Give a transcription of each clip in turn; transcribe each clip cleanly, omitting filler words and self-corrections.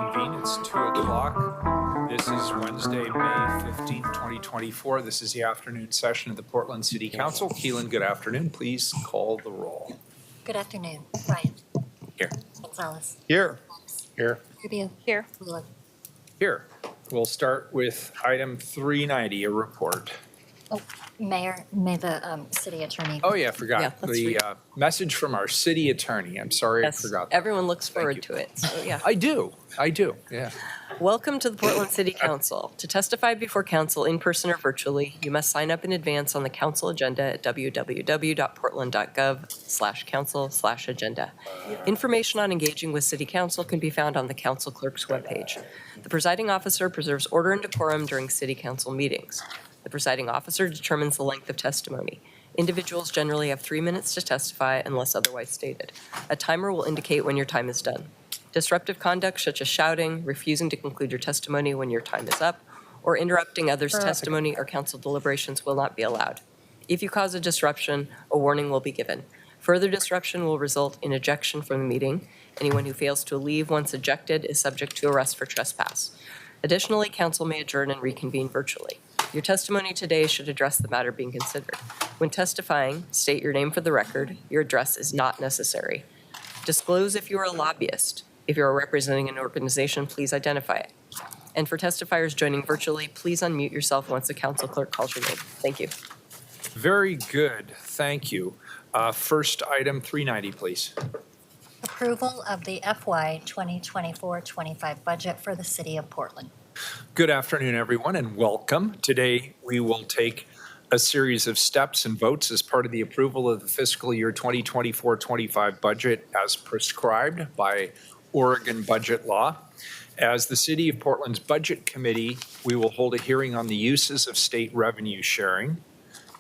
reconvene. It's 2 o'clock. This is Wednesday, May 15, 2024. This is the afternoon session of the Portland City Council. Keelan, good afternoon. Please call the roll. Good afternoon. Ryan. Here. Gonzalez. Here. Here. Rubio. Here. Wheeler. Here. We'll start with item 390, a report. Oh, Mayor, may the city attorney. Oh, yeah, I forgot. Yeah, let's The read. Message from our city attorney. I'm sorry, I Yes, forgot that. everyone looks forward you. to it. So, yeah. I do, yeah. Welcome to the Portland City Council. To testify before council in person or virtually, you must sign up in advance on the council agenda at www.portland.gov/council/agenda. Information on engaging with city council can be found on the council clerk's webpage. The presiding officer preserves order and decorum during city council meetings. The presiding officer determines the length of testimony. Individuals generally have 3 minutes to testify unless otherwise stated. A timer will indicate when your time is done. Disruptive conduct such as shouting, refusing to conclude your testimony when your time is up, or interrupting others' testimony or council deliberations will not be allowed. If you cause a disruption, a warning will be given. Further disruption will result in ejection from the meeting. Anyone who fails to leave once ejected is subject to arrest for trespass. Additionally, council may adjourn and reconvene virtually. Your testimony today should address the matter being considered. When testifying, state your name for the record. Your address is not necessary. Disclose if you are a lobbyist. If you are representing an organization, please identify it. And for testifiers joining virtually, please unmute yourself once the council clerk calls your name. Thank you. Very good, thank you. First item 390, please. Approval of the FY 2024-25 budget for the city of Portland. Good afternoon, everyone, and welcome. Today, we will take a series of steps and votes as part of the approval of the fiscal year 2024-25 budget as prescribed by Oregon budget law. As the City of Portland's Budget Committee, we will hold a hearing on the uses of state revenue sharing,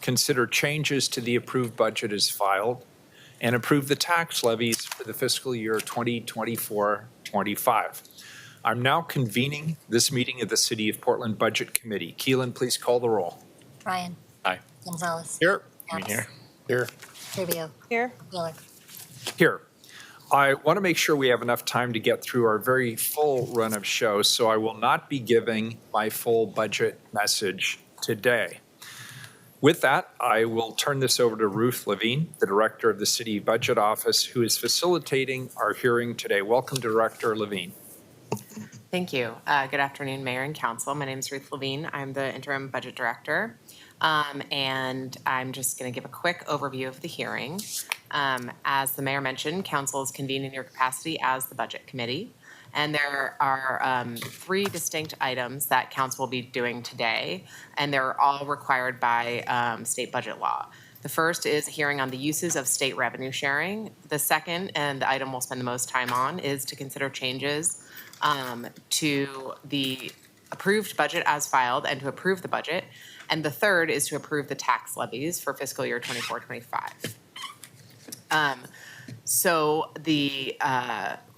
consider changes to the approved budget as filed, and approve the tax levies for the fiscal year 2024-25. I'm now convening this meeting of the City of Portland Budget Committee. Keelan, please call the roll. Ryan. Aye. Gonzalez. Here. Epps. Here. Rubio. Here. Wheeler. Here. I want to make sure we have enough time to get through our very full run of shows, so I will not be giving my full budget message today. With that, I will turn this over to Ruth Levine, the Director of the City Budget Office, who is facilitating our hearing today. Welcome, Director Levine. Thank you. Good afternoon, Mayor and Council. My name is Ruth Levine. I'm the Interim Budget Director. And I'm just going to give a quick overview of the hearing. As the Mayor mentioned, Council is convened in your capacity as the Budget Committee. And there are 3 distinct items that Council will be doing today, and they're all required by state budget law. The first is a hearing on the uses of state revenue sharing. The second, and the item we'll spend the most time on, is to consider changes to the approved budget as filed and to approve the budget. And the third is to approve the tax levies for fiscal year 24-25.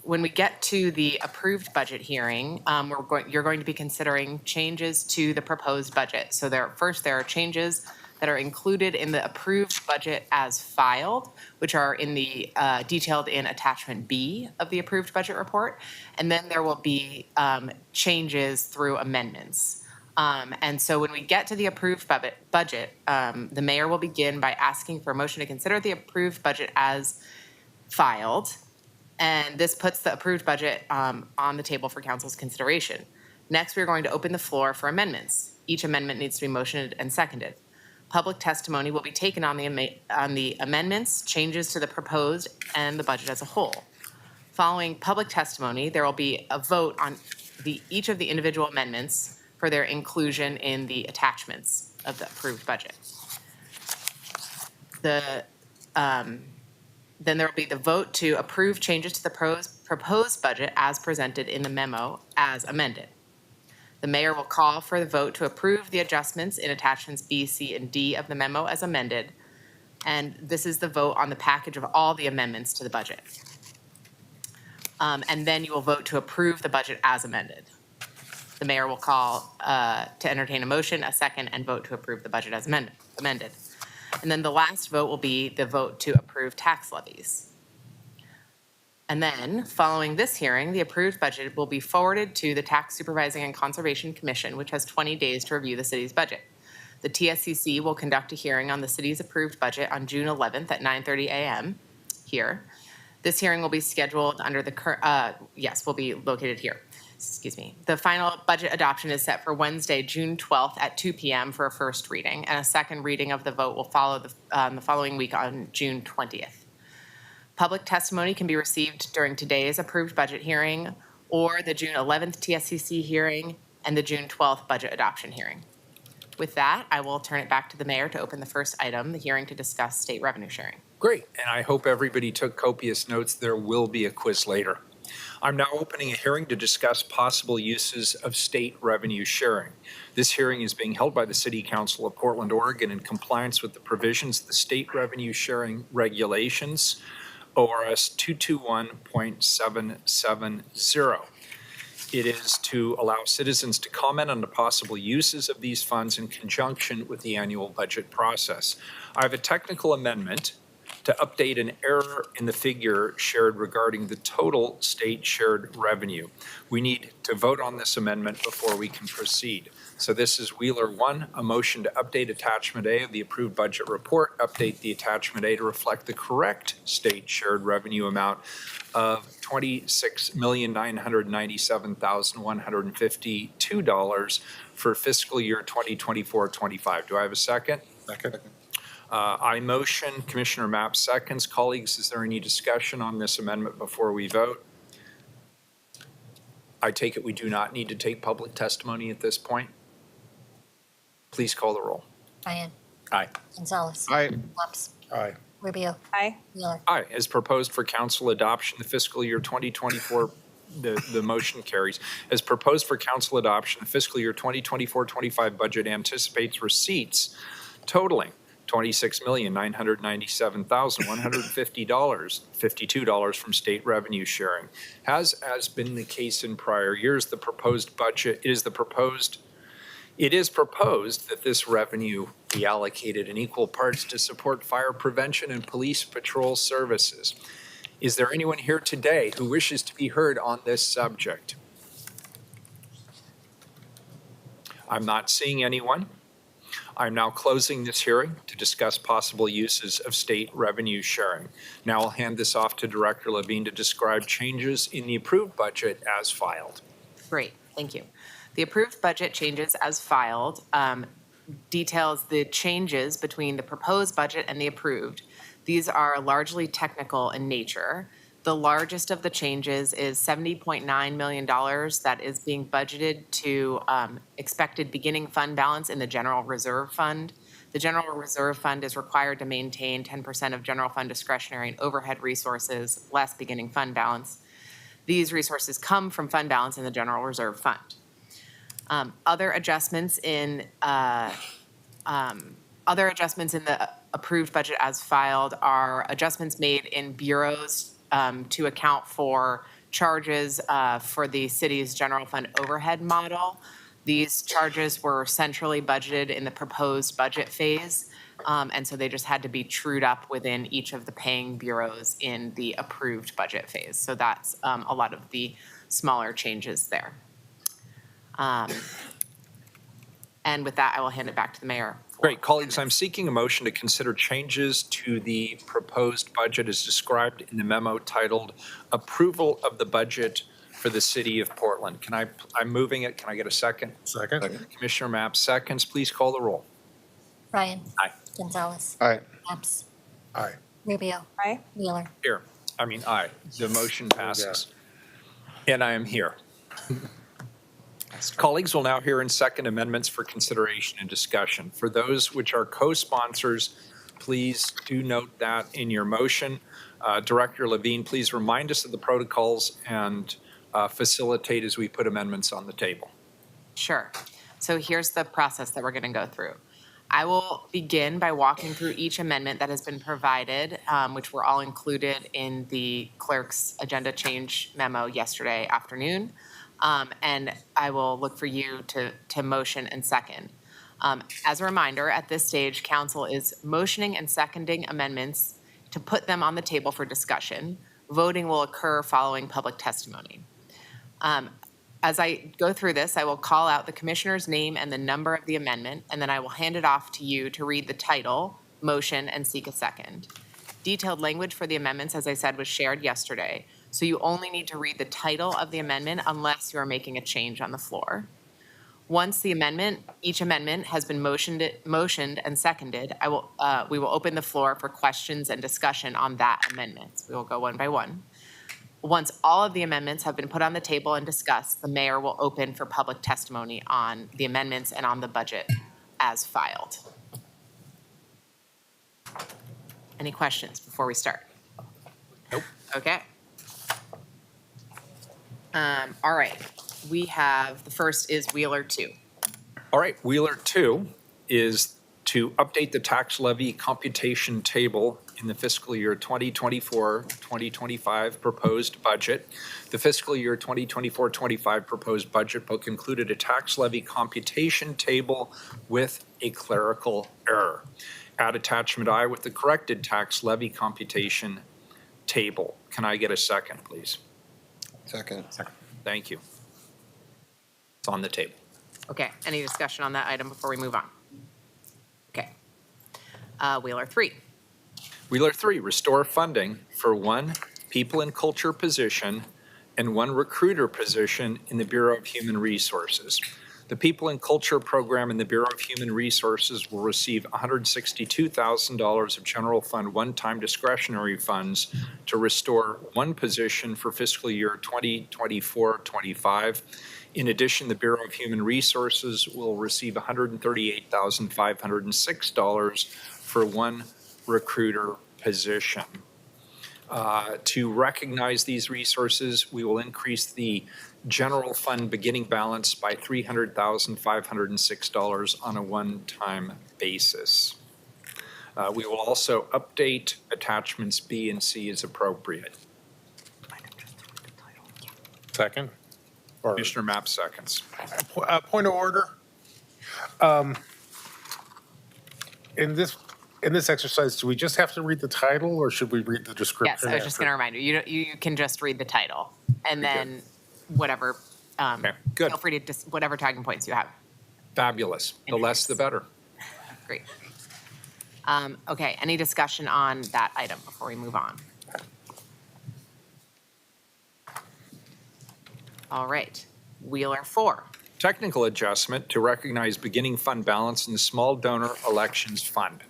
When we get to the approved budget hearing, you're going to be considering changes to the proposed budget. So there are changes that are included in the approved budget as filed, which are in the detailed in attachment B of the approved budget report. And then there will be changes through amendments. And so when we get to the approved budget, the mayor will begin by asking for a motion to consider the approved budget as filed. And this puts the approved budget on the table for council's consideration. Next, we're going to open the floor for amendments. Each amendment needs to be motioned and seconded. Public testimony will be taken on the amendments, changes to the proposed, and the budget as a whole. Following public testimony, there will be a vote on each of the individual amendments for their inclusion in the attachments of the approved budget. Then there will be the vote to approve changes to the proposed budget as presented in the memo as amended. The mayor will call for the vote to approve the adjustments in attachments B, C, and D of the memo as amended. And this is the vote on the package of all the amendments to the budget. And then you will vote to approve the budget as amended. The mayor will call to entertain a motion, a second, and vote to approve the budget as amended. And then the last vote will be the vote to approve tax levies. And then, following this hearing, the approved budget will be forwarded to the Tax Supervising and Conservation Commission, which has 20 days to review the city's budget. The TSCC will conduct a hearing on the city's approved budget on June 11th at 9:30 a.m. here. This hearing will be scheduled under the will be located here. Excuse me. The final budget adoption is set for Wednesday, June 12th at 2 p.m. for a first reading, and a second reading of the vote will follow the following week on June 20th. Public testimony can be received during today's approved budget hearing or the June 11th TSCC hearing and the June 12th budget adoption hearing. With that, I will turn it back to the mayor to open the first item, the hearing to discuss state revenue sharing. Great, and I hope everybody took copious notes. There will be a quiz later. I'm now opening a hearing to discuss possible uses of state revenue sharing. This hearing is being held by the City Council of Portland, Oregon in compliance with the provisions of the State Revenue Sharing Regulations, ORS 221.770. It is to allow citizens to comment on the possible uses of these funds in conjunction with the annual budget process. I have a technical amendment to update an error in the figure shared regarding the total state shared revenue. We need to vote on this amendment before we can proceed. So this is Wheeler 1, a motion to update attachment A of the approved budget report, update the attachment A to reflect the correct state shared revenue amount of $26,997,152 for fiscal year 2024-25. Do I have a second? Second. I motion, Commissioner Mapp seconds. Colleagues, is there any discussion on this amendment before we vote? I take it we do not need to take public testimony at this point? Please call the roll. Ryan. Aye. Gonzalez. Aye. Lopes. Aye. Rubio. Aye. Wheeler. Aye. As proposed for council adoption, the fiscal year 2024, the motion carries. As proposed for council adoption, the fiscal year 2024-25 budget anticipates receipts totaling $26,997,152 from state revenue sharing. As been the case in prior years, it is proposed that this revenue be allocated in equal parts to support fire prevention and police patrol services. Is there anyone here today who wishes to be heard on this subject? I'm not seeing anyone. I'm now closing this hearing to discuss possible uses of state revenue sharing. Now I'll hand this off to Director Levine to describe changes in the approved budget as filed. Great, thank you. The approved budget changes as filed details the changes between the proposed budget and the approved. These are largely technical in nature. The largest of the changes is $70.9 million that is being budgeted to expected beginning fund balance in the General Reserve Fund. The General Reserve Fund is required to maintain 10% of general fund discretionary and overhead resources, less beginning fund balance. These resources come from fund balance in the General Reserve Fund. Other adjustments in the approved budget as filed are adjustments made in bureaus to account for charges for the city's general fund overhead model. These charges were centrally budgeted in the proposed budget phase, and so they just had to be trued up within each of the paying bureaus in the approved budget phase. So that's a lot of the smaller changes there. And with that, I will hand it back to the mayor. Great. Colleagues, I'm seeking a motion to consider changes to the proposed budget as described in the memo titled Approval of the Budget for the City of Portland. I'm moving it. Can I get a second? Second. Commissioner Mapp seconds. Please call the roll. Ryan. Aye. Gonzalez. Aye. Lopes. Aye. Rubio. Aye. Wheeler. Aye. The motion passes. And I am here. Colleagues will now hear in second amendments for consideration and discussion. For those which are co-sponsors, please do note that in your motion. Director Levine, please remind us of the protocols and facilitate as we put amendments on the table. Sure. So here's the process that we're going to go through. I will begin by walking through each amendment that has been provided, which were all included in the clerk's agenda change memo yesterday afternoon. And I will look for you to motion and second. As a reminder, at this stage, council is motioning and seconding amendments to put them on the table for discussion. Voting will occur following public testimony. As I go through this, I will call out the commissioner's name and the number of the amendment, and then I will hand it off to you to read the title, motion, and seek a second. Detailed language for the amendments, as I said, was shared yesterday, so you only need to read the title of the amendment unless you are making a change on the floor. Once each amendment has been motioned and seconded, we will open the floor for questions and discussion on that amendment. We will go one by one. Once all of the amendments have been put on the table and discussed, the mayor will open for public testimony on the amendments and on the budget as filed. Any questions before we start? Nope. Okay. All right. We have, the first is Wheeler 2. All right, Wheeler 2 is to update the tax levy computation table in the fiscal year 2024-2025 proposed budget. The fiscal year 2024-25 proposed budget book included a tax levy computation table with a clerical error. Add attachment I with the corrected tax levy computation table. Can I get a second, please? Second. Thank you. It's on the table. Okay, any discussion on that item before we move on? Okay. Wheeler 3. Wheeler 3, restore funding for one people and culture position and one recruiter position in the Bureau of Human Resources. The People and Culture Program in the Bureau of Human Resources will receive $162,000 of general fund one-time discretionary funds to restore one position for fiscal year 2024-25. In addition, the Bureau of Human Resources will receive $138,506 for one recruiter position. To recognize these resources, we will increase the general fund beginning balance by $300,506 on a one-time basis. We will also update attachments B and C as appropriate. Second? Or, Commissioner Mapp seconds. point of order. In this exercise, do we just have to read the title, or should we read the description? Yes, I was just going to remind you, you can just read the title and then whatever, Okay, good. feel free to, whatever talking points you have. Fabulous. The less, the better. Great. Okay, any discussion on that item before we move on? All right, Wheeler 4. Technical adjustment to recognize beginning fund balance in the small donor elections fund.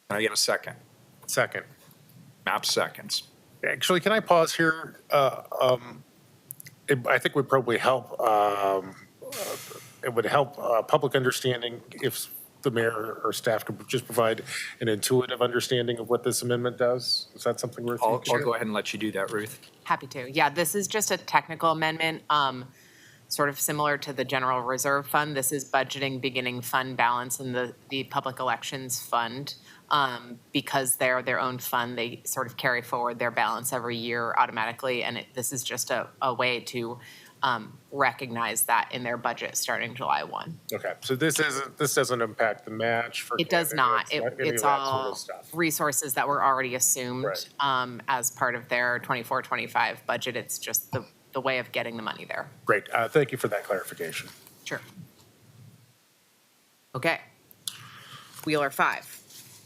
Can I get a second? Second. Mapp seconds. Actually, can I pause here? I think would probably help, it would help public understanding if the mayor or staff could just provide an intuitive understanding of what this amendment does. Is that something Ruth? I'll go ahead and let you do that, Ruth. Happy to. Yeah, this is just a technical amendment, sort of similar to the general reserve fund. This is budgeting beginning fund balance in the public elections fund. Because they're their own fund, they sort of carry forward their balance every year automatically. And this is just a way to recognize that in their budget starting July 1. Okay, so this doesn't impact the match for. It does not. candidates, any of It's that sort all of stuff. resources that were already assumed Right. as part of their 24-25 budget. It's just the way of getting the money there. Great, thank you for that clarification. Sure. Okay. Wheeler 5.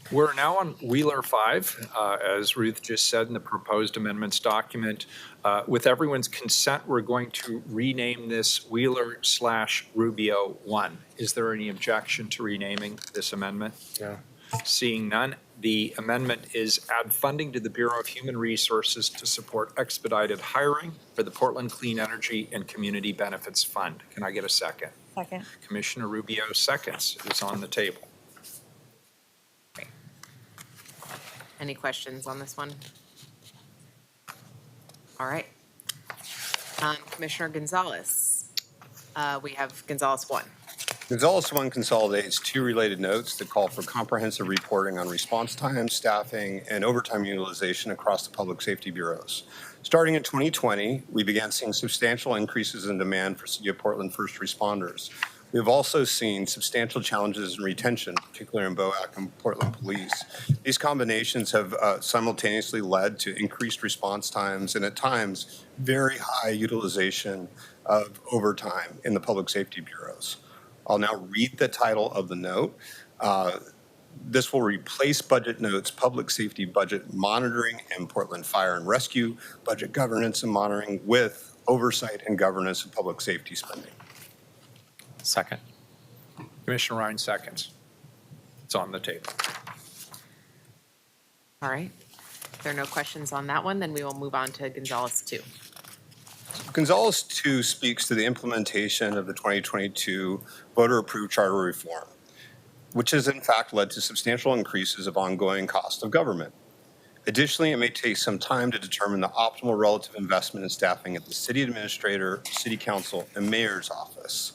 We're now on Wheeler 5, as Ruth just said in the proposed amendments document. With everyone's consent, we're going to rename this Wheeler/Rubio 1. Is there any objection to renaming this amendment? Yeah. Seeing none, the amendment is add funding to the Bureau of Human Resources to support expedited hiring for the Portland Clean Energy and Community Benefits Fund. Can I get a second? Second. Commissioner Rubio seconds. It's on the table. Any questions on this one? All right. Commissioner Gonzalez. We have Gonzalez 1. Gonzalez 1 consolidates two related notes that call for comprehensive reporting on response time, staffing, and overtime utilization across the public safety bureaus. Starting in 2020, we began seeing substantial increases in demand for City of Portland first responders. We've also seen substantial challenges in retention, particularly in BOAC and Portland Police. These combinations have simultaneously led to increased response times and at times very high utilization of overtime in the public safety bureaus. I'll now read the title of the note. This will replace Budget Notes Public Safety Budget Monitoring and Portland Fire and Rescue Budget Governance and Monitoring with Oversight and Governance of Public Safety Spending. Second. Commissioner Ryan seconds. It's on the table. All right. If there are no questions on that one, then we will move on to Gonzalez 2. Gonzalez 2 speaks to the implementation of the 2022 voter-approved charter reform, which has in fact led to substantial increases of ongoing cost of government. Additionally, it may take some time to determine the optimal relative investment in staffing at the city administrator, city council, and mayor's office.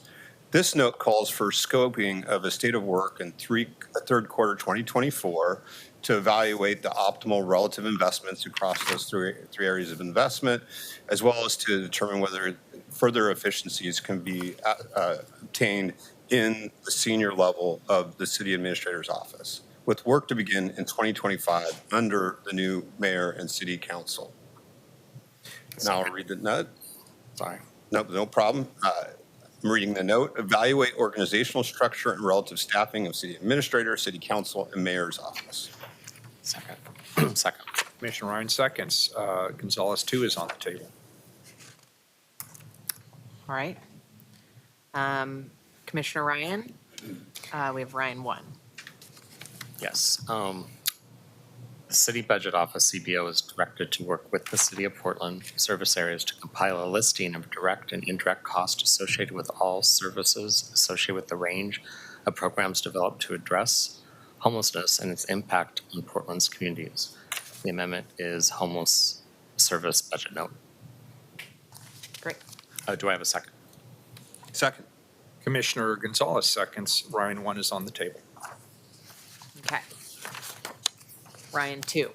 This note calls for scoping of a state of work in third quarter 2024 to evaluate the optimal relative investments across those three areas of investment, as well as to determine whether further efficiencies can be obtained in the senior level of the city administrator's office, with work to begin in 2025 under the new mayor and city council. Now I'll read the note. Sorry. No problem. I'm reading the note. Evaluate organizational structure and relative staffing of city administrator, city council, and mayor's office. Second. Second. Commissioner Ryan seconds. Gonzalez 2 is on the table. All right. Commissioner Ryan, we have Ryan 1. Yes. The City Budget Office, CBO, is directed to work with the City of Portland service areas to compile a listing of direct and indirect costs associated with all services associated with the range of programs developed to address homelessness and its impact on Portland's communities. The amendment is homeless service budget note. Great. Do I have a second? Second. Commissioner Gonzalez seconds. Ryan 1 is on the table. Okay. Ryan 2.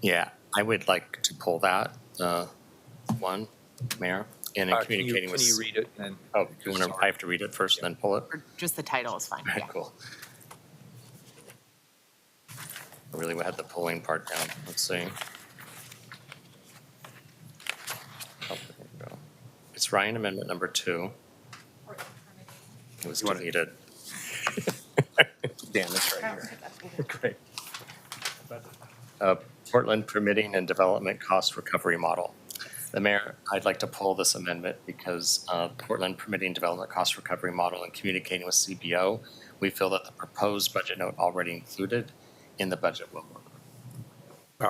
Yeah, I would like to pull that one, Mayor, and in communicating with. Can you read it? And Oh, you want to, I have to read it first, then pull it? Or just the title is fine. Yeah. Cool. I really had the pulling part down. Let's see. Oh, there we go. It's Ryan Amendment number 2. It was deleted. Dan, that's right here. Great. Portland Permitting and Development Cost Recovery Model. The Mayor, I'd like to pull this amendment because Portland Permitting and Development Cost Recovery Model and communicating with CBO, we feel that the proposed budget note already included in the budget will work.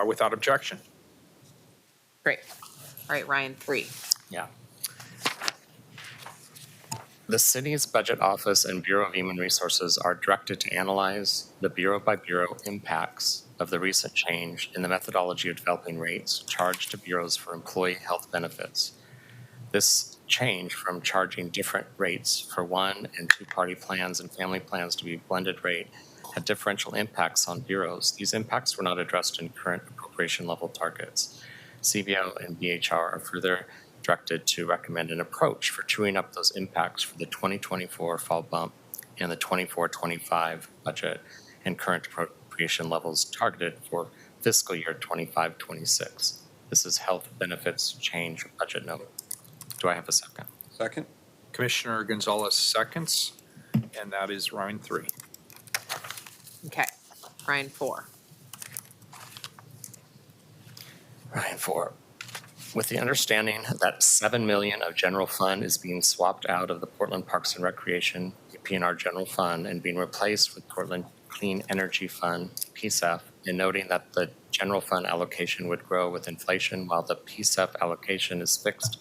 without objection. Great. All right, Ryan 3. Yeah. The city's budget office and Bureau of Human Resources are directed to analyze the bureau by bureau impacts of the recent change in the methodology of developing rates charged to bureaus for employee health benefits. This change from charging different rates for one and two party plans and family plans to be blended rate had differential impacts on bureaus. These impacts were not addressed in current appropriation level targets. CBO and BHR are further directed to recommend an approach for chewing up those impacts for the 2024 fall bump and the 24-25 budget and current appropriation levels targeted for fiscal year 25-26. This is health benefits change budget note. Do I have a second? Second. Commissioner Gonzalez seconds, and that is Ryan 3. Okay. Ryan 4. Ryan 4. With the understanding that $7 million of general fund is being swapped out of the Portland Parks and Recreation PNR general fund and being replaced with Portland Clean Energy Fund PSEF, and noting that the general fund allocation would grow with inflation while the PSEF allocation is fixed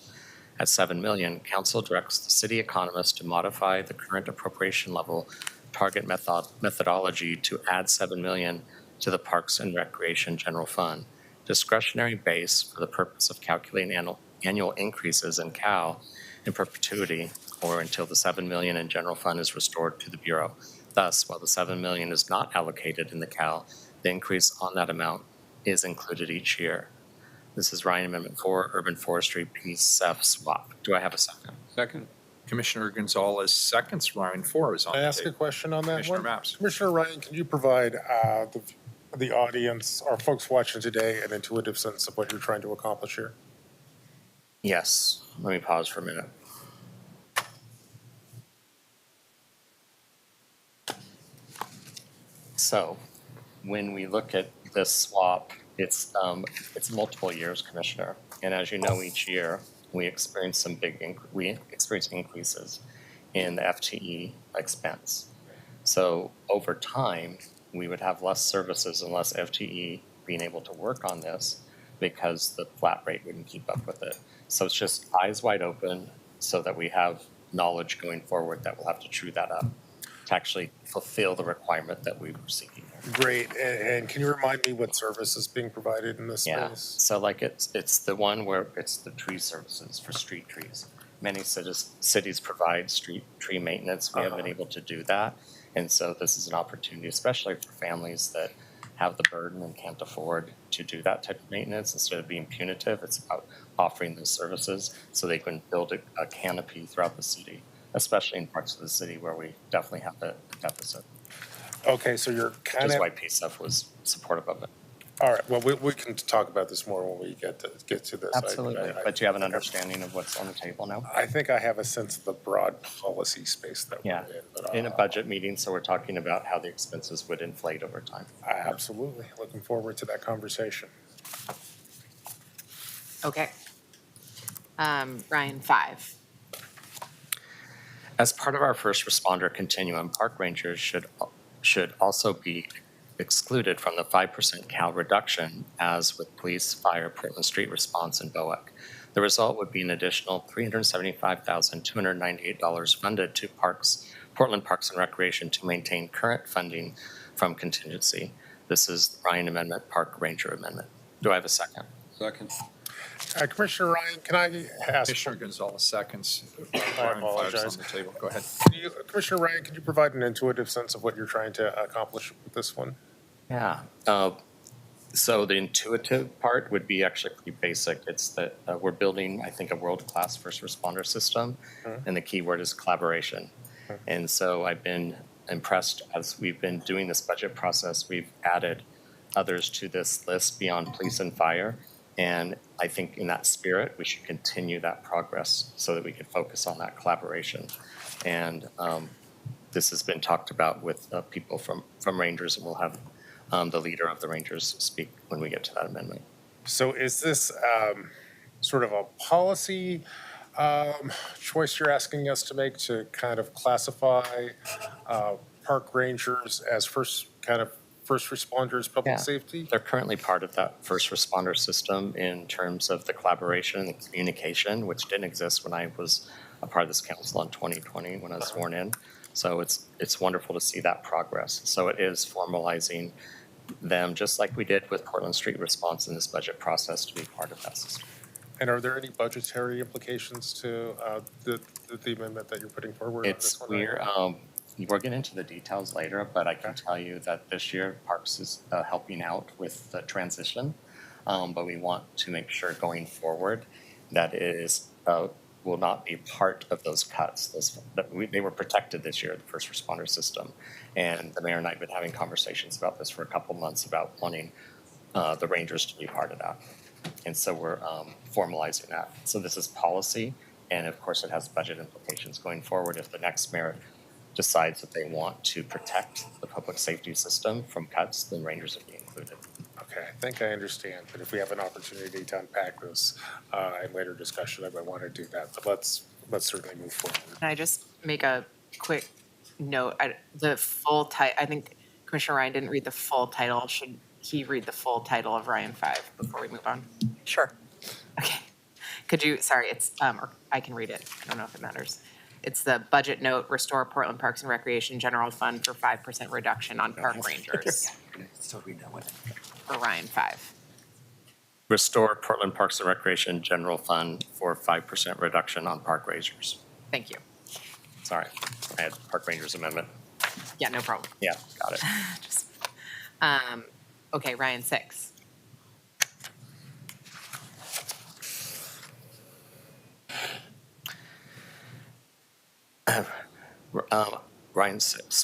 at $7 million, Council directs the city economist to modify the current appropriation level target methodology to add $7 million to the Parks and Recreation general fund. Discretionary base for the purpose of calculating annual increases in CAL in perpetuity or until the $7 million in general fund is restored to the Bureau. Thus, while the $7 million is not allocated in the CAL, the increase on that amount is included each year. This is Ryan Amendment 4, Urban Forestry PSEF swap. Do I have a second? Second. Commissioner Gonzalez seconds. Ryan Four is on Can I the ask a table. question on that Commissioner one? Maps. Commissioner Ryan, can you provide the audience, or folks watching today, an intuitive sense of what you're trying to accomplish here? Yes, let me pause for a minute. So when we look at this swap, it's multiple years, Commissioner. And as you know, each year, we experience increases in the FTE expense. So over time, we would have less services and less FTE being able to work on this because the flat rate wouldn't keep up with it. So it's just eyes wide open so that we have knowledge going forward that we'll have to true that up to actually fulfill the requirement that we were seeking. Great, and can you remind me what service is being provided in this Yeah, space? so like it's the one where it's the tree services for street trees. Many cities provide street tree maintenance. We haven't been able to do that. And so this is an opportunity, especially for families that have the burden and can't afford to do that type of maintenance. Instead of being punitive, it's about offering those services so they can build a canopy throughout the city, especially in parts of the city where we definitely have a deficit, Okay, so you're which kind is of, why PSF was supportive of it. all right, well, we can talk about this more when we get to this. But you have an understanding of what's on the table now? I think I have a sense of the broad policy space that we're Yeah, in. But, in a budget meeting, so we're talking about how the expenses would inflate over time. Absolutely, looking forward to that conversation. Okay. Ryan, 5. As part of our first responder continuum, park rangers should also be excluded from the 5% CAL reduction as with police, fire, Portland Street Response, and BOEC. The result would be an additional $375,298 funded to Portland Parks and Recreation to maintain current funding from contingency. This is the Ryan Amendment, Park Ranger Amendment. Do I have a second? Second. Commissioner Ryan, can I ask? Commissioner Gonzalez seconds. I Ryan Five's apologize. on the table. Go ahead. Commissioner Ryan, can you provide an intuitive sense of what you're trying to accomplish with this one? Yeah. So the intuitive part would be actually pretty basic. It's that we're building, I think, a world-class first responder system, and the key word is collaboration. And so I've been impressed as we've been doing this budget process. We've added others to this list beyond police and fire. And I think in that spirit, we should continue that progress so that we can focus on that collaboration. And this has been talked about with people from Rangers, and we'll have the leader of the Rangers speak when we get to that amendment. So is this sort of a policy choice you're asking us to make to kind of classify park rangers as first responders, public Yeah. safety? They're currently part of that first responder system in terms of the collaboration and the communication, which didn't exist when I was a part of this council in 2020 when I was sworn in. So it's wonderful to see that progress. So it is formalizing them, just like we did with Portland Street Response in this budget process, to be part of that system. And are there any budgetary implications to the amendment that you're putting forward? on this one right now? We'll get into the details later, but I can tell you that this year Parks is helping out with the transition. But we want to make sure going forward that it is will not be part of those cuts. They were protected this year, the first responder system. And the mayor and I have been having conversations about this for a couple months about wanting the Rangers to be part of that. And so we're formalizing that. So this is policy, and of course it has budget implications going forward if the next mayor decides that they want to protect the public safety system from cuts, then Rangers will be included. Okay, I think I understand, but if we have an opportunity to unpack this in later discussion, I might want to do that. But let's certainly move forward. Can I just make a quick note? The full title, I think Commissioner Ryan didn't read the full title. Should he read the full title of Ryan 5 before we move on? Sure. Okay. Could you, sorry, it's, or I can read it. I don't know if it matters. It's the budget note, restore Portland Parks and Recreation General Fund for 5% reduction on park rangers Still read that one. for Ryan 5. Restore Portland Parks and Recreation General Fund for 5% reduction on park rangers. Thank you. Sorry, I had Park Rangers Amendment. Yeah, no problem. Yeah, got it. Just, okay, Ryan 6. Ryan,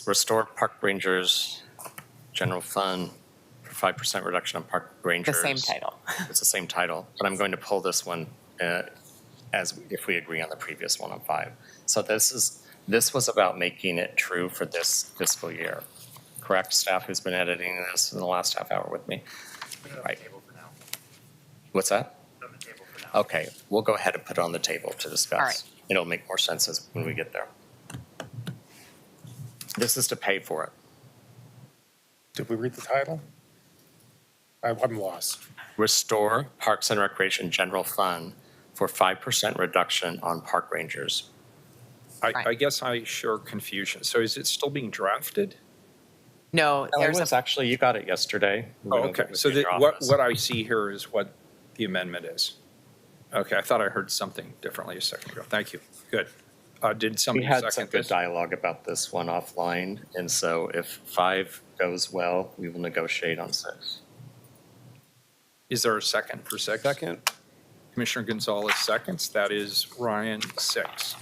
restore park rangers, general fund for 5% reduction on park The rangers. same title. It's the same title, but I'm going to pull this one as if we agree on the previous one on 5. So this was about making it true for this fiscal year. Correct, staff who's been editing this in the last half hour with me? Right. What's that? Okay, we'll go ahead and put it on the table to discuss. All right. It'll make more sense when we get there. This is to pay for it. Did we read the title? I'm lost. Restore Parks and Recreation General Fund for 5% reduction on park rangers. I guess I share confusion. So is it still being drafted? No, No, it there's was a, actually, you got it yesterday. We Oh, went okay. with So your what office. I see here is what the amendment is. Okay, I thought I heard something differently a second ago. Thank you. Good. Did We somebody had some second good this? dialogue about this one offline, and so if 5 goes well, we will negotiate on 6. Is there a second for 6? Second. Commissioner Gonzalez seconds. That is Ryan 6.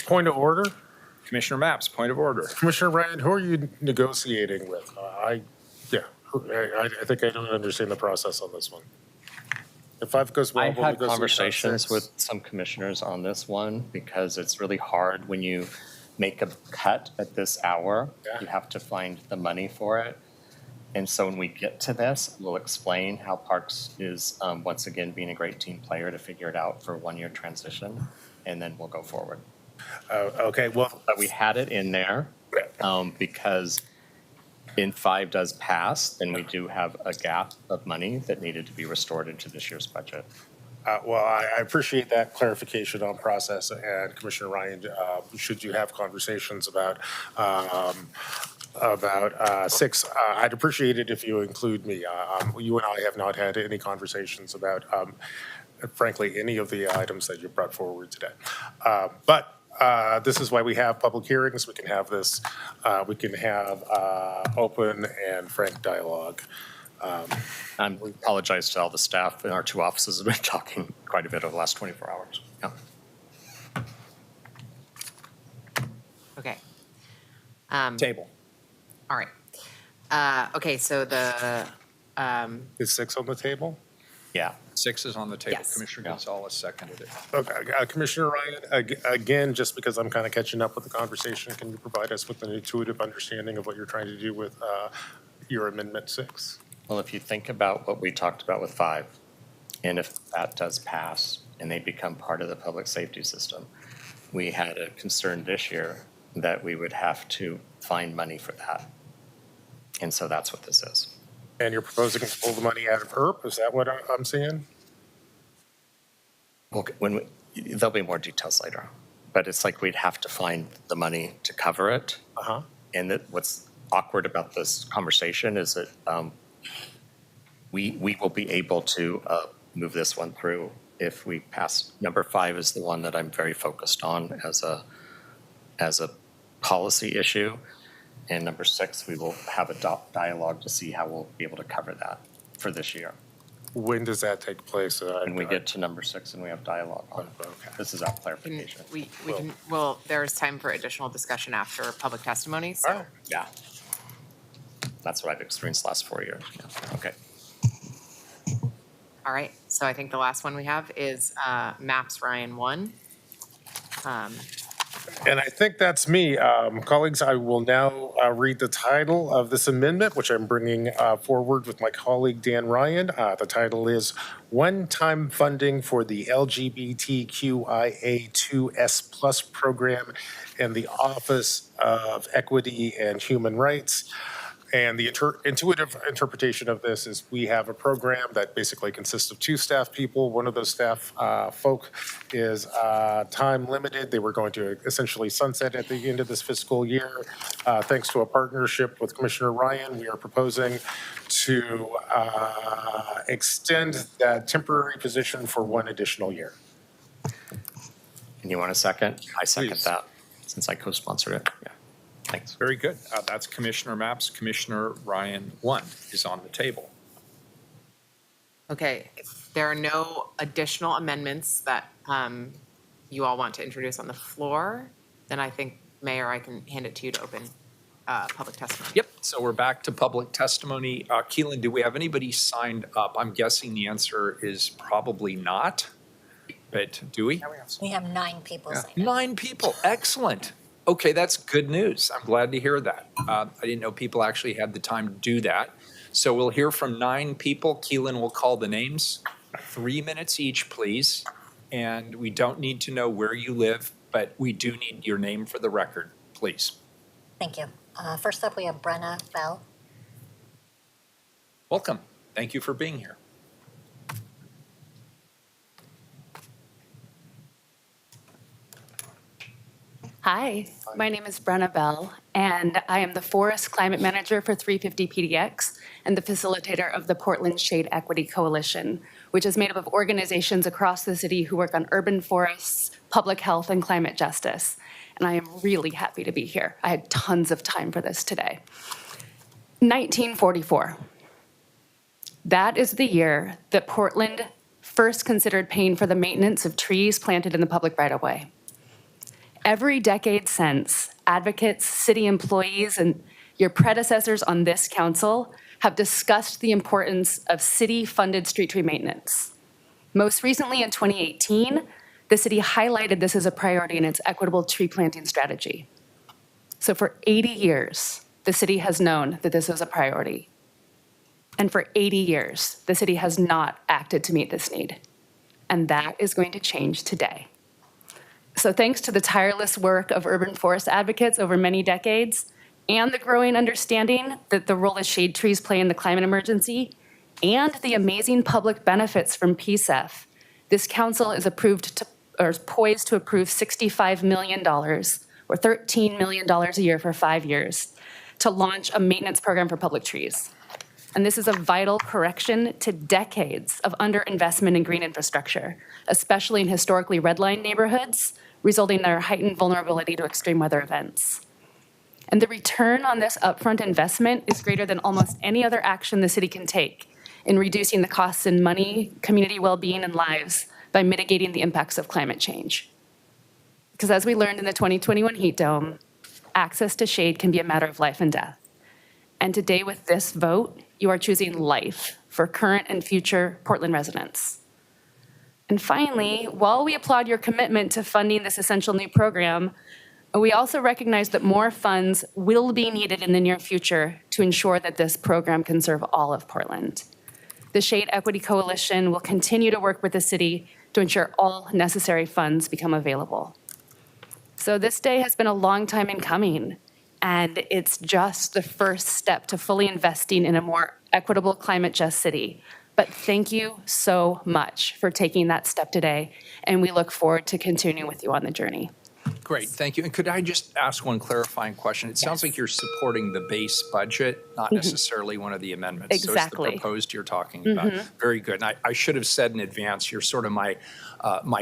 Point of order. Commissioner Maps, point of order. Commissioner Ryan, who are you negotiating with? I think I don't understand the process on this one. If 5 goes well, I've we'll had negotiate on conversations 6. with some commissioners on this one because it's really hard when you make a cut at this hour. Yeah. You have to find the money for it. And so when we get to this, we'll explain how Parks is, once again, being a great team player to figure it out for a 1-year transition, and then we'll go forward. Okay, well, But we had it in there because in 5 does pass, then we do have a gap of money that needed to be restored into this year's budget. I appreciate that clarification on process. And Commissioner Ryan, should you have conversations about 6, I'd appreciate it if you include me. You and I have not had any conversations about, frankly, any of the items that you brought forward today. But this is why we have public hearings. We can have this, we can have open and frank dialogue. I apologize to all the staff in our 2 offices have been talking quite a bit over the last 24 hours. Yeah. okay. Table. All right. Okay, so the, Is 6 on the table? Yeah. 6 is on the table. Yes. Commissioner Yeah. Gonzalez seconded it. Okay, Commissioner Ryan, again, just because I'm kind of catching up with the conversation, can you provide us with an intuitive understanding of what you're trying to do with your Amendment 6? Well, if you think about what we talked about with 5, and if that does pass and they become part of the public safety system, we had a concern this year that we would have to find money for that. And so that's what this is. And you're proposing to pull the money out of ERP, is that what I'm seeing? Well, there'll be more details later, but it's like we'd have to find the money to cover it. Uh-huh. And what's awkward about this conversation is that we will be able to move this one through if we pass. Number 5 is the one that I'm very focused on as a policy issue. And number 6, we will have a dialogue to see how we'll be able to cover that for this year. When does that take place? When we get to number 6 and we have dialogue on it. Okay. This is our can, clarification. we can, well, there's time for additional discussion after public testimony, so. Oh. Yeah. That's what I've experienced the last 4 years. Yeah. Okay. All right, so I think the last one we have is Maps Ryan 1. And I think that's me. Colleagues, I will now read the title of this amendment, which I'm bringing forward with my colleague Dan Ryan. The title is One-Time Funding for the LGBTQIA2S+ Program in the Office of Equity and Human Rights. And the intuitive interpretation of this is we have a program that basically consists of 2 staff people. One of those staff folk is time limited. They were going to essentially sunset at the end of this fiscal year. Thanks to a partnership with Commissioner Ryan, we are proposing to extend that temporary position for 1 additional year. And you want a second? I second Please. that since I co-sponsored it. Yeah. Thanks. Very good. That's Commissioner Maps. Commissioner Ryan 1 is on the table. Okay, if there are no additional amendments that you all want to introduce on the floor, then I think, Mayor, I can hand it to you to open public testimony. Yep, so we're back to public testimony. Keelan, do we have anybody signed up? I'm guessing the answer is probably not, but do we? We have 9 people signed up. 9 people, excellent. Okay, that's good news. I'm glad to hear that. I didn't know people actually had the time to do that. So we'll hear from 9 people. Keelan will call the names. 3 minutes each, please. And we don't need to know where you live, but we do need your name for the record, please. Thank you. First up, we have Brenna Bell. Welcome. Thank you for being here. Hi, my name is Brenna Bell, and I am the Forest Climate Manager for 350 PDX and the facilitator of the Portland Shade Equity Coalition, which is made up of organizations across the city who work on urban forests, public health, and climate justice. And I am really happy to be here. I had tons of time for this today. 1944. That is the year that Portland first considered paying for the maintenance of trees planted in the public right-of-way. Every decade since, advocates, city employees, and your predecessors on this council have discussed the importance of city-funded street tree maintenance. Most recently, in 2018, the city highlighted this as a priority in its equitable tree planting strategy. So for 80 years, the city has known that this was a priority. And for 80 years, the city has not acted to meet this need. And that is going to change today. So thanks to the tireless work of urban forest advocates over many decades and the growing understanding that the role that shade trees play in the climate emergency and the amazing public benefits from PSEF, this council is poised to approve $65 million or $13 million a year for 5 years to launch a maintenance program for public trees. And this is a vital correction to decades of underinvestment in green infrastructure, especially in historically redlined neighborhoods, resulting in their heightened vulnerability to extreme weather events. And the return on this upfront investment is greater than almost any other action the city can take in reducing the costs in money, community well-being, and lives by mitigating the impacts of climate change. Because as we learned in the 2021 heat dome, access to shade can be a matter of life and death. And today with this vote, you are choosing life for current and future Portland residents. And finally, while we applaud your commitment to funding this essential new program, we also recognize that more funds will be needed in the near future to ensure that this program can serve all of Portland. The Shade Equity Coalition will continue to work with the city to ensure all necessary funds become available. So this day has been a long time in coming, and it's just the first step to fully investing in a more equitable, climate just city. But thank you so much for taking that step today, and we look forward to continuing with you on the journey. Great, thank you. And could I just ask one clarifying question? It sounds like you're supporting the base budget, not necessarily one of the amendments. So Exactly. it's the proposed you're talking about. Very good. And I should have said in advance, you're sort of my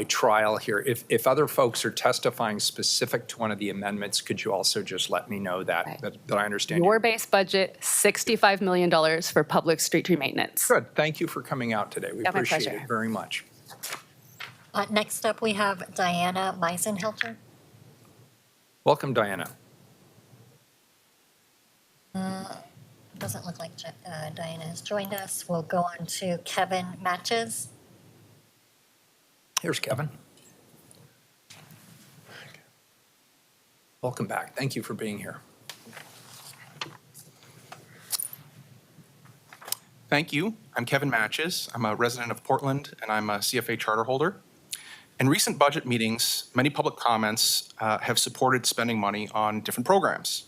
trial here. If other folks are testifying specific to one of the amendments, could you also just let me know that, Right. that I understand? Your base budget, $65 million for public street tree maintenance. Good, thank you for coming out today. We Yeah, my appreciate pleasure. it very much. Next up, we have Diana Meisenhilter. Welcome, Diana. Doesn't look like Diana has joined us. We'll go on to Kevin Matches. Here's Kevin. Welcome back. Thank you for being here. Thank you. I'm Kevin Matches. I'm a resident of Portland, and I'm a CFA charter holder. In recent budget meetings, many public comments have supported spending money on different programs.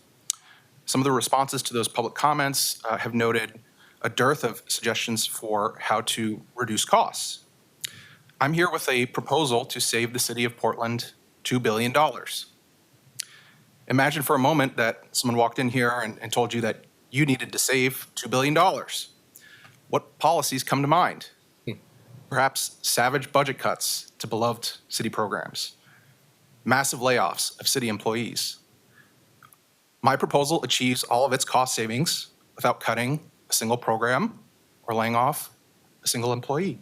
Some of the responses to those public comments have noted a dearth of suggestions for how to reduce costs. I'm here with a proposal to save the city of Portland $2 billion. Imagine for a moment that someone walked in here and told you that you needed to save $2 billion. What policies come to mind? Perhaps savage budget cuts to beloved city programs, massive layoffs of city employees. My proposal achieves all of its cost savings without cutting a single program or laying off a single employee.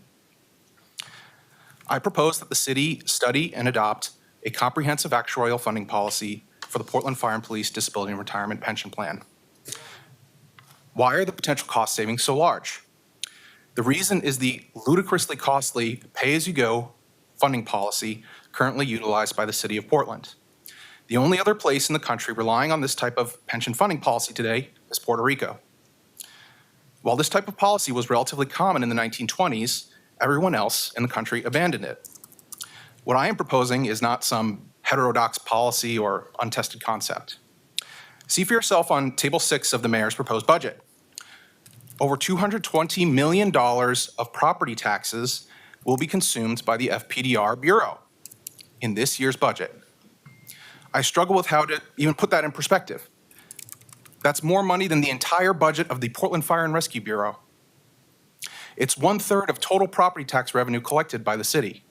I propose that the city study and adopt a comprehensive actuarial funding policy for the Portland Fire and Police Disability and Retirement Pension Plan. Why are the potential cost savings so large? The reason is the ludicrously costly pay-as-you-go funding policy currently utilized by the City of Portland. The only other place in the country relying on this type of pension funding policy today is Puerto Rico. While this type of policy was relatively common in the 1920s, everyone else in the country abandoned it. What I am proposing is not some heterodox policy or untested concept. See for yourself on Table 6 of the mayor's proposed budget. Over $220 million of property taxes will be consumed by the FPDR Bureau in this year's budget. I struggle with how to even put that in perspective. That's more money than the entire budget of the Portland Fire and Rescue Bureau. It's 1/3 of total property tax revenue collected by the city.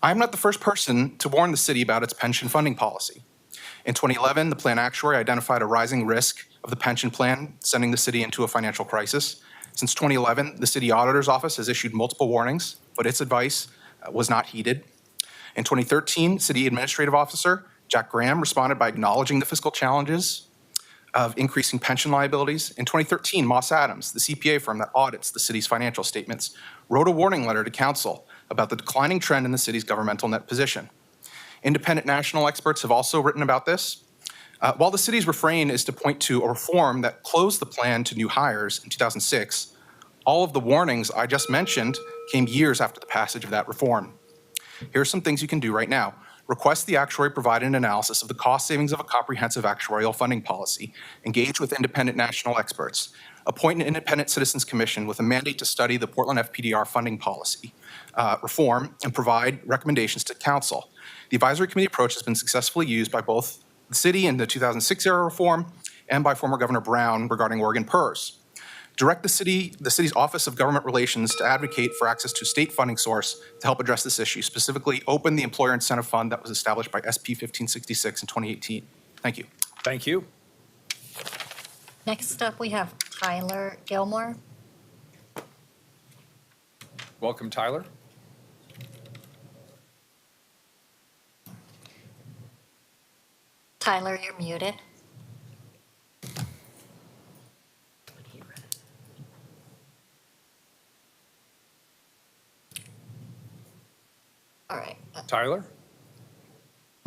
I'm not the first person to warn the city about its pension funding policy. In 2011, the plan actuary identified a rising risk of the pension plan sending the city into a financial crisis. Since 2011, the city auditor's office has issued multiple warnings, but its advice was not heeded. In 2013, City Administrative Officer Jack Graham responded by acknowledging the fiscal challenges of increasing pension liabilities. In 2013, Moss Adams, the CPA firm that audits the city's financial statements, wrote a warning letter to council about the declining trend in the city's governmental net position. Independent national experts have also written about this. While the city's refrain is to point to a reform that closed the plan to new hires in 2006, all of the warnings I just mentioned came years after the passage of that reform. Here are some things you can do right now. Request the actuary provide an analysis of the cost savings of a comprehensive actuarial funding policy. Engage with independent national experts. Appoint an independent citizens commission with a mandate to study the Portland FPDR funding policy reform and provide recommendations to council. The advisory committee approach has been successfully used by both the city in the 2006 era reform and by former Governor Brown regarding Oregon PERS. Direct the city's Office of Government Relations to advocate for access to state funding source to help address this issue, specifically open the Employer Incentive Fund that was established by SB 1566 in 2018. Thank you. Thank you. Next up, we have Tyler Gilmore. Welcome, Tyler. Tyler, you're muted. All right, Tyler?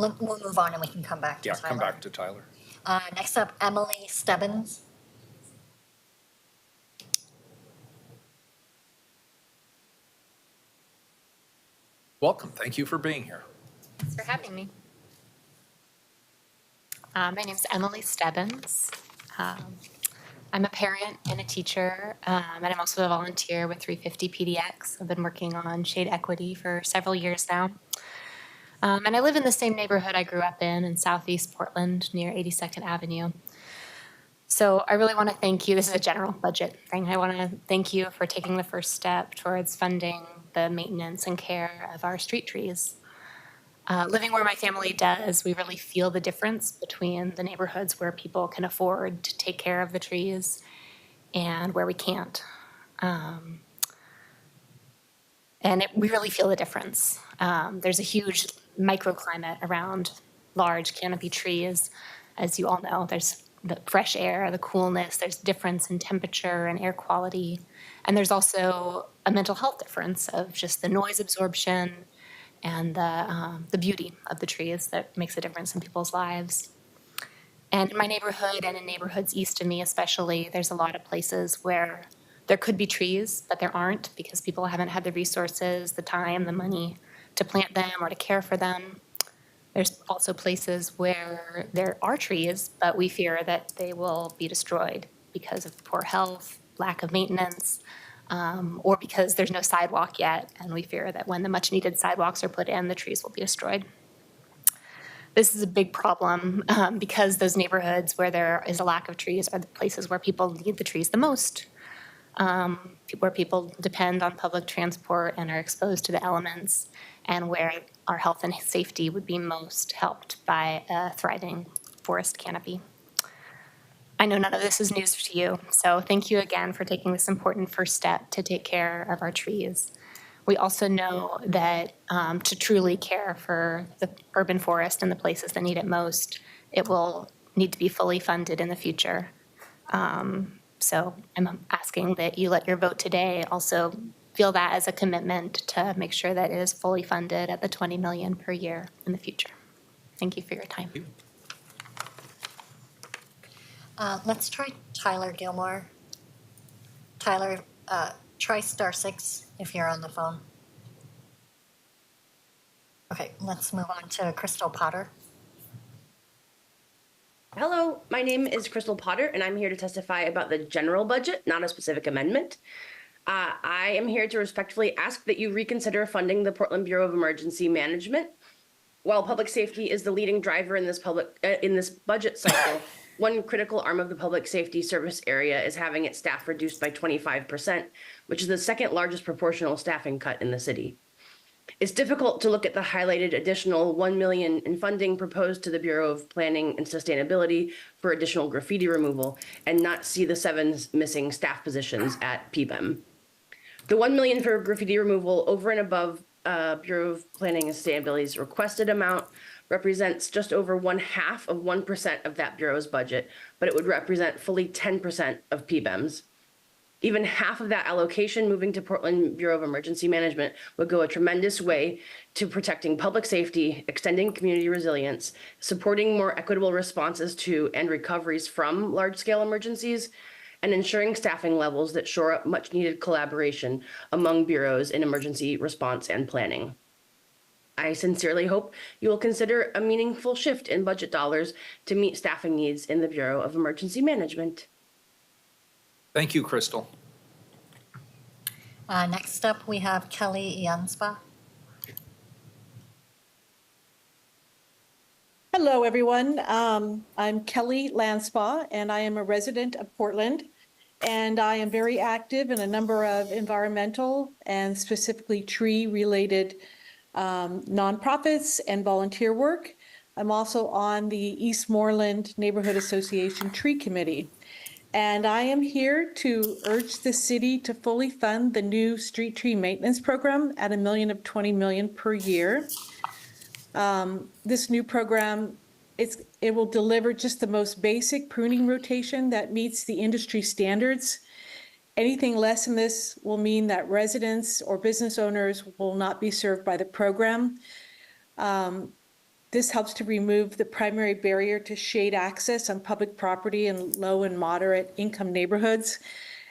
we'll move on and we can come back to Yeah, Tyler. come back to Tyler. Next up, Emily Stebbins. Welcome. Thank you for being here. Thanks for having me. My name's Emily Stebbins. I'm a parent and a teacher, and I'm also a volunteer with 350 PDX. I've been working on shade equity for several years now. And I live in the same neighborhood I grew up in Southeast Portland near 82nd Avenue. So I really want to thank you. This is a general budget thing. I want to thank you for taking the first step towards funding the maintenance and care of our street trees. Living where my family does, we really feel the difference between the neighborhoods where people can afford to take care of the trees and where we can't. We really feel the difference. There's a huge microclimate around large canopy trees. As you all know, there's the fresh air, the coolness, there's difference in temperature and air quality. And there's also a mental health difference of just the noise absorption and the beauty of the trees that makes a difference in people's lives. And in my neighborhood and in neighborhoods east of me especially, there's a lot of places where there could be trees, but there aren't because people haven't had the resources, the time, the money to plant them or to care for them. There's also places where there are trees, but we fear that they will be destroyed because of poor health, lack of maintenance, or because there's no sidewalk yet, and we fear that when the much-needed sidewalks are put in, the trees will be destroyed. This is a big problem because those neighborhoods where there is a lack of trees are the places where people need the trees the most, where people depend on public transport and are exposed to the elements, and where our health and safety would be most helped by a thriving forest canopy. I know none of this is news to you, so thank you again for taking this important first step to take care of our trees. We also know that to truly care for the urban forest and the places that need it most, it will need to be fully funded in the future. So I'm asking that you let your vote today also feel that as a commitment to make sure that it is fully funded at the 20 million per year in the future. Thank you for your time. Let's try Tyler Gilmore. Tyler, try *6 if you're on the phone. Okay, let's move on to Crystal Potter. Hello, my name is Crystal Potter, and I'm here to testify about the general budget, not a specific amendment. I am here to respectfully ask that you reconsider funding the Portland Bureau of Emergency Management. While public safety is the leading driver in this budget cycle, one critical arm of the public safety service area is having its staff reduced by 25%, which is the second largest proportional staffing cut in the city. It's difficult to look at the highlighted additional $1 million in funding proposed to the Bureau of Planning and Sustainability for additional graffiti removal and not see the 7 missing staff positions at PBEM. The $1 million for graffiti removal over and above Bureau of Planning and Sustainability's requested amount represents just over 0.5% of that bureau's budget, but it would represent fully 10% of PBEM's. Even half of that allocation moving to Portland Bureau of Emergency Management would go a tremendous way to protecting public safety, extending community resilience, supporting more equitable responses to and recoveries from large-scale emergencies, and ensuring staffing levels that shore up much-needed collaboration among bureaus in emergency response and planning. I sincerely hope you will consider a meaningful shift in budget dollars to meet staffing needs in the Bureau of Emergency Management. Thank you, Crystal. Next up, we have Kelly Ianspa. Hello, everyone. I'm Kelly Lanspaugh, and I am a resident of Portland. And I am very active in a number of environmental and specifically tree-related nonprofits and volunteer work. I'm also on the Eastmoreland Neighborhood Association Tree Committee. And I am here to urge the city to fully fund the new street tree maintenance program at $1 million of $20 million per year. This new program, it will deliver just the most basic pruning rotation that meets the industry standards. Anything less than this will mean that residents or business owners will not be served by the program. This helps to remove the primary barrier to shade access on public property in low and moderate income neighborhoods.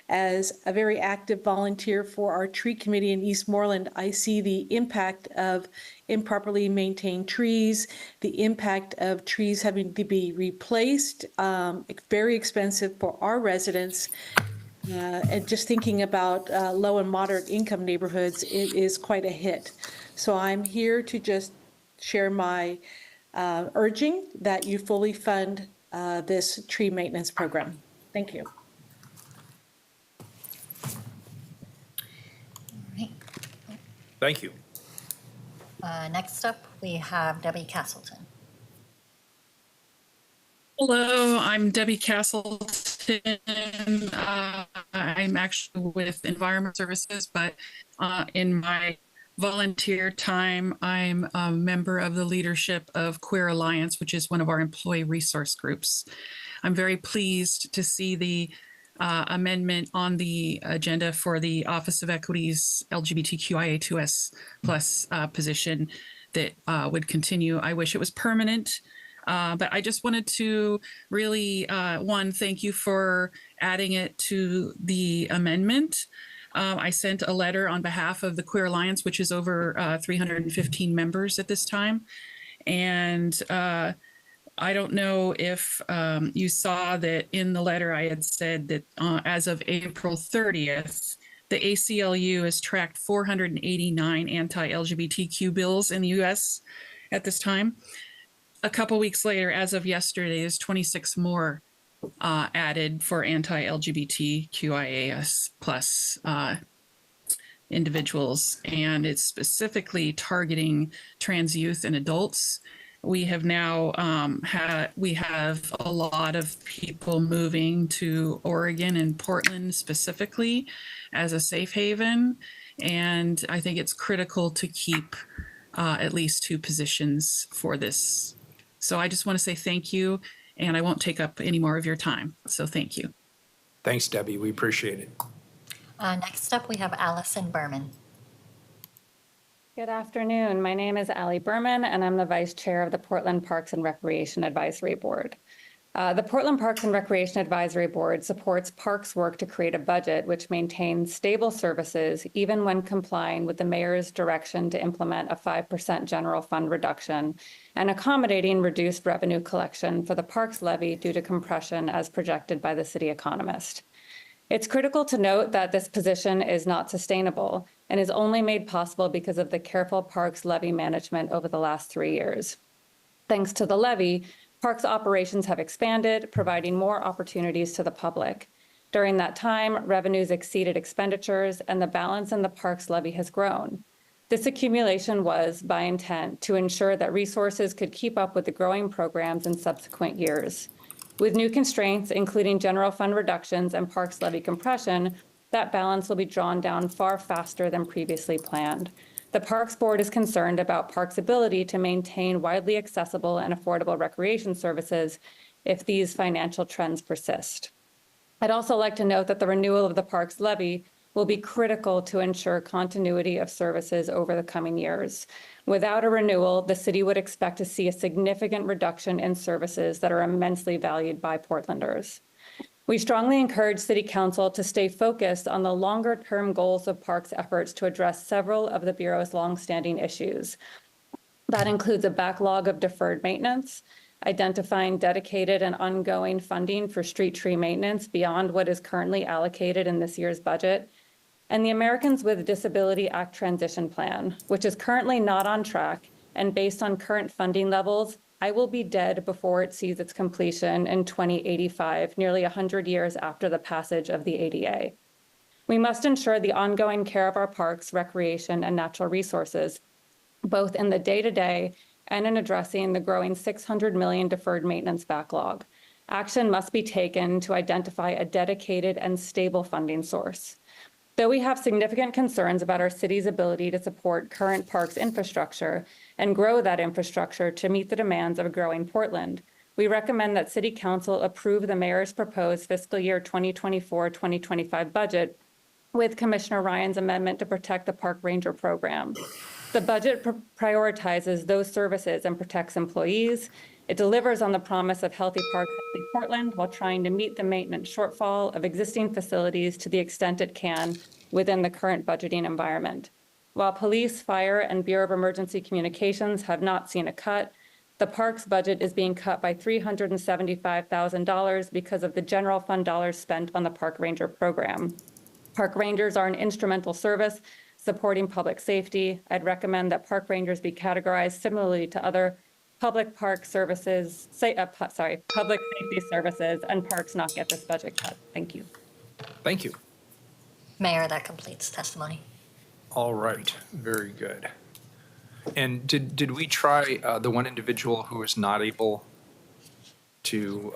As a very active volunteer for our tree committee in Eastmoreland, I see the impact of improperly maintained trees, the impact of trees having to be replaced, very expensive for our residents. And just thinking about low and moderate income neighborhoods, it is quite a hit. So I'm here to just share my urging that you fully fund this tree maintenance program. Thank you. Thank you. Next up, we have Debbie Castleton. Hello, I'm Debbie Castleton. I'm actually with Environment Services, but in my volunteer time, I'm a member of the leadership of Queer Alliance, which is one of our employee resource groups. I'm very pleased to see the amendment on the agenda for the Office of Equity's LGBTQIA2S plus position that would continue. I wish it was permanent, but I just wanted to really, one, thank you for adding it to the amendment. I sent a letter on behalf of the Queer Alliance, which is over 315 members at this time. And I don't know if you saw that in the letter I had said that as of April 30th, the ACLU has tracked 489 anti-LGBTQ bills in the US at this time. A couple weeks later, as of yesterday, there's 26 more added for anti-LGBTQIAS plus individuals, and it's specifically targeting trans youth and adults. We have now we have a lot of people moving to Oregon and Portland specifically as a safe haven. And I think it's critical to keep at least 2 positions for this. So I just want to say thank you, and I won't take up any more of your time. So thank you. Thanks, Debbie. We appreciate it. Next up, we have Allison Berman. Good afternoon. My name is Allie Berman, and I'm the Vice Chair of the Portland Parks and Recreation Advisory Board. The Portland Parks and Recreation Advisory Board supports parks work to create a budget which maintains stable services even when complying with the mayor's direction to implement a 5% general fund reduction and accommodating reduced revenue collection for the parks levy due to compression as projected by the city economist. It's critical to note that this position is not sustainable and is only made possible because of the careful parks levy management over the last 3 years. Thanks to the levy, parks operations have expanded, providing more opportunities to the public. During that time, revenues exceeded expenditures, and the balance in the parks levy has grown. This accumulation was, by intent, to ensure that resources could keep up with the growing programs in subsequent years. With new constraints, including general fund reductions and parks levy compression, that balance will be drawn down far faster than previously planned. The Parks Board is concerned about parks' ability to maintain widely accessible and affordable recreation services if these financial trends persist. I'd also like to note that the renewal of the parks levy will be critical to ensure continuity of services over the coming years. Without a renewal, the city would expect to see a significant reduction in services that are immensely valued by Portlanders. We strongly encourage City Council to stay focused on the longer-term goals of parks efforts to address several of the Bureau's longstanding issues. That includes a backlog of deferred maintenance, identifying dedicated and ongoing funding for street tree maintenance beyond what is currently allocated in this year's budget, and the Americans with Disability Act Transition Plan, which is currently not on track, and based on current funding levels, I will be dead before it sees its completion in 2085, nearly 100 years after the passage of the ADA. We must ensure the ongoing care of our parks, recreation, and natural resources, both in the day-to-day and in addressing the growing 600 million deferred maintenance backlog. Action must be taken to identify a dedicated and stable funding source. Though we have significant concerns about our city's ability to support current parks infrastructure and grow that infrastructure to meet the demands of a growing Portland, we recommend that City Council approve the mayor's proposed fiscal year 2024-2025 budget with Commissioner Ryan's amendment to protect the Park Ranger program. The budget prioritizes those services and protects employees. It delivers on the promise of healthy parks in Portland while trying to meet the maintenance shortfall of existing facilities to the extent it can within the current budgeting environment. While police, fire, and Bureau of Emergency Communications have not seen a cut, the parks budget is being cut by $375,000 because of the general fund dollars spent on the Park Ranger program. Park Rangers are an instrumental service supporting public safety. I'd recommend that Park Rangers be categorized similarly to other public park services, public safety services, and parks not get this budget cut. Thank you. Thank you. Mayor, that completes testimony. All right, very good. And did we try the one individual who was not able to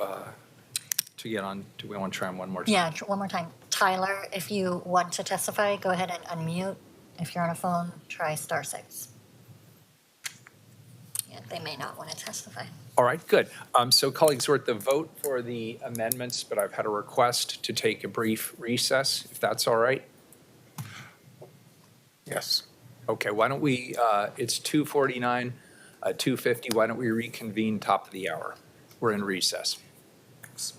get on? Do we want to try him one more time? Yeah, one more time. Tyler, if you want to testify, go ahead and unmute. If you're on a phone, try *6. Yeah, they may not want to testify. All right, good. So colleagues, we're at the vote for the amendments, but I've had a request to take a brief recess, if that's all right. Yes. Okay, why don't we, it's 2:49, 2:50, why don't we reconvene top of the hour? We're in recess. Thanks.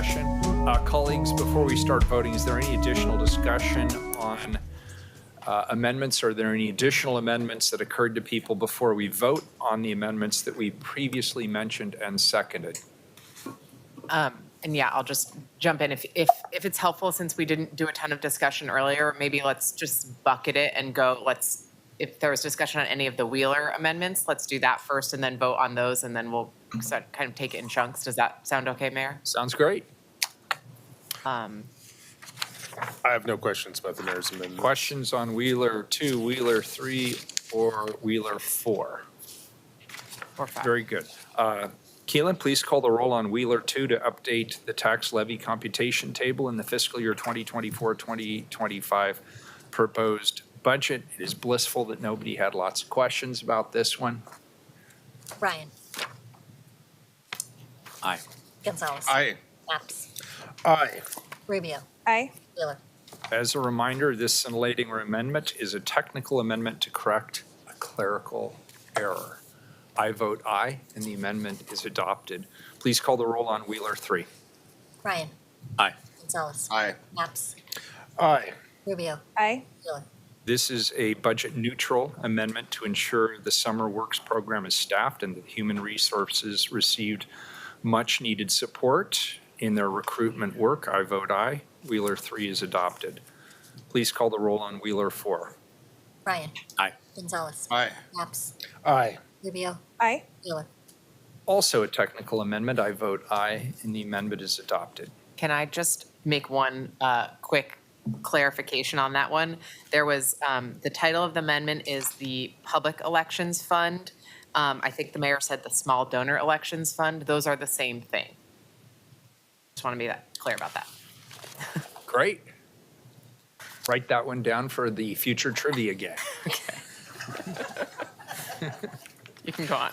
discussion? Colleagues, before we start voting, is there any additional discussion on amendments? Are there any additional amendments that occurred to people before we vote on the amendments that we previously mentioned and seconded? And yeah, I'll just jump in. If it's helpful, since we didn't do a ton of discussion earlier, maybe let's just bucket it and go, if there was discussion on any of the Wheeler amendments, let's do that first and then vote on those, and then we'll kind of take it in chunks. Does that sound okay, Mayor? Sounds great. I have no questions about the mayor's amendment. Questions on Wheeler 2, Wheeler 3, or Wheeler 4? Or five? Very good. Keelan, please call the roll on Wheeler 2 to update the tax levy computation table in the fiscal year 2024-2025 proposed budget. It is blissful that nobody had lots of questions about this one. Ryan. Aye. Gonzalez. Aye. Naps. Aye. Rubio. Aye. Wheeler. As a reminder, this scintillating amendment is a technical amendment to correct a clerical error. I vote aye, and the amendment is adopted. Please call the roll on Wheeler 3. Ryan. Aye. Gonzalez. Aye. Naps. Aye. Rubio. Aye. Wheeler. This is a budget-neutral amendment to ensure the summer works program is staffed and that human resources received much-needed support in their recruitment work. I vote aye. Wheeler 3 is adopted. Please call the roll on Wheeler 4. Ryan. Aye. Gonzalez. Aye. Naps. Aye. Rubio. Aye. Wheeler. Also a technical amendment. I vote aye, and the amendment is adopted. Can I just make one quick clarification on that one? There was, the title of the amendment is the Public Elections Fund. I think the mayor said the Small Donor Elections Fund. Those are the same thing. Just want to be clear about that. Great. Write that one down for the future trivia game. You can go on.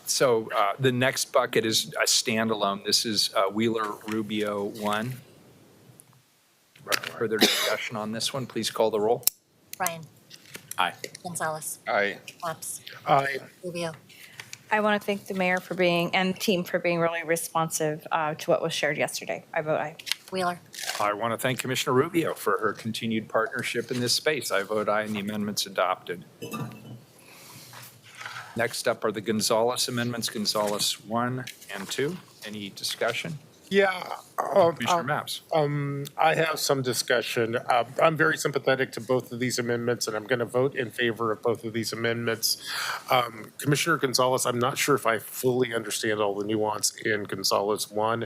So the next bucket is a standalone. This is Wheeler Rubio 1. Further discussion on this one, please call the roll. Ryan. Aye. Gonzalez. Aye. Naps. Aye. Rubio. I want to thank the mayor for being, and the team for being really responsive to what was shared yesterday. I vote aye. Wheeler. I want to thank Commissioner Rubio for her continued partnership in this space. I vote aye, and the amendment's adopted. Next up are the Gonzalez amendments, Gonzalez 1 and 2. Any discussion? Yeah. Commissioner Maps. I have some discussion. I'm very sympathetic to both of these amendments, and I'm going to vote in favor of both of these amendments. Commissioner Gonzalez, I'm not sure if I fully understand all the nuance in Gonzalez 1.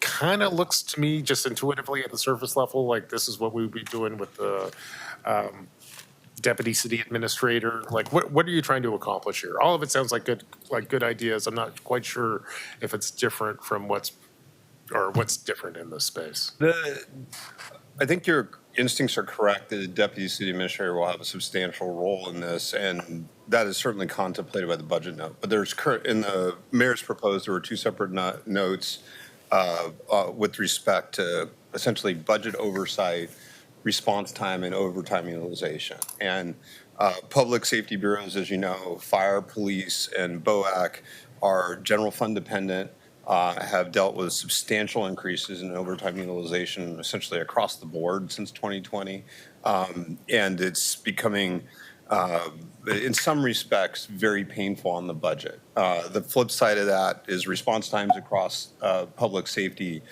Kind of looks to me just intuitively at the surface level like this is what we would be doing with the deputy city administrator. Like, what are you trying to accomplish here? All of it sounds like good ideas. I'm not quite sure if it's different from what's different in this space. I think your instincts are correct that the deputy city administrator will have a substantial role in this, and that is certainly contemplated by the budget note. But there's in the mayor's proposed, there were two separate notes with respect to essentially budget oversight, response time, and overtime utilization. And public safety bureaus, as you know, fire, police, and BOAC are general fund dependent, have dealt with substantial increases in overtime utilization essentially across the board since 2020. And it's becoming, in some respects, very painful on the budget. The flip side of that is response times across public safety,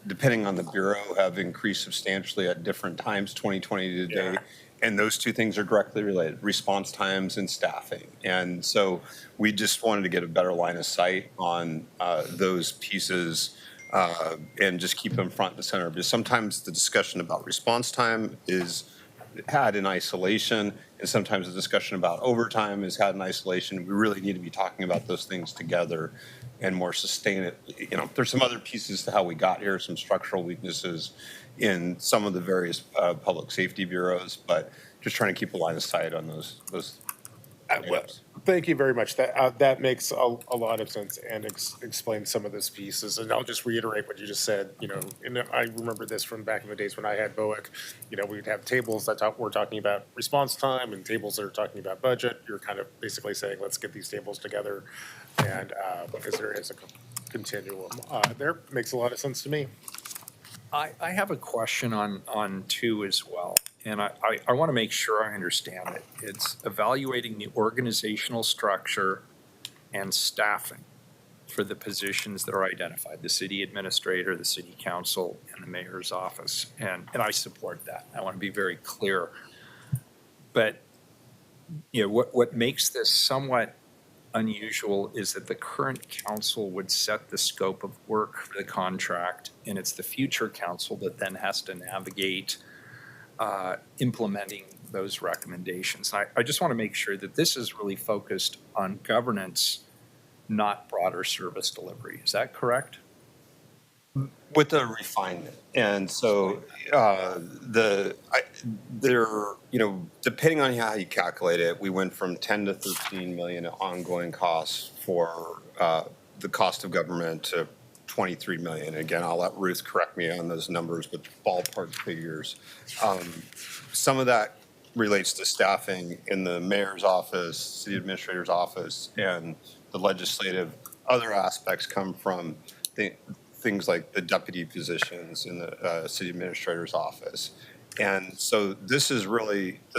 depending on the bureau, have increased substantially at different times, 2020 to today. Yeah. And those two things are directly related, response times and staffing. And so we just wanted to get a better line of sight on those pieces and just keep them front and center. Because sometimes the discussion about response time is had in isolation, and sometimes the discussion about overtime is had in isolation. We really need to be talking about those things together and more sustainably. You know, there's some other pieces to how we got here, some structural weaknesses in some of the various public safety bureaus, but just trying to keep a line of sight on those items. Thank you very much. That makes a lot of sense and explains some of those pieces. And I'll just reiterate what you just said. You know, and I remember this from back in the days when I had BOAC. You know, we'd have tables that were talking about response time and tables that are talking about budget. You're kind of basically saying, let's get these tables together, and because continuum there. Makes a lot of sense to me. I have a question on two as well, and I want to make sure I understand it. It's evaluating the organizational structure and staffing for the positions that are identified, the city administrator, the city council, and the mayor's office. And I support that. I want to be very clear. But, you know, what makes this somewhat unusual is that the current council would set the scope of work for the contract, and it's the future council that then has to navigate implementing those recommendations. I just want to make sure that this is really focused on governance, not broader service delivery. Is that correct? With the refinement. And so depending on how you calculate it, we went from 10 to 13 million in ongoing costs for the cost of government to 23 million. Again, I'll let Ruth correct me on those numbers, but ballpark figures. Some of that relates to staffing in the mayor's office, city administrator's office, and the legislative. Other aspects come from things like the deputy positions in the city administrator's office. And so this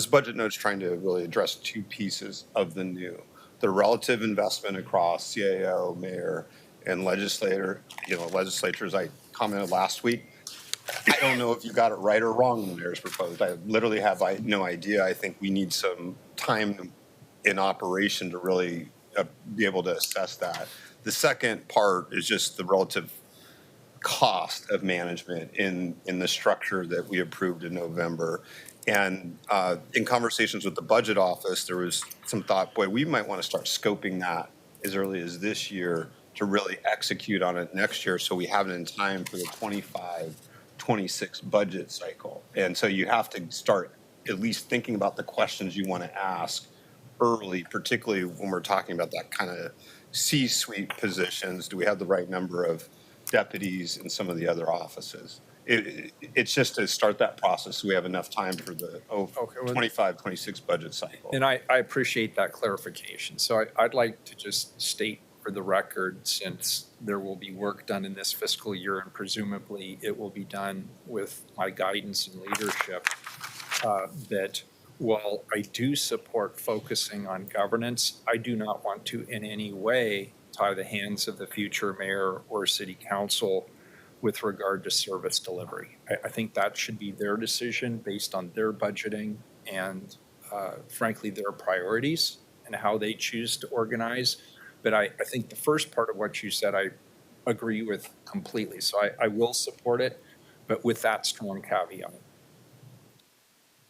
budget note is trying to really address two pieces of the new. The relative investment across CAO, mayor, and legislator. Legislatures, I commented last week. I don't know if you got it right or wrong when the mayor's proposed. I literally have no idea. I think we need some time in operation to really be able to assess that. The second part is just the relative cost of management in the structure that we approved in November. And in conversations with the budget office, there was some thought, boy, we might want to start scoping that as early as this year to really execute on it next year so we have it in time for the 25-26 budget cycle. And so you have to start at least thinking about the questions you want to ask early, particularly when we're talking about that kind of C-suite positions. Do we have the right number of deputies in some of the other offices? It's just to start that process so we have enough time for the 25-26 budget cycle. And I appreciate that clarification. So I'd like to just state for the record, since there will be work done in this fiscal year and presumably it will be done with my guidance and leadership, that while I do support focusing on governance, I do not want to in any way tie the hands of the future mayor or city council with regard to service delivery. I think that should be their decision based on their budgeting and frankly, their priorities and how they choose to organize. But I think the first part of what you said, I agree with completely. So I will support it, but with that strong caveat.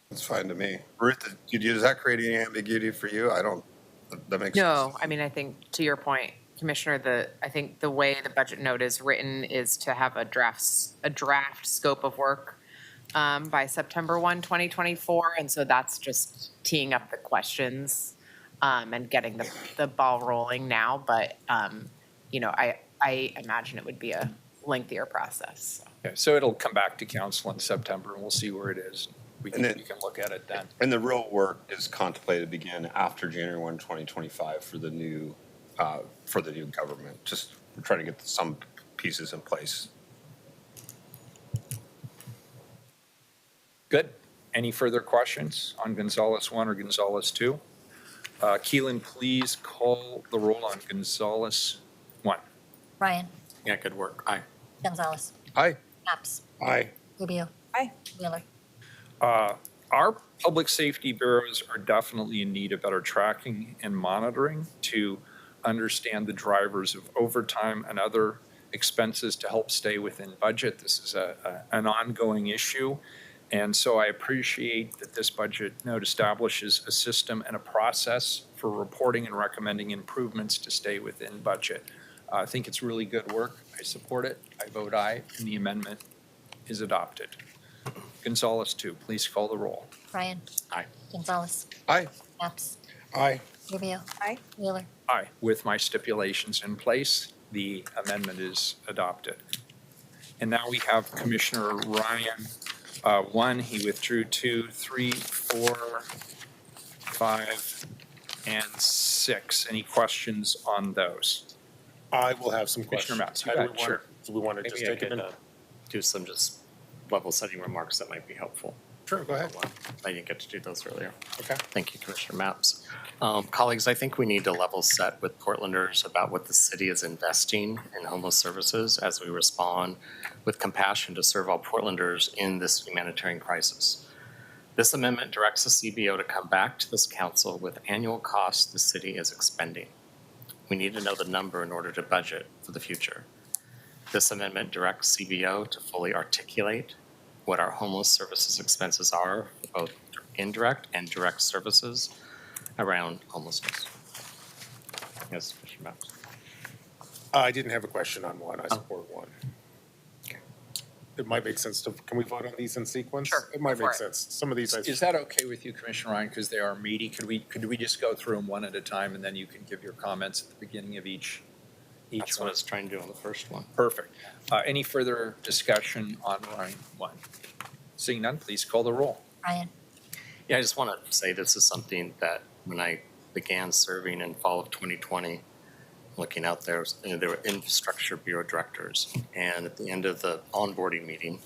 That's fine to me. Ruth, does that create any ambiguity for you? That makes sense. No, I mean, I think to your point, Commissioner, I think the way the budget note is written is to have a draft scope of work by September 1, 2024. And so that's just teeing up the questions and getting the ball rolling now. But, I imagine it would be a lengthier process. Okay, so it'll come back to council in September and we'll see where it is. We can look at it then. And the real work is contemplated to begin after January 1, 2025 for the new government. Just we're trying to get some pieces in place. Good. Any further questions on Gonzalez 1 or Gonzalez 2? Keelan, please call the roll on Gonzalez 1. Ryan, Yeah, good work. Aye. Gonzalez, Aye. Capps, Aye. Rubio. Aye. Wheeler. Our public safety bureaus are definitely in need of better tracking and monitoring to understand the drivers of overtime and other expenses to help stay within budget. This is an ongoing issue. And so I appreciate that this budget note establishes a system and a process for reporting and recommending improvements to stay within budget. I think it's really good work. I support it. I vote aye, and the amendment is adopted. Gonzalez 2, please call the roll. Ryan. Aye. Gonzalez. Aye. Capps, Aye. Rubio. Aye. Wheeler. Aye. With my stipulations in place, the amendment is adopted. And now we have Commissioner Ryan 1, he withdrew 2, 3, 4, 5, and 6. Any questions on those? I will have some Commissioner questions. Matz, you How do bet, we want- sure. Do we want to Maybe just I take it could in? do some just level setting remarks that might be helpful. Sure, go ahead. I didn't get to do those earlier. Okay. Thank you, Commissioner Maps. Colleagues, I think we need to level set with Portlanders about what the city is investing in homeless services as we respond with compassion to serve all Portlanders in this humanitarian crisis. This amendment directs the CBO to come back to this council with annual costs the city is expending. We need to know the number in order to budget for the future. This amendment directs CBO to fully articulate what our homeless services expenses are, for both indirect and direct services around homelessness. Yes, Commissioner Maps. I didn't have a question on one. I support one. It might make sense to, can we vote on these in sequence? Sure, It might go make for it. sense. Some of these, I Is that okay with you, Commissioner Ryan, because they are meaty? Could we just go through them one at a time, and then you can give your comments at the beginning of each That's what I one? was trying to do on the first one. Perfect. Any further discussion on Ryan 1? Seeing none, please call the roll. Ryan, Yeah, I just want to say this is something that when I began serving in fall of 2020, looking out there, there were infrastructure bureau directors. And at the end of the onboarding meeting,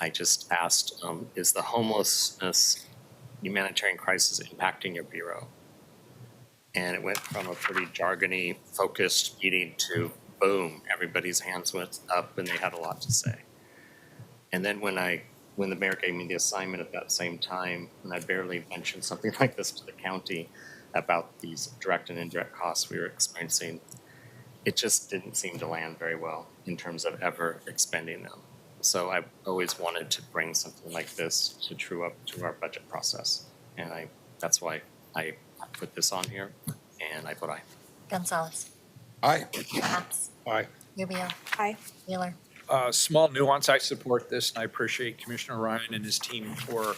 I just asked, is the homelessness humanitarian crisis impacting your bureau? And it went from a pretty jargony focused meeting to boom, everybody's hands went up and they had a lot to say. And then when the mayor gave me the assignment at that same time, and I barely mentioned something like this to the county about these direct and indirect costs we were experiencing, it just didn't seem to land very well in terms of ever expending them. So I always wanted to bring something like this to true up to our budget process. And that's why I put this on here, and I vote aye. Gonzalez, Aye. Maps, Aye. Rubio, Aye. Wheeler. Small nuance, I support this, and I appreciate Commissioner Ryan and his team for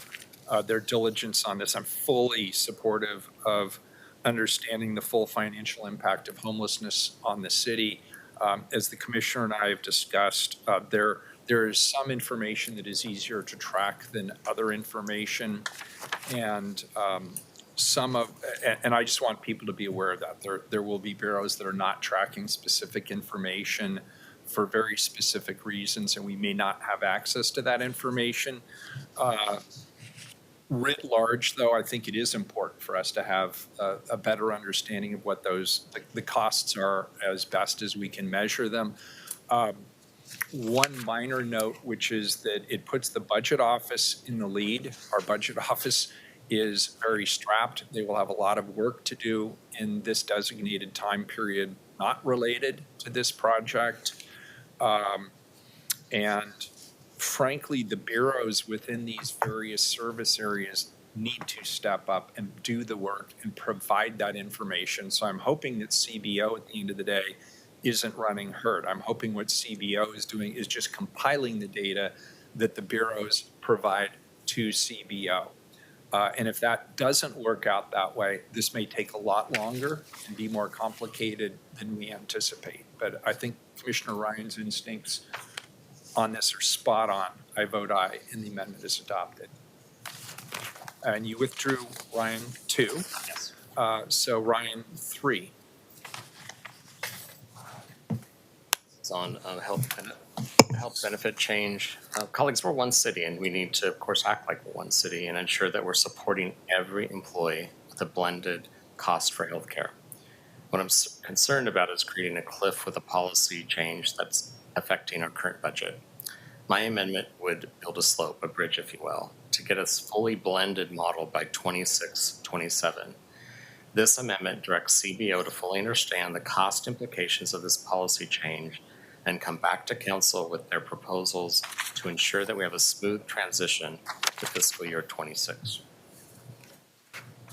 their diligence on this. I'm fully supportive of understanding the full financial impact of homelessness on the city. As the commissioner and I have discussed, there is some information that is easier to track than other information, and and I just want people to be aware of that. There will be bureaus that are not tracking specific information for very specific reasons, and we may not have access to that information. Writ large, though, I think it is important for us to have a better understanding of what the costs are as best as we can measure them. One minor note, which is that it puts the budget office in the lead. Our budget office is very strapped. They will have a lot of work to do in this designated time period, not related to this project. And frankly, the bureaus within these various service areas need to step up and do the work and provide that information. So I'm hoping that CBO at the end of the day isn't running hurt. I'm hoping what CBO is doing is just compiling the data that the bureaus provide to CBO. And if that doesn't work out that way, this may take a lot longer and be more complicated than we anticipate. But I think Commissioner Ryan's instincts on this are spot on. I vote aye, and the amendment is adopted. And you withdrew Ryan 2. Yes. So Ryan 3. It's on health benefit change. Colleagues, we're one city, and we need to, of course, act like we're one city and ensure that we're supporting every employee with a blended cost for healthcare. What I'm concerned about is creating a cliff with a policy change that's affecting our current budget. My amendment would build a slope, a bridge, if you will, to get us fully blended model by 26-27. This amendment directs CBO to fully understand the cost implications of this policy change and come back to council with their proposals to ensure that we have a smooth transition to fiscal year 26.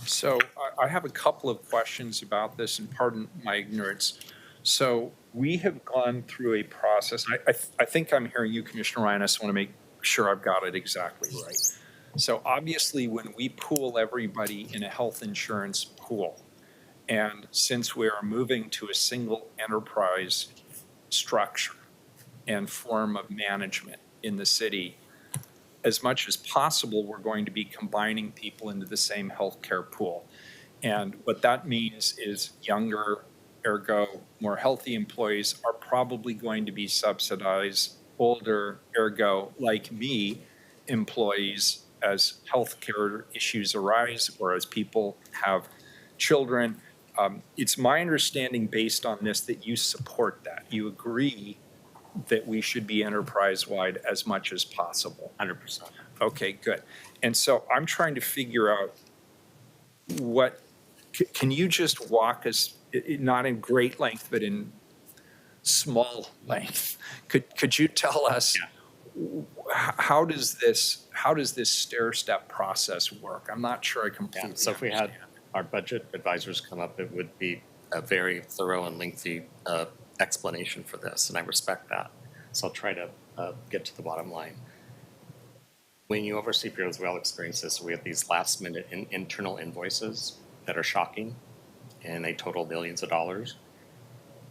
So I have a couple of questions about this, and pardon my ignorance. So we have gone through a process. I think I'm hearing you, Commissioner Ryan. I just want to make sure I've got it exactly right. So obviously, when we pool everybody in a health insurance pool, and since we are moving to a single enterprise structure and form of management in the city, as much as possible, we're going to be combining people into the same healthcare pool. And what that means is younger ergo more healthy employees, are probably going to be subsidized older, ergo like me, employees as healthcare issues arise or as people have children. It's my understanding based on this that you support that. You agree that we should be enterprise-wide as much as possible. 100%. Okay, good. And so I'm trying to figure out what, can you just walk us, not in great length, but in small length? Could you tell us how does this stair-step process work? I'm not sure I completely Yeah, so if we had understand. our budget advisors come up, it would be a very thorough and lengthy explanation for this, and I respect that. So I'll try to get to the bottom line. When you oversee bureaus, we all experience this. We have these last-minute internal invoices that are shocking, and they total millions of dollars.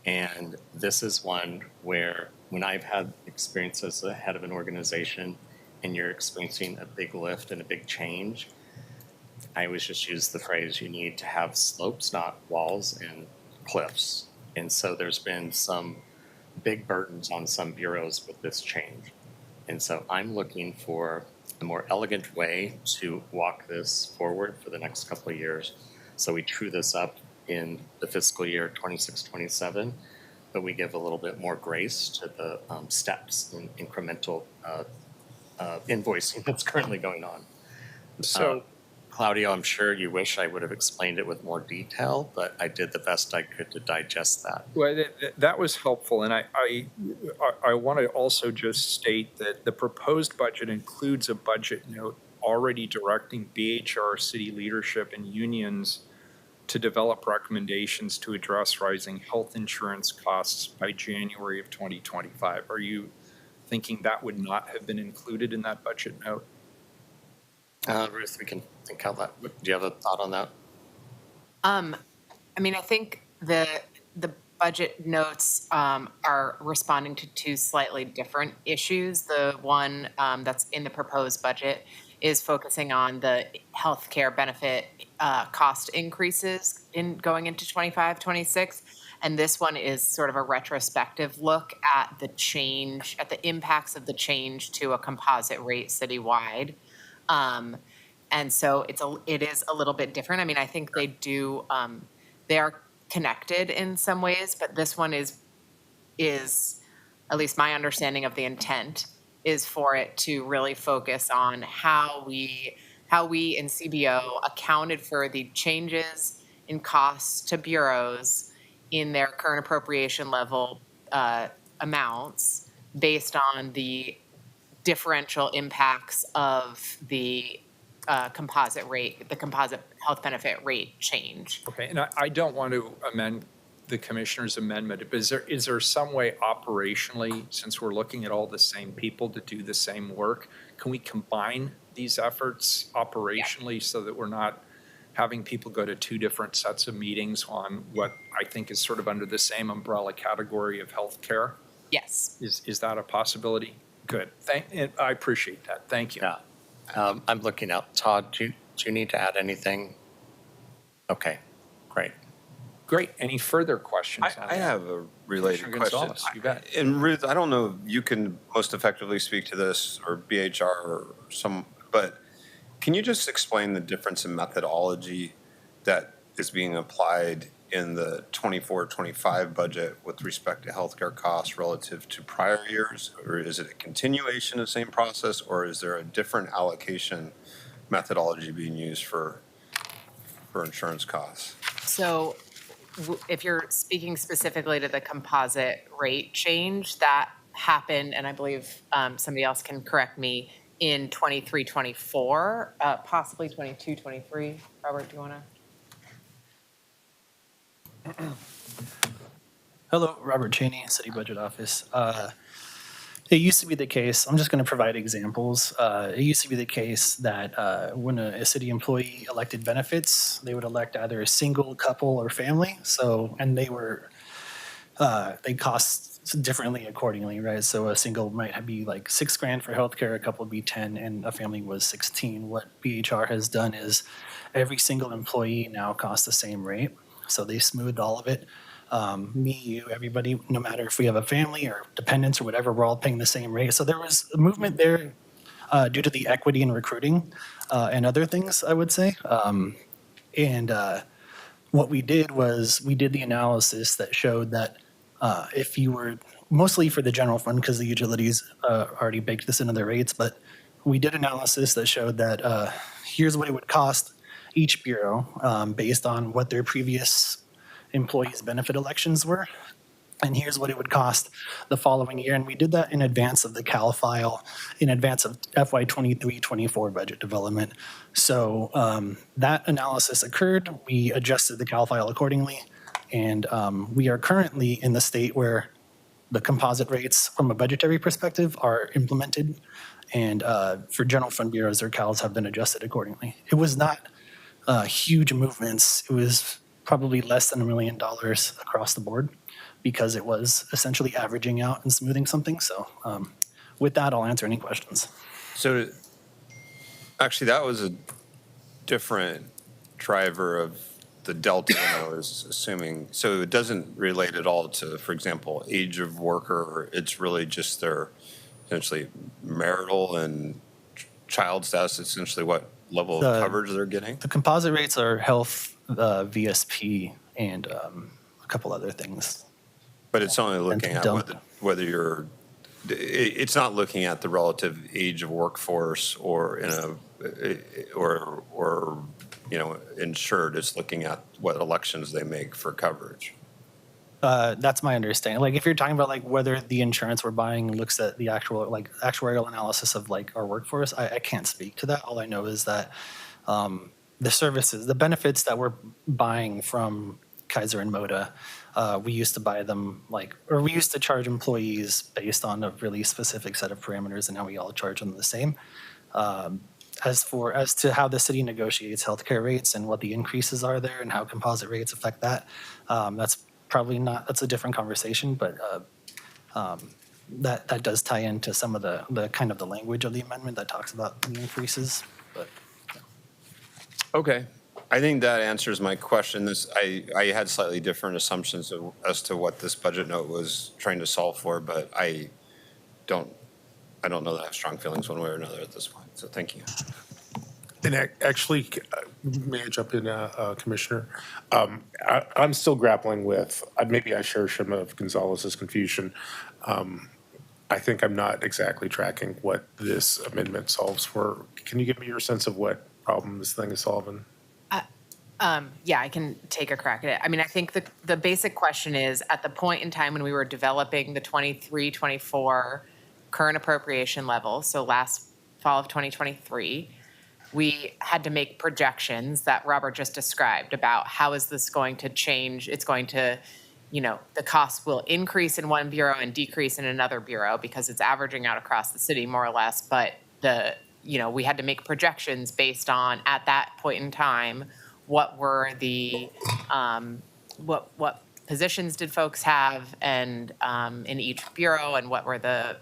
And this is one where when I've had experience as the head of an organization and you're experiencing a big lift and a big change, I always just use the phrase, you need to have slopes, not walls and cliffs. And so there's been some big burdens on some bureaus with this change. And so I'm looking for a more elegant way to walk this forward for the next couple of years. So we true this up in the fiscal year 26-27, but we give a little bit more grace to the steps in incremental invoicing that's currently going on. So, Claudio, I'm sure you wish I would have explained it with more detail, but I did the best I could to digest that. well, that was helpful, and I want to also just state that the proposed budget includes a budget note already directing BHR, city leadership, and unions to develop recommendations to address rising health insurance costs by January of 2025. Are you thinking that would not have been included in that budget note? Ruth, we can think out that. Do you have a thought on that? I mean, I think the budget notes are responding to two slightly different issues. The one that's in the proposed budget is focusing on the healthcare benefit cost increases in going into 25-26. And this one is sort of a retrospective look at the change, at the impacts of the change to a composite rate citywide. And so it is a little bit different. I mean, I think they are connected in some ways, but this one is at least my understanding of the intent is for it to really focus on how we in CBO accounted for the changes in costs to bureaus in their current appropriation level amounts based on the differential impacts of the composite health benefit rate change. Okay, and I don't want to amend the commissioner's amendment, but is there some way operationally, since we're looking at all the same people to do the same work, can we combine these efforts operationally so that we're not having people go to two different sets of meetings on what I think is sort of under the same umbrella category of healthcare? Yes. Is that a possibility? Good. I appreciate that. Thank you. Yeah. I'm looking out. Todd, do you need to add anything? Okay, great. Great. Any further questions? I have a related Commissioner question. Gonzalez, you bet. And Ruth, I don't know if you can most effectively speak to this, or BHR or some, but can you just explain the difference in methodology that is being applied in the 24-25 budget with respect to healthcare costs relative to prior years? Or is it a continuation of the same process, or is there a different allocation methodology being used for insurance costs? So if you're speaking specifically to the composite rate change, that happened, and I believe somebody else can correct me, in 23-24, possibly 22-23. Robert, do you want to? Hello, Robert Cheney, City Budget Office. It used to be the case, I'm just going to provide examples. It used to be the case that when a city employee elected benefits, they would elect either a single, couple, or family. So, and they cost differently accordingly, right? So a single might be like $6,000 for healthcare, a couple would be 10, and a family was 16. What BHR has done is every single employee now costs the same rate. So they smoothed all of it. Me, you, everybody, no matter if we have a family or dependents or whatever, we're all paying the same rate. So there was a movement there due to the equity in recruiting and other things, I would say. What we did was we did the analysis that showed that if you were, mostly for the general fund because the utilities already baked this into their rates, but we did analysis that showed that here's what it would cost each bureau based on what their previous employees' benefit elections were. And here's what it would cost the following year. And we did that in advance of the CAL file, in advance of FY 23-24 budget development. So that analysis occurred. We adjusted the CAL file accordingly. And we are currently in the state where the composite rates from a budgetary perspective are implemented. And for general fund bureaus, their CALs have been adjusted accordingly. It was not huge movements. It was probably less than $1 million across the board, because it was essentially averaging out and smoothing something. So with that, I'll answer any questions. So actually, that was a different driver of the delta than I was assuming. So it doesn't relate at all to, for example, age of worker. It's really just their essentially marital and child status, essentially what level of coverage they're getting? The composite rates are health, VSP, and a couple other things. But it's only looking at Dental. whether you're, it's not looking at the relative age of workforce or or insured. It's looking at what elections they make for coverage. That's my understanding. Like if you're talking about like whether the insurance we're buying looks at the actual like actuarial analysis of like our workforce, I can't speak to that. All I know is that the services, the benefits that we're buying from Kaiser and Moda, we used to buy them we used to charge employees based on a really specific set of parameters, and now we all charge them the same. As to how the city negotiates healthcare rates and what the increases are there and how composite rates affect that, that's a different conversation, but that does tie into some of the kind of the language of the amendment that talks about the increases. But Okay. I think that answers my question. I had slightly different assumptions as to what this budget note was trying to solve for, but I don't know that I have strong feelings one way or another at this point. So thank you. And actually, may I jump in, Commissioner? I'm still grappling with, maybe I share some of Gonzalez's confusion. I think I'm not exactly tracking what this amendment solves for. Can you give me your sense of what problem this thing is solving? Yeah, I can take a crack at it. I mean, I think the basic question is, at the point in time when we were developing the 23-24 current appropriation level, so last fall of 2023, we had to make projections that Robert just described about how is this going to change. It's going to, the cost will increase in one bureau and decrease in another bureau because it's averaging out across the city more or less. But we had to make projections based on, at that point in time, what were the what positions did folks have and in each bureau, and what were the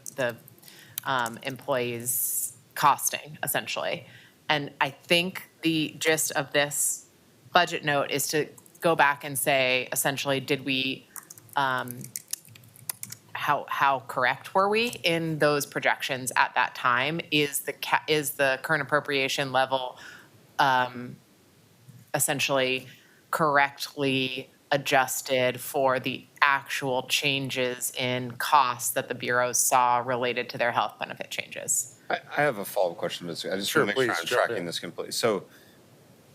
employees costing essentially. And I think the gist of this budget note is to go back and say, essentially, did we, how correct were we in those projections at that time? Is the current appropriation level essentially correctly adjusted for the actual changes in costs that the bureaus saw related to their health benefit changes? I have a follow-up question. I just Sure, want to make sure please, I'm jump tracking in. this completely. So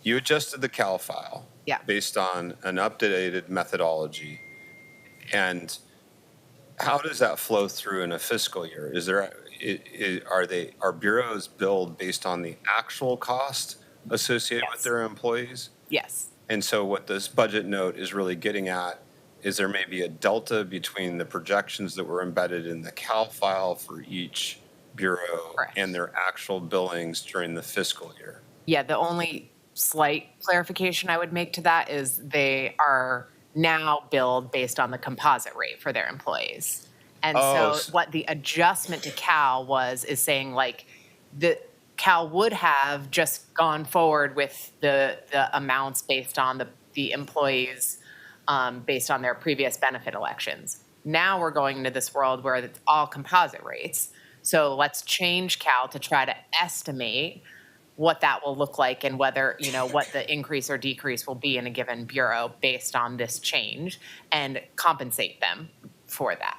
you adjusted the CAL file Yeah. based on an updated methodology. And how does that flow through in a fiscal year? Are bureaus billed based on the actual cost associated with Yes. their employees? Yes. And so what this budget note is really getting at is there may be a delta between the projections that were embedded in the CAL file for each bureau Correct. and their actual billings during the fiscal year. Yeah, the only slight clarification I would make to that is they are now billed based on the composite rate for their employees. And so what the adjustment to Cal is saying the Cal would have just gone forward with the amounts based on the employees' based on their previous benefit elections. Now we're going into this world where it's all composite rates. So let's change Cal to try to estimate what that will look like and whether, what the increase or decrease will be in a given bureau based on this change and compensate them for that.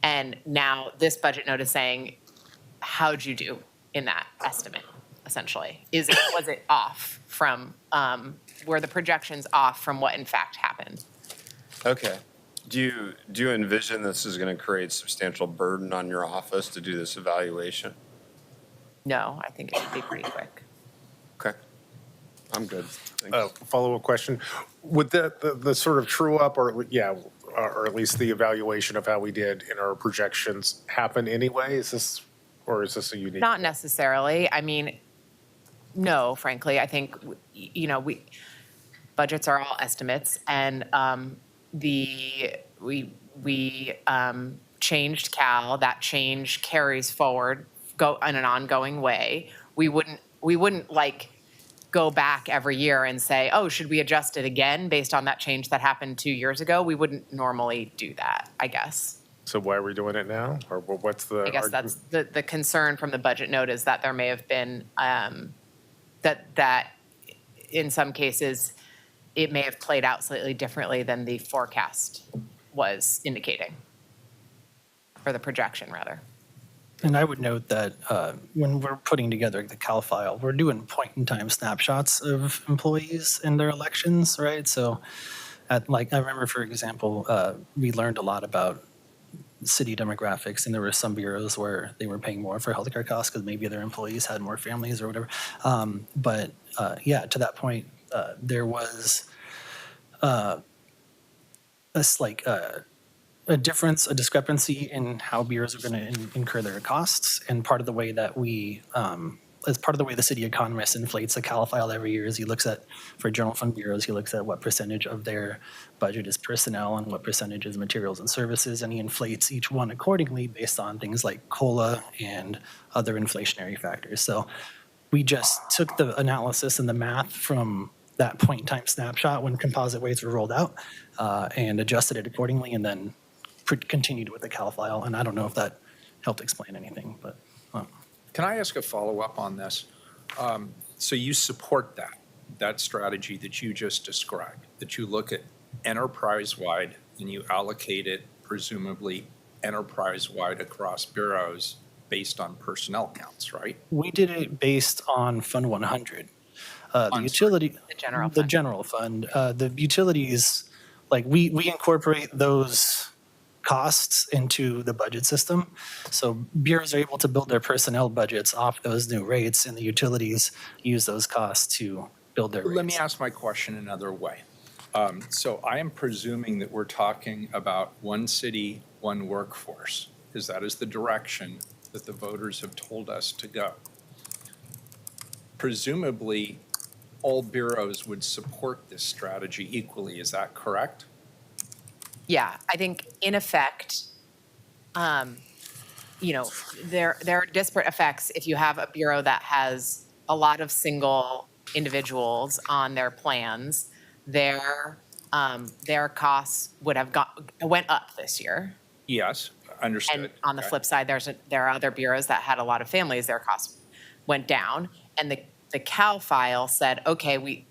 And now this budget note is saying, how'd you do in that estimate, essentially? Was it off from, were the projections off from what in fact happened? Okay. Do you envision this is going to create substantial burden on your office to do this evaluation? No, I think it should be pretty quick. Okay. I'm good. Thanks. Follow-up question. Would the sort of true up or at least the evaluation of how we did in our projections happen anyway? Is this a unique? Not necessarily. I mean, no, frankly, I think, budgets are all estimates, and we changed Cal. That change carries forward, go in an ongoing way. We wouldn't like go back every year and say, oh, should we adjust it again based on that change that happened 2 years ago? We wouldn't normally do that, I guess. So why are we doing it now? Or what's the? I guess that's the concern from the budget note is that there may have been, that in some cases, it may have played out slightly differently than the forecast was indicating, or the projection, rather. And I would note that when we're putting together the Cal file, we're doing point-in-time snapshots of employees and their elections, right? So, I remember, for example, we learned a lot about city demographics, and there were some bureaus where they were paying more for healthcare costs because maybe their employees had more families or whatever. But to that point, there was a discrepancy in how bureaus are going to incur their costs. And part of the way that as part of the way the city economist inflates the Cal file every year is he looks at, for general fund bureaus, he looks at what percentage of their budget is personnel and what percentage is materials and services, and he inflates each one accordingly based on things like COLA and other inflationary factors. So we just took the analysis and the math from that point-in-time snapshot when composite weights were rolled out and adjusted it accordingly, and then continued with the Cal file. And I don't know if that helped explain anything, but. Can I ask a follow-up on this? So you support that strategy that you just described, that you look at enterprise-wide and you allocate it presumably enterprise-wide across bureaus based on personnel counts, right? We did it based on Fund 100. The general fund. The utilities, we incorporate those costs into the budget system. So bureaus are able to build their personnel budgets off those new rates, and the utilities use those costs to build their rates. Let me ask my question another way. So I am presuming that we're talking about one city, one workforce, because that is the direction that the voters have told us to go. Presumably, all bureaus would support this strategy equally. Is that correct? Yeah, I think in effect, there are disparate effects if you have a bureau that has a lot of single individuals on their plans. Their costs would have went up this year. Yes, understood. And on the flip side, there are other bureaus that had a lot of families. Their costs went down, and the Cal file said, okay, we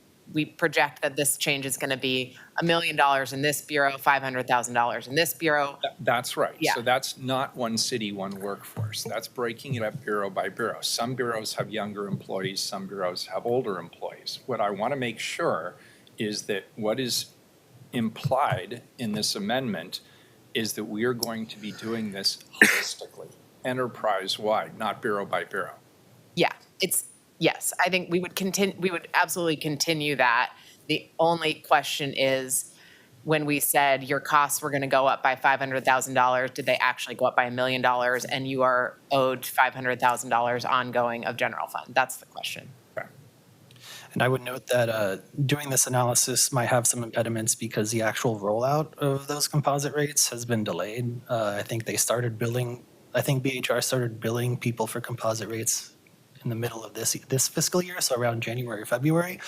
project that this change is going to be $1 million in this bureau, $500,000 in this bureau. That's right. Yeah. So that's not one city, one workforce. That's breaking it up bureau by bureau. Some bureaus have younger employees, some bureaus have older employees. What I want to make sure is that what is implied in this amendment is that we are going to be doing this holistically, enterprise-wide, not bureau by bureau. Yeah, yes, I think we would absolutely continue that. The only question is, when we said your costs were going to go up by $500,000, did they actually go up by $1 million, and you are owed $500,000 ongoing of general fund? That's the question. Okay. And I would note that doing this analysis might have some impediments because the actual rollout of those composite rates has been delayed. I think BHR started billing people for composite rates in the middle of this fiscal year, so around January, February.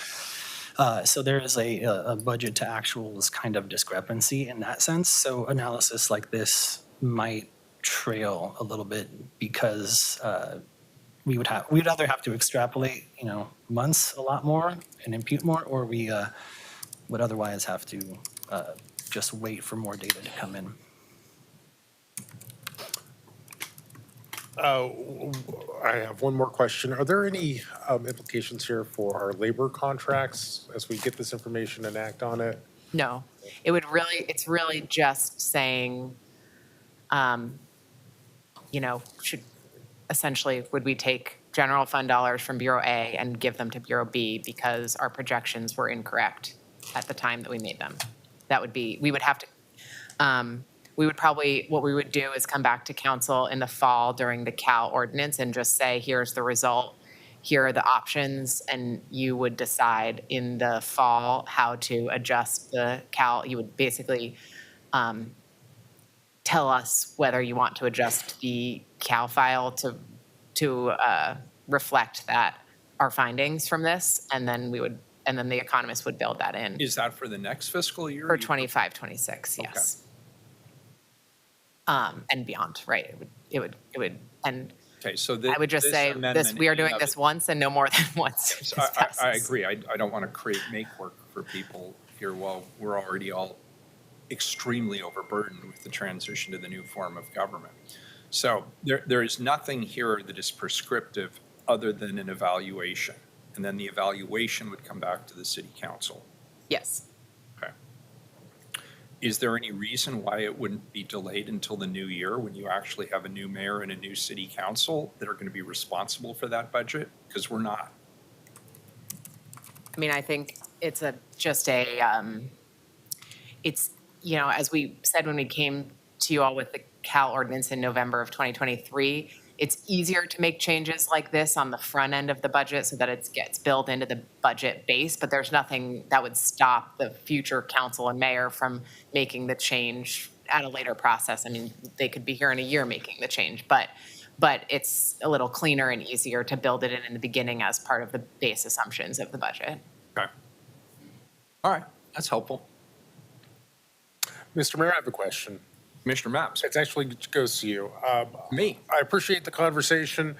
So there is a budget to actuals kind of discrepancy in that sense. So analysis like this might trail a little bit because we'd either have to extrapolate, months a lot more and impute more, or we would otherwise have to just wait for more data to come in. I have one more question. Are there any implications here for our labor contracts as we get this information and act on it? No, it's really just saying, should, essentially, would we take general fund dollars from Bureau A and give them to Bureau B because our projections were incorrect at the time that we made them? That would be, we would have to, what we would do is come back to council in the fall during the Cal ordinance and just say, here's the result, here are the options, and you would decide in the fall how to adjust the Cal. You would basically tell us whether you want to adjust the Cal file to reflect that our findings from this, and then the economist would build that in. Is that for the next fiscal year? For 25, 26, yes. And beyond, right? It would, and Okay, so I would just say this, we are doing this once and no more than once. I agree. I don't want to create make work for people here while we're already all extremely overburdened with the transition to the new form of government. So there is nothing here that is prescriptive other than an evaluation. And then the evaluation would come back to the city council. Yes. Okay. Is there any reason why it wouldn't be delayed until the new year when you actually have a new mayor and a new city council that are going to be responsible for that budget? Because we're not. I mean, I think it's as we said when we came to you all with the Cal ordinance in November of 2023, it's easier to make changes like this on the front end of the budget so that it gets built into the budget base, but there's nothing that would stop the future council and mayor from making the change at a later process. I mean, they could be here in a year making the change, but it's a little cleaner and easier to build it in the beginning as part of the base assumptions of the budget. Okay. All right, that's helpful. Mr. Mayor, I have a question. Commissioner Maps. It actually goes to you. Me. I appreciate the conversation.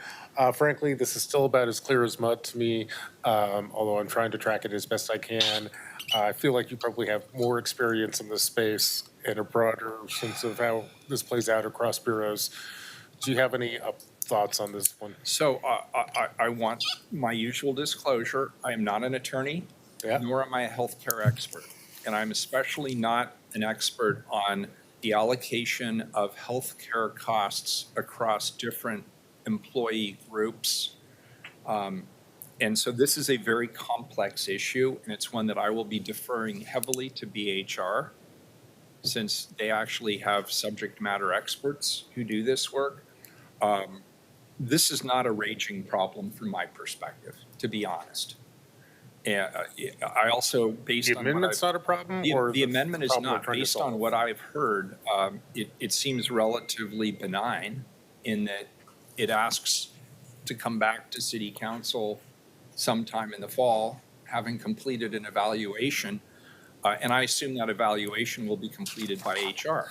Frankly, this is still about as clear as mud to me, although I'm trying to track it as best I can. I feel like you probably have more experience in this space and a broader sense of how this plays out across bureaus. Do you have any thoughts on this one? So I want my usual disclosure. I am not an attorney, nor am I a healthcare expert. And I'm especially not an expert on the allocation of healthcare costs across different employee groups. And so this is a very complex issue, and it's one that I will be deferring heavily to BHR, since they actually have subject matter experts who do this work. This is not a raging problem from my perspective, to be honest. And I also, based on what the amendment's not a problem, or the amendment is problem we're not. trying to Based solve? on what I've heard, it seems relatively benign in that it asks to come back to city council sometime in the fall, having completed an evaluation, and I assume that evaluation will be completed by HR.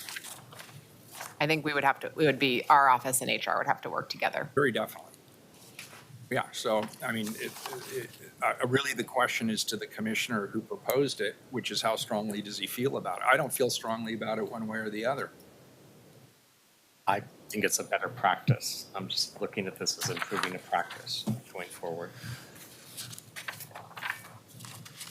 I think our office and HR would have to work together. Very definitely. Yeah, so, I mean, really the question is to the commissioner who proposed it, which is how strongly does he feel about it? I don't feel strongly about it one way or the other. I think it's a better practice. I'm just looking at this as improving a practice going forward.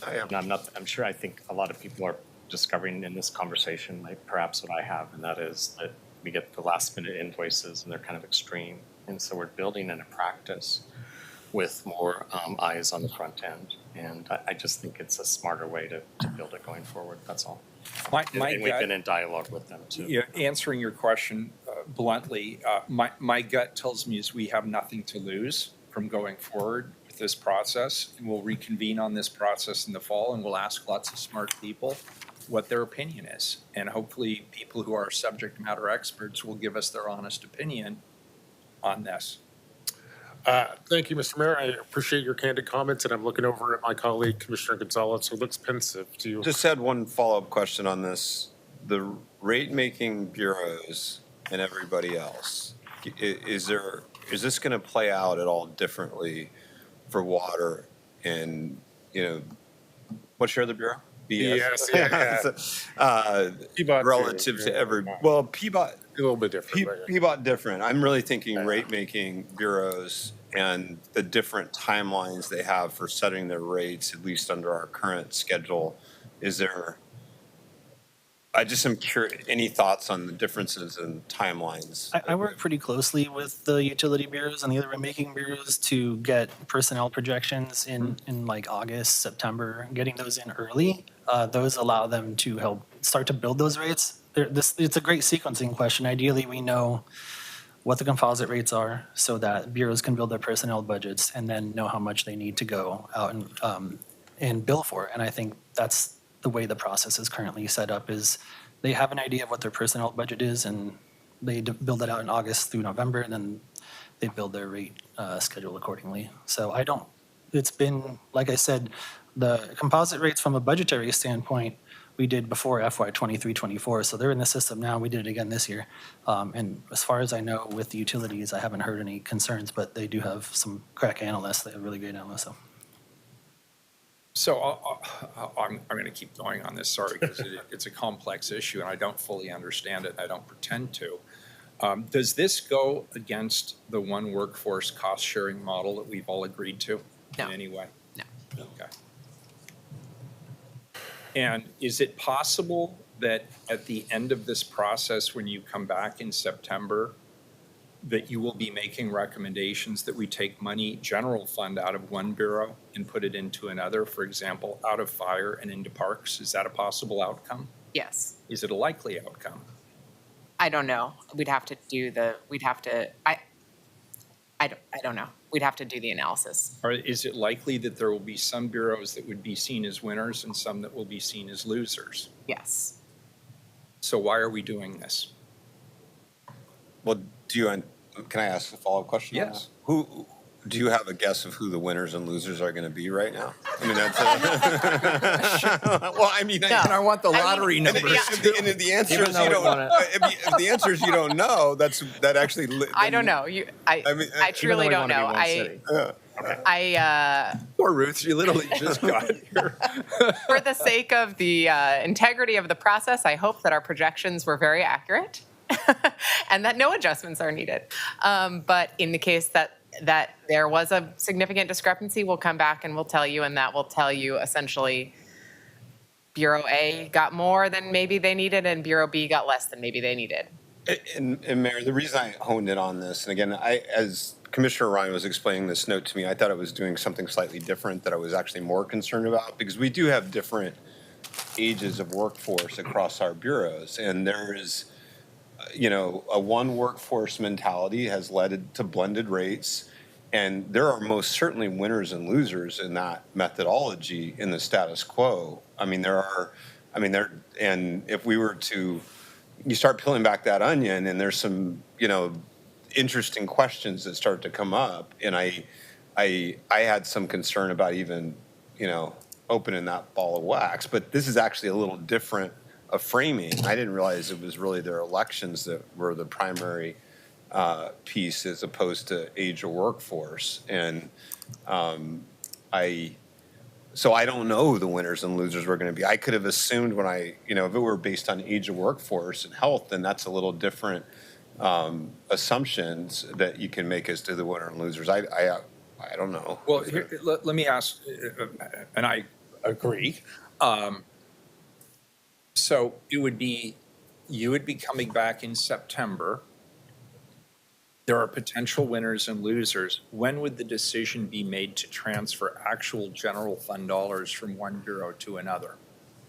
And I'm sure I think a lot of people are discovering in this conversation, like perhaps what I have, and that is that we get the last minute invoices and they're kind of extreme. And so we're building in a practice with more eyes on the front end. And I just think it's a smarter way to build it going forward. That's all. And we've been in dialogue with them too. Yeah, answering your question bluntly, my gut tells me is we have nothing to lose from going forward with this process. And we'll reconvene on this process in the fall, and we'll ask lots of smart people what their opinion is. And hopefully people who are subject matter experts will give us their honest opinion on this. Thank you, Mr. Mayor. I appreciate your candid comments, and I'm looking over at my colleague, Commissioner Gonzalez, who looks pensive. Do you? Just had one follow-up question on this. The rate-making bureaus and everybody else, is this going to play out at all differently for water and, what share of the bureau? BS, yeah. Peabody relative too, to yeah. every, well, Peabody, A little bit different. but yeah. Peabody different. I'm really thinking rate-making bureaus and the different timelines they have for setting their rates, at least under our current schedule. I just am curious, any thoughts on the differences in timelines? I work pretty closely with the utility bureaus and the other rate-making bureaus to get personnel projections in like August, September, getting those in early. Those allow them to help start to build those rates. It's a great sequencing question. Ideally, we know what the composite rates are so that bureaus can build their personnel budgets and then know how much they need to go out and bill for. And I think that's the way the process is currently set up is they have an idea of what their personnel budget is and they build it out in August through November and then they build their rate schedule accordingly. So it's been, like I said, the composite rates from a budgetary standpoint, we did before FY 23-24, so they're in the system now. We did it again this year. And as far as I know with the utilities, I haven't heard any concerns, but they do have some crack analysts. They have really great analysts. So I'm going to keep going on this, sorry, because it's a complex issue and I don't fully understand it. I don't pretend to. Does this go against the one workforce cost sharing model that we've all agreed to in any way? No. Okay. And is it possible that at the end of this process, when you come back in September, that you will be making recommendations that we take money, general fund, out of one bureau and put it into another, for example, out of fire and into parks? Is that a possible outcome? Yes. Is it a likely outcome? I don't know. I don't know. We'd have to do the analysis. Or is it likely that there will be some bureaus that would be seen as winners and some that will be seen as losers? Yes. So why are we doing this? Well, can I ask a follow-up question? Yes. Who do you have a guess of who the winners and losers are going to be right now? I mean, that's well, I mean, I want the lottery numbers. And the answer is you don't. If the answer is you don't know, that actually. I don't know. I truly don't know. Poor Ruth, she literally just got here. For the sake of the integrity of the process, I hope that our projections were very accurate and that no adjustments are needed. But in the case that there was a significant discrepancy, we'll come back and we'll tell you, and that will tell you essentially Bureau A got more than maybe they needed and Bureau B got less than maybe they needed. And Mayor, the reason I honed in on this, and again, as Commissioner Ryan was explaining this note to me, I thought it was doing something slightly different that I was actually more concerned about, because we do have different ages of workforce across our bureaus, and there is, a one workforce mentality has led to blended rates, and there are most certainly winners and losers in that methodology in the status quo. And if we were to, you start peeling back that onion, and there's some, interesting questions that start to come up, and I had some concern about even, opening that ball of wax. But this is actually a little different of framing. I didn't realize it was really their elections that were the primary piece as opposed to age of workforce. And so I don't know who the winners and losers were going to be. I could have assumed if it were based on age of workforce and health, then that's a little different assumptions that you can make as to the winner and losers. I don't know. Well, let me ask, and I agree. So you would be coming back in September. There are potential winners and losers. When would the decision be made to transfer actual general fund dollars from one bureau to another?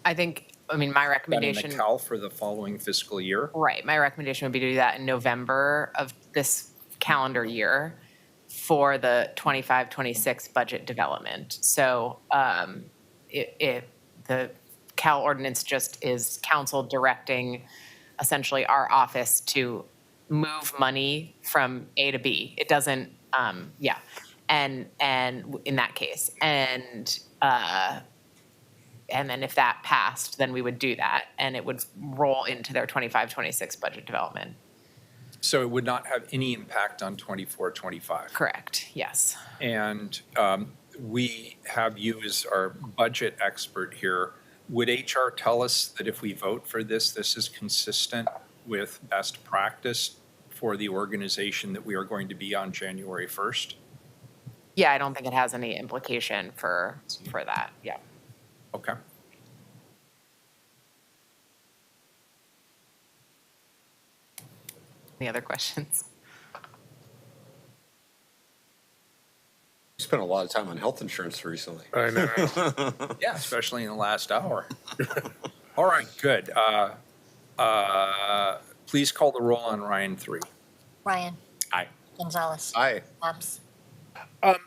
My recommendation. An account for the following fiscal year? Right. My recommendation would be to do that in November of this calendar year for the 25-26 budget development. So the Cal ordinance just is council directing essentially our office to move money from A to B. It doesn't Yeah, and in that case, and then if that passed, then we would do that, and it would roll into their 25-26 budget development. So it would not have any impact on 24-25. Correct. Yes. And we have you as our budget expert here. Would HR tell us that if we vote for this, this is consistent with best practice for the organization that we are going to be on January 1st? Yeah, I don't think it has any implication for that. Yeah. Okay. Any other questions? You spent a lot of time on health insurance recently. I know. Yeah, especially in the last hour. All right, good. Please call the roll on Ryan 3. Ryan, Aye. Gonzalez, Aye. Hobbs,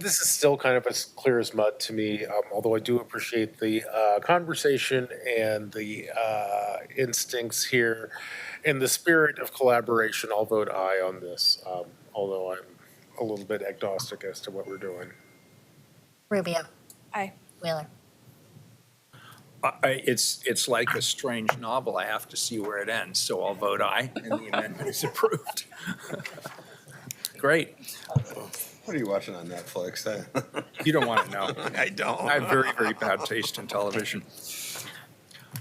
This is still kind of as clear as mud to me, although I do appreciate the conversation and the instincts here. In the spirit of collaboration, I'll vote aye on this, although I'm a little bit agnostic as to what we're doing. Rubio, Aye. Wheeler. It's like a strange novel. I have to see where it ends, so I'll vote aye, and the amendment is approved. Great. What are you watching on Netflix? You don't want to know. I don't. I have very, very bad taste in television.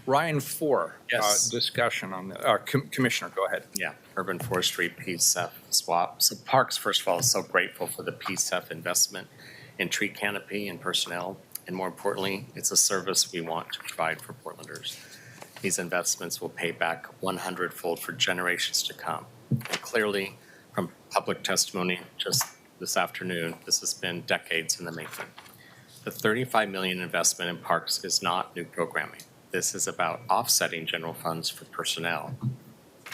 Ryan 4, Yes. discussion on the, Commissioner, go ahead. Yeah, urban forestry PSEF swap. So Parks, first of all, is so grateful for the PSEF investment in tree canopy and personnel. And more importantly, it's a service we want to provide for Portlanders. These investments will pay back 100-fold for generations to come. And clearly, from public testimony just this afternoon, this has been decades in the making. The $35 million investment in parks is not new programming. This is about offsetting general funds for personnel.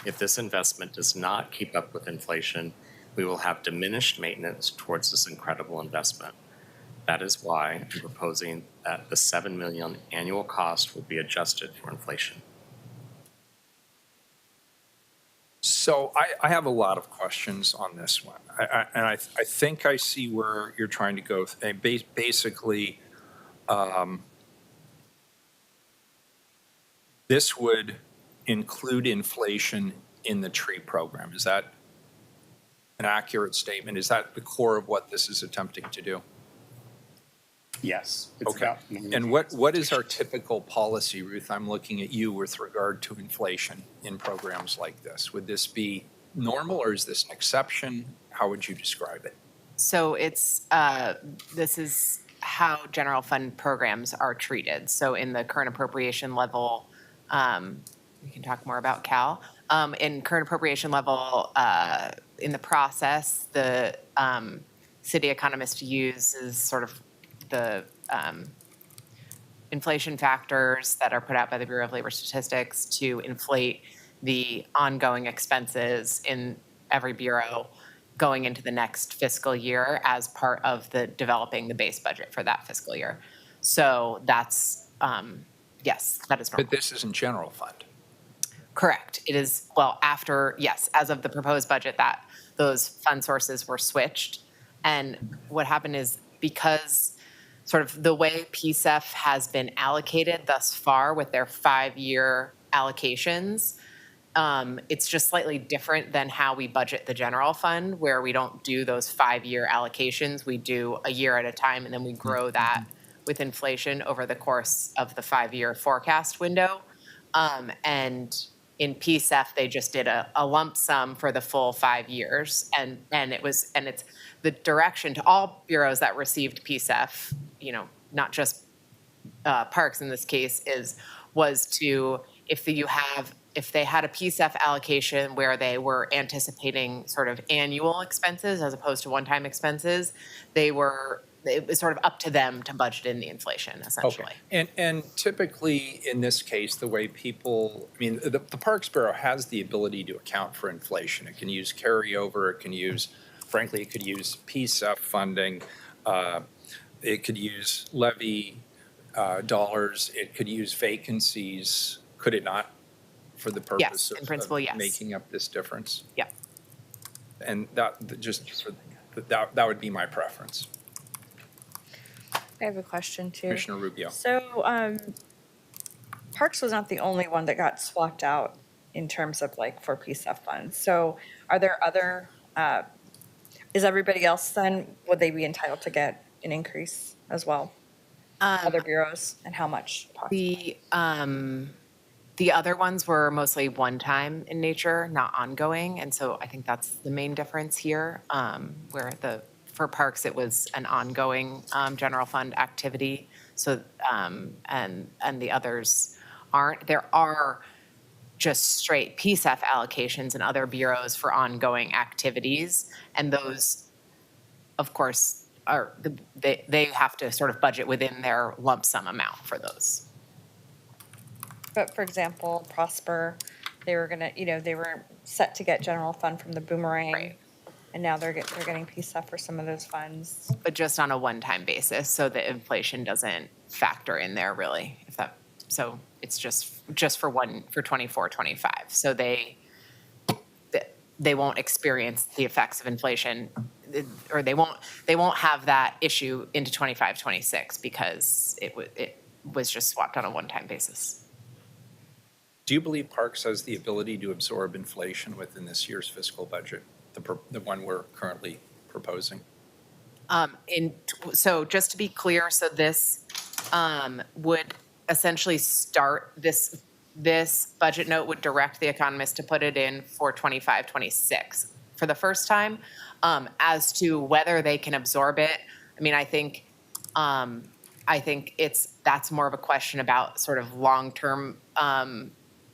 If this investment does not keep up with inflation, we will have diminished maintenance towards this incredible investment. That is why I'm proposing that the $7 million annual cost will be adjusted for inflation. So I have a lot of questions on this one. I think I see where you're trying to go. Basically, this would include inflation in the tree program. Is that an accurate statement? Is that the core of what this is attempting to do? Yes. Okay. And what is our typical policy, Ruth? I'm looking at you with regard to inflation in programs like this. Would this be normal or is this an exception? How would you describe it? So it's this is how general fund programs are treated. So in the current appropriation level, we can talk more about Cal. In current appropriation level, in the process, the city economist uses sort of the inflation factors that are put out by the Bureau of Labor Statistics to inflate the ongoing expenses in every bureau going into the next fiscal year as part of the developing the base budget for that fiscal year. So that's, yes, that is normal. But this isn't general fund. Correct. It is, well, after, yes, as of the proposed budget, that those fund sources were switched. And what happened is because sort of the way PSEF has been allocated thus far with their 5-year allocations, it's just slightly different than how we budget the general fund, where we don't do those 5-year allocations. We do a year at a time, and then we grow that with inflation over the course of the 5-year forecast window. And in PSEF, they just did a lump sum for the full 5 years, and it's the direction to all bureaus that received PSEF, you know, not just parks in this case, was to if they had a PSEF allocation where they were anticipating sort of annual expenses as opposed to one-time expenses, it was sort of up to them to budget in the inflation, essentially. Okay. And typically in this case, the way people, I mean, the Parks Bureau has the ability to account for inflation. It can use carryover, it can use, frankly, it could use PSEF funding, it could use levy dollars, it could use vacancies, could it not, for the purpose Yes, in principle, of yes. making up this difference? Yeah. And that, just for That would be my preference. I have a question too. Commissioner Rubio. So, Parks was not the only one that got swapped out in terms of like for PSEF funds. So are there other, is everybody else then, would they be entitled to get an increase as well? Other bureaus, and how much? The other ones were mostly one-time in nature, not ongoing, and so I think that's the main difference here. Where for Parks, it was an ongoing general fund activity. So and the others aren't. There are just straight PSEF allocations in other bureaus for ongoing activities, and those, of course, they have to sort of budget within their lump sum amount for those. But for example, Prosper, they were gonna, they were set to get general fund from the Boomerang. Right. And now they're getting PSEF for some of those funds. But just on a one-time basis, so the inflation doesn't factor in there really, so it's just for 24, 25. So they won't experience the effects of inflation, or they won't have that issue into 25, 26 because it was just swapped on a one-time basis. Do you believe Parks has the ability to absorb inflation within this year's fiscal budget, the one we're currently proposing? So just to be clear, so this would essentially start this budget note would direct the economist to put it in for 25, 26 for the first time. As to whether they can absorb it, I mean, I think that's more of a question about sort of long-term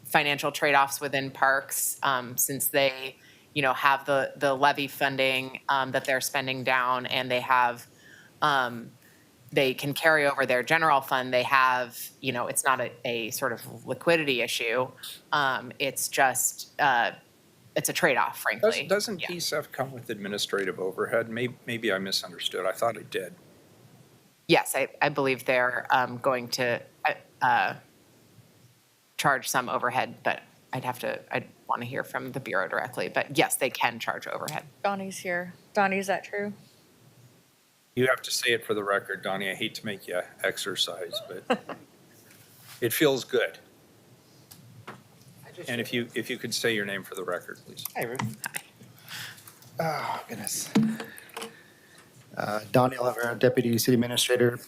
financial trade-offs within Parks, since they, have the levy funding that they're spending down, and they have, they can carry over their general fund. They have, it's not a sort of liquidity issue. It's just, it's a trade-off, frankly. Doesn't PSEF come with administrative overhead? Maybe I misunderstood. I thought it did. Yes, I believe they're going to charge some overhead, but I'd want to hear from the Bureau directly. But yes, they can charge overhead. Donnie's here. Donnie, is that true? You have to say it for the record, Donnie. I hate to make you exercise, but it feels good. And if you could say your name for the record, please. Hi, Ruth. Oh, goodness. Donnie Oliver, Deputy City Administrator,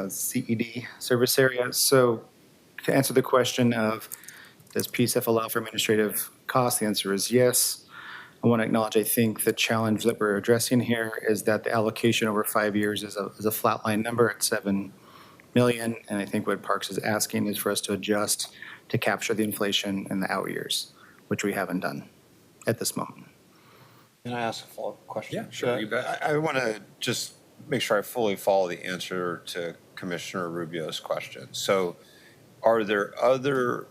CED Service Area. So to answer the question of does PSEF allow for administrative costs, the answer is yes. I want to acknowledge, I think the challenge that we're addressing here is that the allocation over 5 years is a flat line number at 7 million. And I think what Parks is asking is for us to adjust to capture the inflation in the out years, which we haven't done at this moment. Can I ask a follow-up question? Yeah, sure, you bet. I want to just make sure I fully follow the answer to Commissioner Rubio's question. So are there other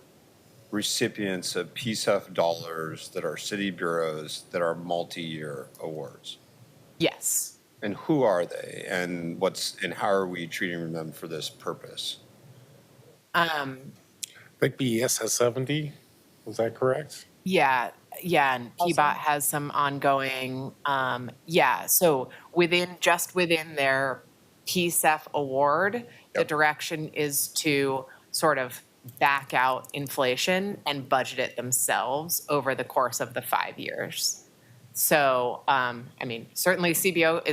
recipients of PSEF dollars that are city bureaus that are multi-year awards? Yes. And who are they, and how are we treating them for this purpose? I think BES has 70. Is that correct? Yeah, and PBOT has some ongoing, so within their PSEF award, the direction is to sort of back out inflation and budget it themselves over the course of the 5 years. So, certainly CBO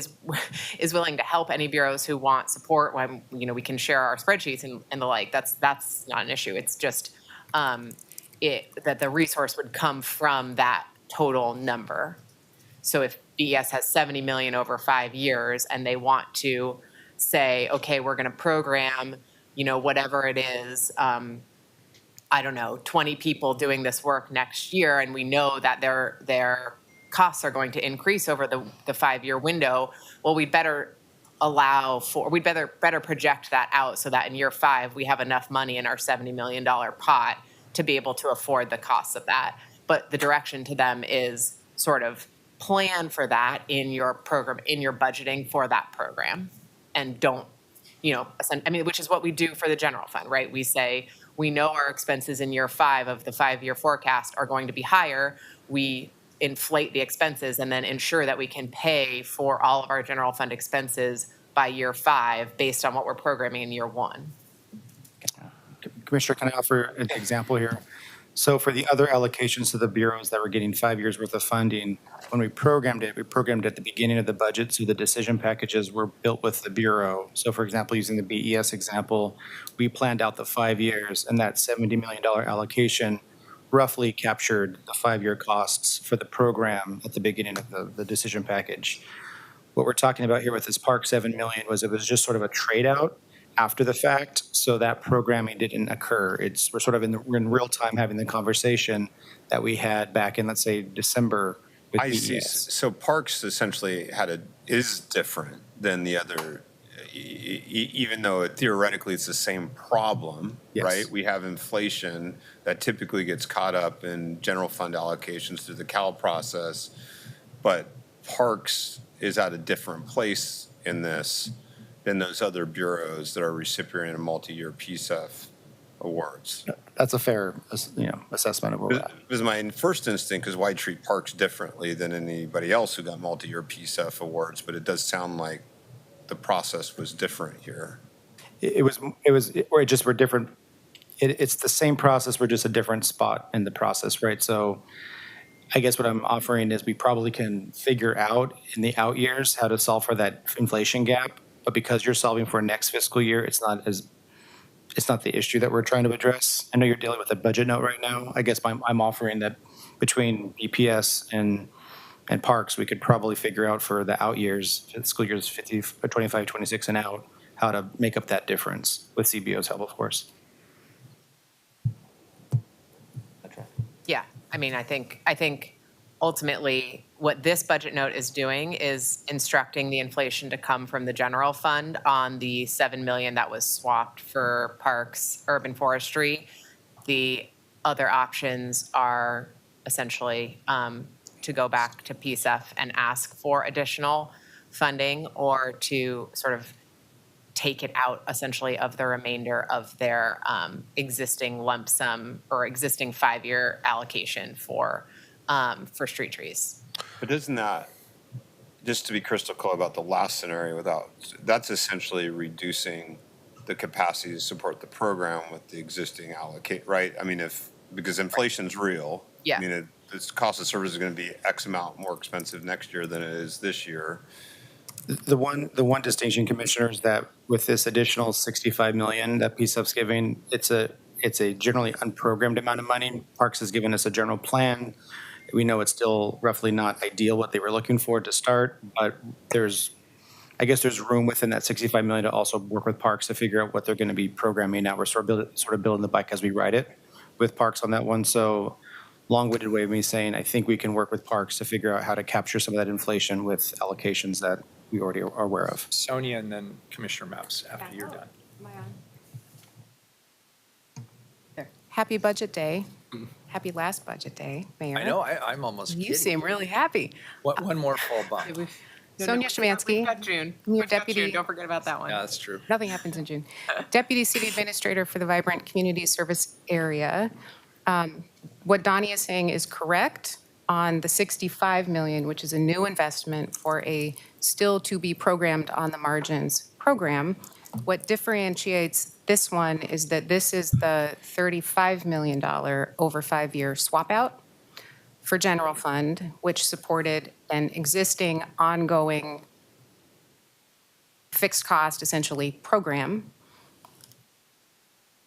is willing to help any bureaus who want support when, we can share our spreadsheets and the like. That's not an issue. It's just that the resource would come from that total number. So if BES has 70 million over 5 years and they want to say, okay, we're going to program, whatever it is, 20 people doing this work next year, and we know that their costs are going to increase over the 5-year window, well, we'd better project that out so that in year 5 we have enough money in our $70 million pot to be able to afford the costs of that. But the direction to them is sort of plan for that in your program, in your budgeting for that program, and don't, which is what we do for the general fund, right? We say, we know our expenses in year 5 of the 5-year forecast are going to be higher. We inflate the expenses and then ensure that we can pay for all of our general fund expenses by year 5 based on what we're programming in year 1. Commissioner, can I offer an example here? So for the other allocations to the bureaus that were getting 5 years worth of funding, when we programmed it at the beginning of the budget, so the decision packages were built with the bureau. So for example, using the BES example, we planned out the 5 years, and that $70 million allocation roughly captured the 5-year costs for the program at the beginning of the decision package. What we're talking about here with this Park 7 million was it was just sort of a trade out after the fact, so that programming didn't occur. We're sort of we're in real time having the conversation that we had back in, let's say, December with I see. BES. So Parks essentially is different than the other, even though theoretically it's the same problem, Yes. right? We have inflation that typically gets caught up in general fund allocations through the CAL process, but Parks is at a different place in this than those other bureaus that are recipient of multi-year PSEF awards. That's a fair, assessment of where we're at. Because my first instinct is why treat Parks differently than anybody else who got multi-year PSEF awards, but it does sound like the process was different here. We're different. It's the same process, we're just a different spot in the process, right? So I guess what I'm offering is we probably can figure out in the out years how to solve for that inflation gap, but because you're solving for next fiscal year, it's not the issue that we're trying to address. I know you're dealing with a budget note right now. I guess I'm offering that between BPS and Parks, we could probably figure out for the out years, fiscal years 25, 26 and out, how to make up that difference with CBO's help, of course. Yeah, I mean, I think ultimately what this budget note is doing is instructing the inflation to come from the general fund on the 7 million that was swapped for parks, urban forestry. The other options are essentially to go back to PSEF and ask for additional funding, or to sort of take it out essentially of the remainder of their existing lump sum or existing 5-year allocation for street trees. But isn't that, just to be crystal clear about the last scenario, that's essentially reducing the capacity to support the program with the existing allocate, right? I mean, because inflation's real. Yeah. I mean, the cost of service is going to be X amount more expensive next year than it is this year. The one distinction, Commissioner, is that with this additional 65 million that PSEF's giving, it's a generally unprogrammed amount of money. Parks has given us a general plan. We know it's still roughly not ideal what they were looking for to start, but there's room within that 65 million to also work with Parks to figure out what they're going to be programming now. We're sort of building the bike as we ride it with Parks on that one. So long-winded way of me saying, I think we can work with Parks to figure out how to capture some of that inflation with allocations that we already are aware of. Sonia and then Commissioner Maps after you're done. Happy budget day. Happy last budget day, Mayor. I know, I'm almost You kidding. seem really happy. One more full bump. Sonia Szymanski. We've got June. Your We've got deputy- June. Don't forget about that one. Yeah, that's true. Nothing happens in June. Deputy City Administrator for the Vibrant Community Service Area. What Donnie is saying is correct on the 65 million, which is a new investment for a still to be programmed on the margins program. What differentiates this one is that this is the $35 million over 5-year swap out for general fund, which supported an existing ongoing fixed cost, essentially, program.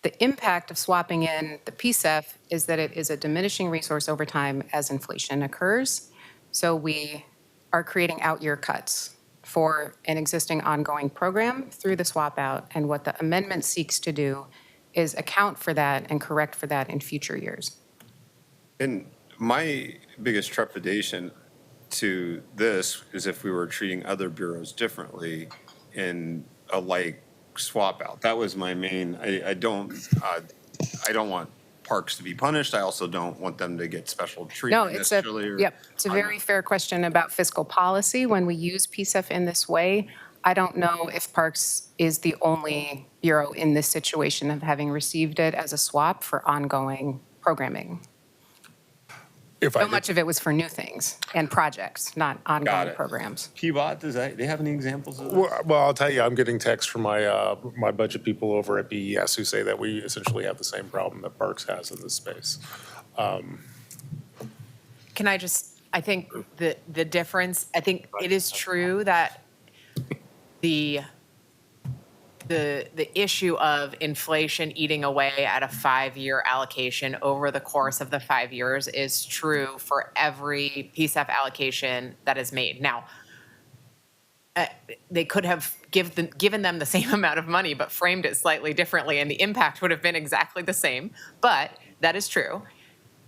The impact of swapping in the PSEF is that it is a diminishing resource over time as inflation occurs. So we are creating out-year cuts for an existing ongoing program through the swap out. And what the amendment seeks to do is account for that and correct for that in future years. And my biggest trepidation to this is if we were treating other bureaus differently in a like swap out. That was my main. I don't want Parks to be punished. I also don't want them to get special No, treatment it's necessarily. it's a very fair question about fiscal policy. When we use PSEF in this way, I don't know if Parks is the only bureau in this situation of having received it as a swap for ongoing programming. If I So did- much of it was for new things and projects, not ongoing it. programs. PBOT, they have any examples of this? Well, I'll tell you, I'm getting texts from my budget people over at BES who say that we essentially have the same problem that Parks has in this space. Can I just, I think the difference, I think it is true that the issue of inflation eating away at a 5-year allocation over the course of the 5 years is true for every PSEF allocation that is made. Now, they could have given them the same amount of money, but framed it slightly differently, and the impact would have been exactly the same. But that is true.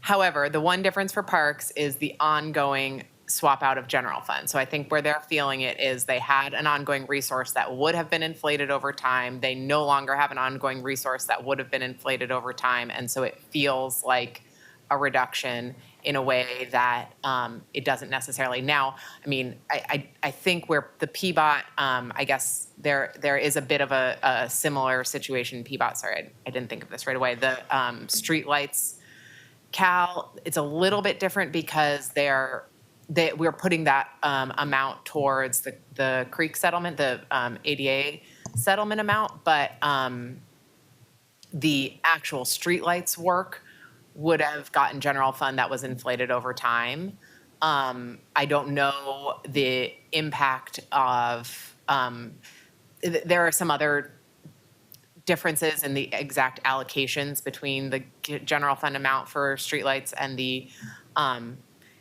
However, the one difference for parks is the ongoing swap out of general fund. So I think where they're feeling it is they had an ongoing resource that would have been inflated over time. They no longer have an ongoing resource that would have been inflated over time. And so it feels like a reduction in a way that it doesn't necessarily. Now, I mean, I think where the PBOT, I guess there is a bit of a similar situation. PBOT, sorry, I didn't think of this right away. The streetlights, Cal, it's a little bit different because we're putting that amount towards the creek settlement, the ADA settlement amount, but the actual streetlights work would have gotten general fund that was inflated over time. I don't know the impact of, there are some other differences in the exact allocations between the general fund amount for streetlights and the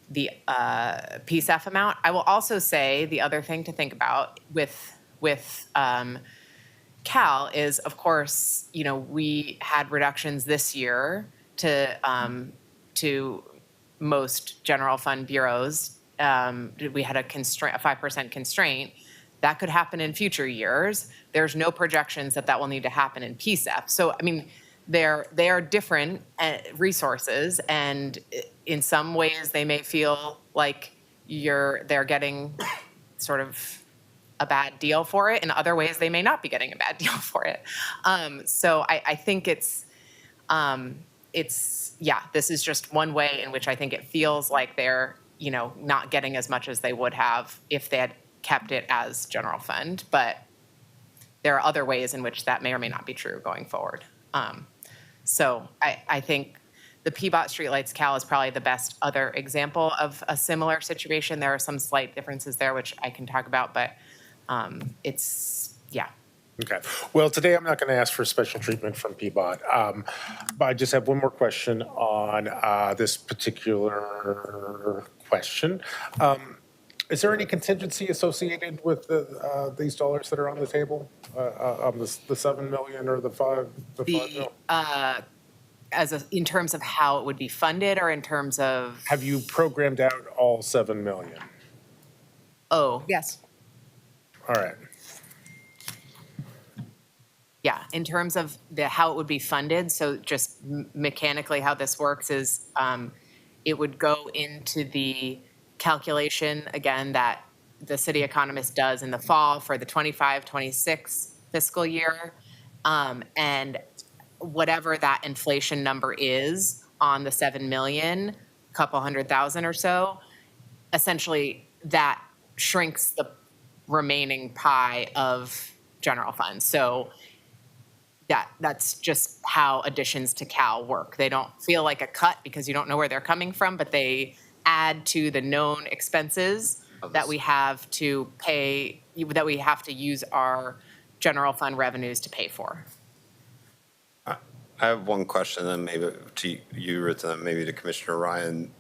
PSEF amount. I will also say the other thing to think about with Cal is, of course, we had reductions this year to most general fund bureaus. We had a 5% constraint. That could happen in future years. There's no projections that will need to happen in PSEF. So, I mean, they are different resources, and in some ways they may feel like they're getting sort of a bad deal for it. In other ways, they may not be getting a bad deal for it. So I think this is just one way in which I think it feels like they're, not getting as much as they would have if they had kept it as general fund. But there are other ways in which that may or may not be true going forward. So I think the PBOT streetlights Cal is probably the best other example of a similar situation. There are some slight differences there, which I can talk about, but Okay. Well, today I'm not going to ask for special treatment from PBOT, but I just have one more question on this particular question. Is there any contingency associated with these dollars that are on the table, on the 7 million or the 5 mil? In terms of how it would be funded, or in terms of? Have you programmed out all 7 million? Oh. Yes. All right. Yeah, in terms of how it would be funded, so just mechanically how this works is it would go into the calculation, again, that the city economist does in the fall for the 25-26 fiscal year. And whatever that inflation number is on the 7 million, a couple 100,000 or so, essentially that shrinks the remaining pie of general fund. So that's just how additions to Cal work. They don't feel like a cut because you don't know where they're coming from, but they add to the known expenses that we have to pay, that we have to use our general fund revenues to pay for. I have one question, then maybe to you, Rita, and maybe to Commissioner Ryan.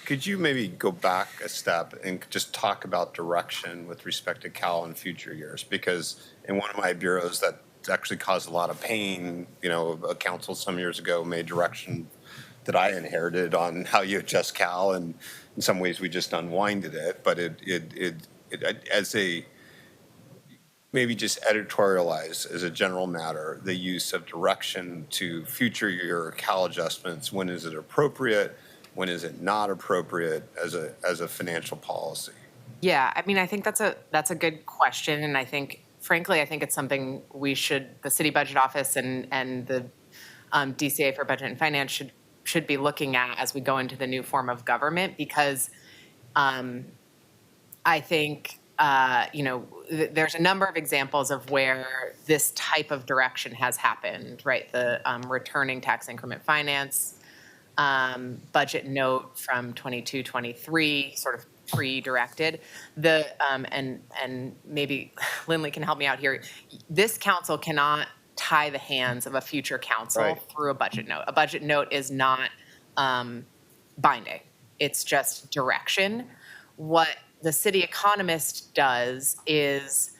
Could you maybe go back a step and just talk about direction with respect to Cal in future years? Because in one of my bureaus that actually caused a lot of pain, a council some years ago made direction that I inherited on how you adjust Cal, and in some ways we just unwinded it. But it as a maybe just editorialize as a general matter the use of direction to future year Cal adjustments. When is it appropriate? When is it not appropriate as a financial policy? Yeah, I mean, I think that's a good question, and I think, frankly, it's something we should, the city budget office and the DCA for budget and finance should should be looking at as we go into the new form of government, because I think, there's a number of examples of where this type of direction has happened, right? The returning tax increment finance budget note from 22-23, sort of pre-directed. And maybe Lindley can help me out here. This council cannot tie the hands of a future council Right. through a budget note. A budget note is not binding. It's just direction. What the city economist does is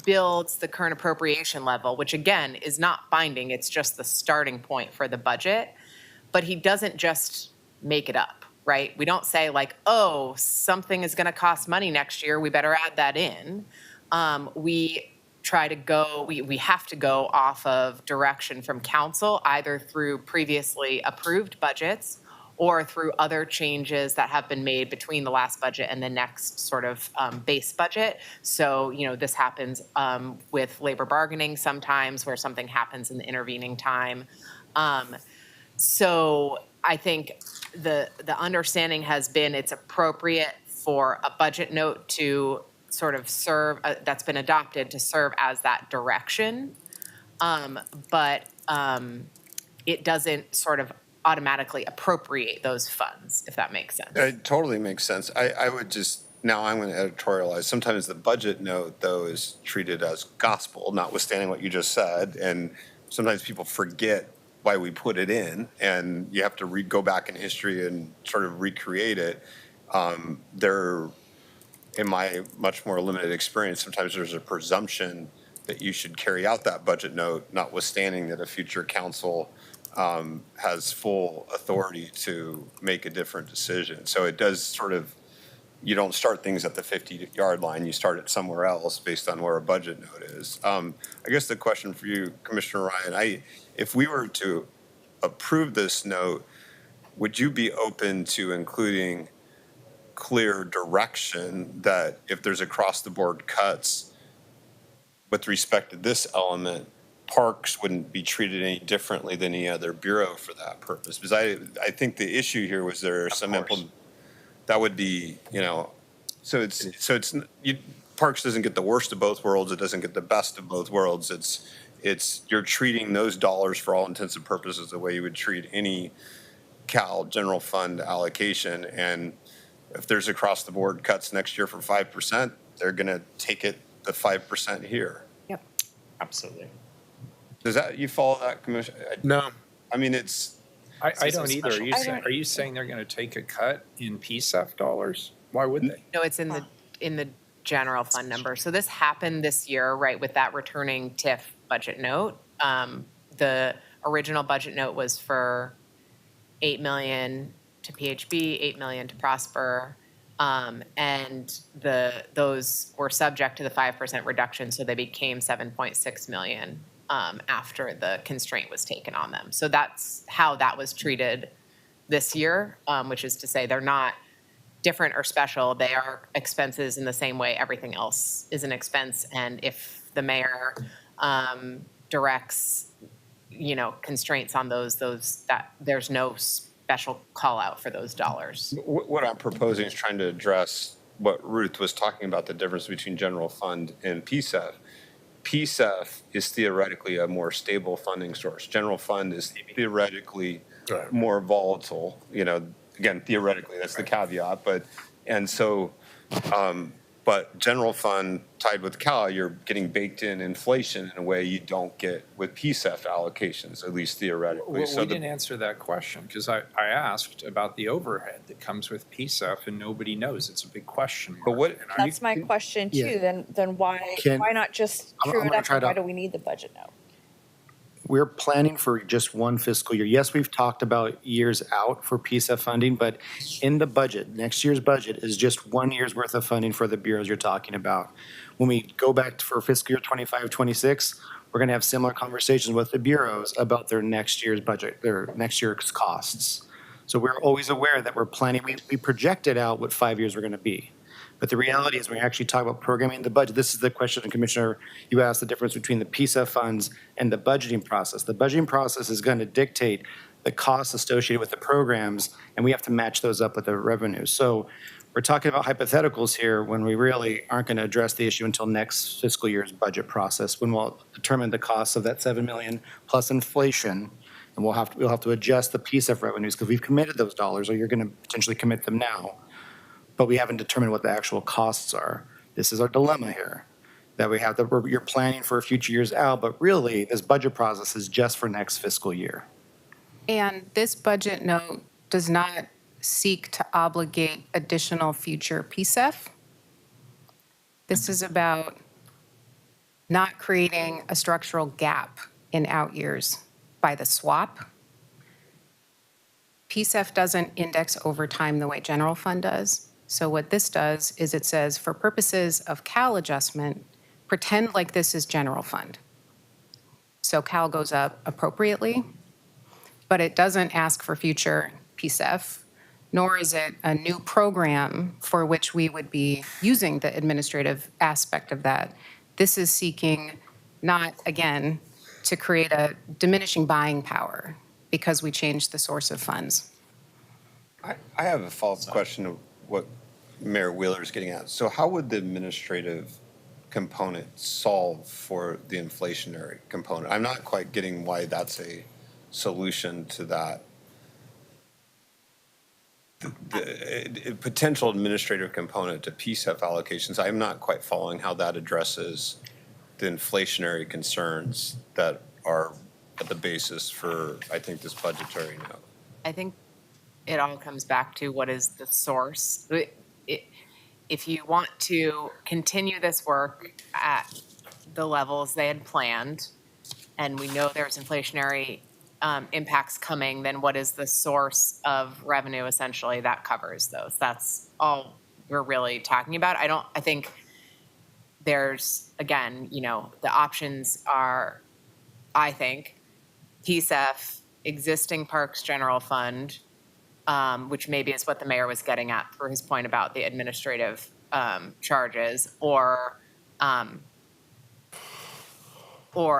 builds the current appropriation level, which again is not binding, it's just the starting point for the budget. But he doesn't just make it up, right? We don't say like, oh, something is going to cost money next year, we better add that in. We try to go, we have to go off of direction from council, either through previously approved budgets or through other changes that have been made between the last budget and the next sort of base budget. So, this happens with labor bargaining sometimes, where something happens in the intervening time. So I think the understanding has been it's appropriate for a budget note to sort of serve, that's been adopted to serve as that direction. But it doesn't sort of automatically appropriate those funds, if that makes sense. It totally makes sense. I would just, now I'm going to editorialize. Sometimes the budget note, though, is treated as gospel, notwithstanding what you just said. And sometimes people forget why we put it in, and you have to go back in history and sort of recreate it. In my much more limited experience, sometimes there's a presumption that you should carry out that budget note, notwithstanding that a future council has full authority to make a different decision. So it does sort of, you don't start things at the 50-yard line, you start it somewhere else based on where a budget note is. I guess the question for you, Commissioner Ryan, if we were to approve this note, would you be open to including clear direction that if there's across-the-board cuts with respect to this element, parks wouldn't be treated any differently than any other bureau for that purpose? Because I think the issue here was there are some that would be, so it's parks doesn't get the worst of both worlds. It doesn't get the best of both worlds. It's you're treating those dollars for all intents and purposes the way you would treat any Cal general fund allocation. And if there's across the board cuts next year for 5%, they're going to take it the 5% here. Yep. Absolutely. Does that, you follow that, Commissioner? No. I mean, it's. I don't either. Are you saying they're going to take a cut in PSEF dollars? Why would they? No, it's in the general fund number. So this happened this year, right, with that returning TIF budget note. The original budget note was for 8 million to PHB, 8 million to Prosper, and those were subject to the 5% reduction, so they became 7.6 million after the constraint was taken on them. So that's how that was treated this year, which is to say they're not different or special. They are expenses in the same way everything else is an expense. And if the mayor directs, constraints on those that there's no special call out for those dollars. What I'm proposing is trying to address what Ruth was talking about, the difference between general fund and PSEF. PSEF is theoretically a more stable funding source. General fund is theoretically more volatile, again, theoretically, that's the caveat, but general fund tied with Cal, you're getting baked in inflation in a way you don't get with PSEF allocations, at least theoretically. Well, we didn't answer that question because I asked about the overhead that comes with PSEF and nobody knows. It's a big question mark. That's my question too. Then why not just true it up? Why do we need the budget note? We're planning for just one fiscal year. Yes, we've talked about years out for PSEF funding, but in the budget, next year's budget is just 1 year's worth of funding for the bureaus you're talking about. When we go back for fiscal year 25, 26, we're going to have similar conversations with the bureaus about their next year's budget, their next year's costs. So we're always aware that we're planning, we projected out what 5 years were going to be. But the reality is when we actually talk about programming the budget, this is the question, Commissioner, you asked the difference between the PSEF funds and the budgeting process. The budgeting process is going to dictate the costs associated with the programs, and we have to match those up with the revenue. So we're talking about hypotheticals here when we really aren't going to address the issue until next fiscal year's budget process, when we'll determine the cost of that 7 million plus inflation, and we'll have to adjust the PSEF revenues because we've committed those dollars, or you're going to potentially commit them now, but we haven't determined what the actual costs are. This is our dilemma here, that we have you're planning for future years out, but really this budget process is just for next fiscal year. And this budget note does not seek to obligate additional future PSEF. This is about not creating a structural gap in out years by the swap. PSEF doesn't index over time the way general fund does. So what this does is it says, for purposes of CAL adjustment, pretend like this is general fund. So CAL goes up appropriately, but it doesn't ask for future PSEF, nor is it a new program for which we would be using the administrative aspect of that. This is seeking not, again, to create a diminishing buying power because we changed the source of funds. I have a follow-up question of what Mayor Wheeler is getting at. So how would the administrative component solve for the inflationary component? I'm not quite getting why that's a solution to that. The potential administrative component to PSEF allocations, I'm not quite following how that addresses the inflationary concerns that are at the basis for, I think, this budgetary note. I think it all comes back to what is the source. If you want to continue this work at the levels they had planned, and we know there's inflationary impacts coming, then what is the source of revenue essentially that covers those? That's all we're really talking about. I think there's, again, the options are, I think, PSEF, existing Parks General Fund, which maybe is what the mayor was getting at for his point about the administrative charges, or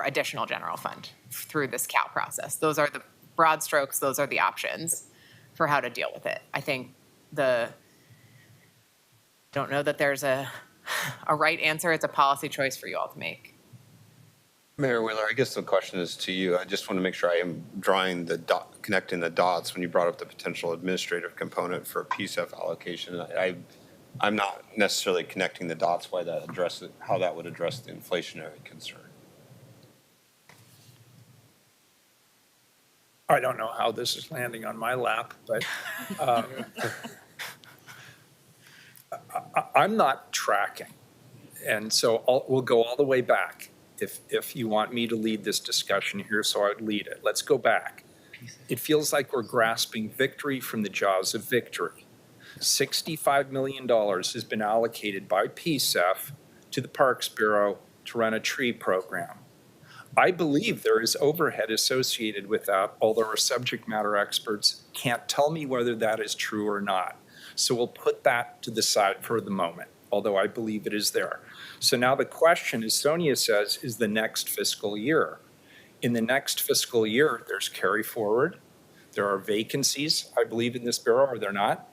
additional general fund through this CAL process. Those are the broad strokes. Those are the options for how to deal with it. I think don't know that there's a right answer. It's a policy choice for you all to make. Mayor Wheeler, I guess the question is to you. I just want to make sure I am connecting the dots when you brought up the potential administrative component for PSEF allocation. I'm not necessarily connecting the dots how that would address the inflationary concern. I don't know how this is landing on my lap, but I'm not tracking. And so we'll go all the way back. If you want me to lead this discussion here, so I'd lead it. Let's go back. It feels like we're grasping victory from the jaws of victory. $65 million has been allocated by PSEF to the Parks Bureau to run a tree program. I believe there is overhead associated with that, although our subject matter experts can't tell me whether that is true or not. So we'll put that to the side for the moment, although I believe it is there. So now the question, as Sonia says, is the next fiscal year. In the next fiscal year, there's carry forward. There are vacancies, I believe, in this bureau, are there not?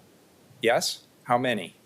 Yes? How many?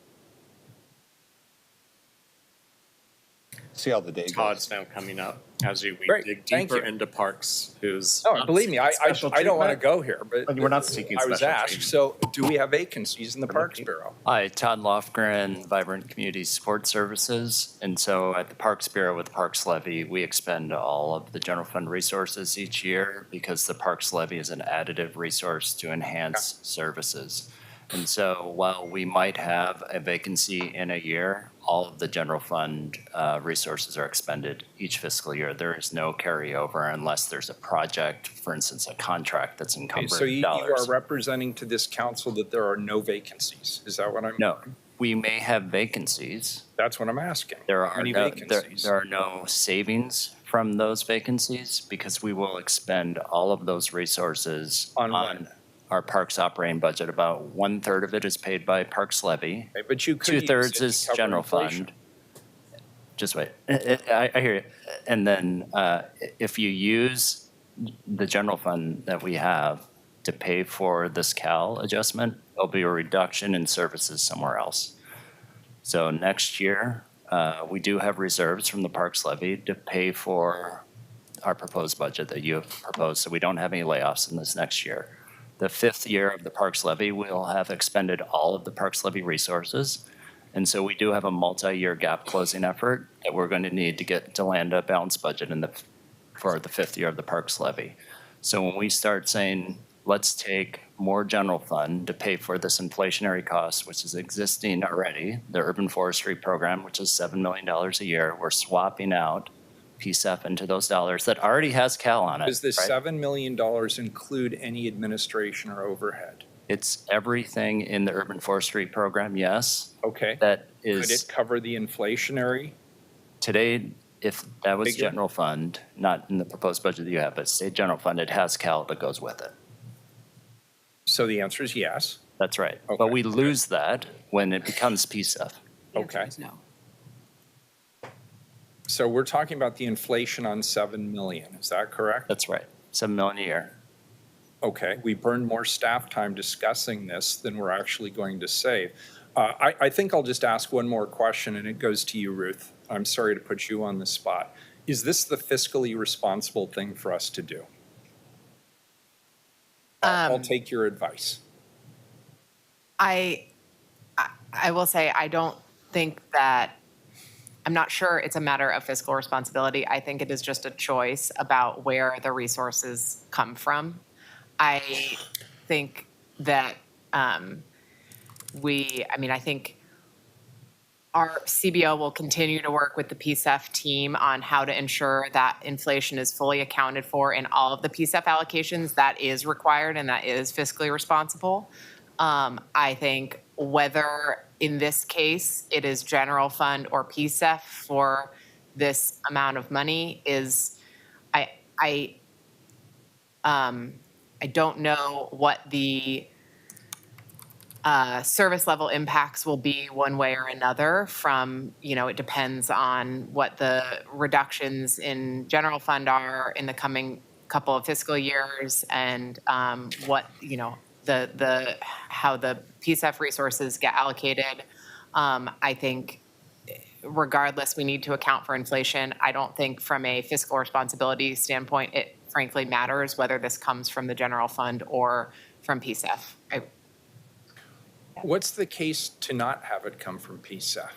See how the day goes. Todd's now coming up as we Great, dig thank deeper you. into Parks, who's. No, not believe me, I seeking special don't want to treatment. go here, but We're not seeking I was special asked, treatment. so do we have vacancies in the Parks Bureau? Hi, Todd Lofgren, Vibrant Community Support Services. And so at the Parks Bureau with the Parks Levy, we expend all of the general fund resources each year because the Parks Levy is an additive resource to enhance services. And so while we might have a vacancy in a year, all of the general fund resources are expended each fiscal year. There is no carryover unless there's a project, for instance, a contract that's Okay, encumbered so you dollars. are representing to this council that there are no vacancies. Is that what I'm? No, we may have vacancies. That's what I'm asking. There are Any no, vacancies? there are no savings from those vacancies because we will expend all of those resources On what? our parks operating budget. About 1/3 of it is paid by Parks Levy. Okay, but you could use it 2/3 to is cover general inflation. fund. Just wait. I hear you. And then if you use the general fund that we have to pay for this CAL adjustment, there'll be a reduction in services somewhere else. So next year, we do have reserves from the Parks Levy to pay for our proposed budget that you have proposed, so we don't have any layoffs in this next year. The 5th year of the Parks Levy, we'll have expended all of the Parks Levy resources. And so we do have a multi-year gap closing effort that we're going to need to get to land a balanced budget for the 5th year of the Parks Levy. So when we start saying, let's take more general fund to pay for this inflationary cost, which is existing already, the urban forestry program, which is $7 million a year, we're swapping out PSEF into those dollars that already has CAL on it. Does this right? $7 million include any administration or overhead? It's everything in the urban forestry program, yes. Okay. That Could is it cover the inflationary? today, if that was Figure? general fund, not in the proposed budget that you have, but state general fund, it has CAL that goes with it. So the answer is yes. That's right. Okay. But we lose that when it becomes PSEF. Okay. No. So we're talking about the inflation on 7 million, is that correct? That's right. 7 million a year. Okay, we burned more staff time discussing this than we're actually going to save. I think I'll just ask one more question, and it goes to you, Ruth. I'm sorry to put you on the spot. Is this the fiscally responsible thing for us to do? I'll take your advice. I will say, I don't think that, I'm not sure it's a matter of fiscal responsibility. I think it is just a choice about where the resources come from. I think that I think our CBO will continue to work with the PSEF team on how to ensure that inflation is fully accounted for in all of the PSEF allocations. That is required and that is fiscally responsible. I think whether in this case it is general fund or PSEF for this amount of money is, I don't know what the service level impacts will be one way or another from, it depends on what the reductions in general fund are in the coming couple of fiscal years and what, how the PSEF resources get allocated. I think regardless, we need to account for inflation. I don't think from a fiscal responsibility standpoint, it frankly matters whether this comes from the general fund or from PSEF. What's the case to not have it come from PSEF?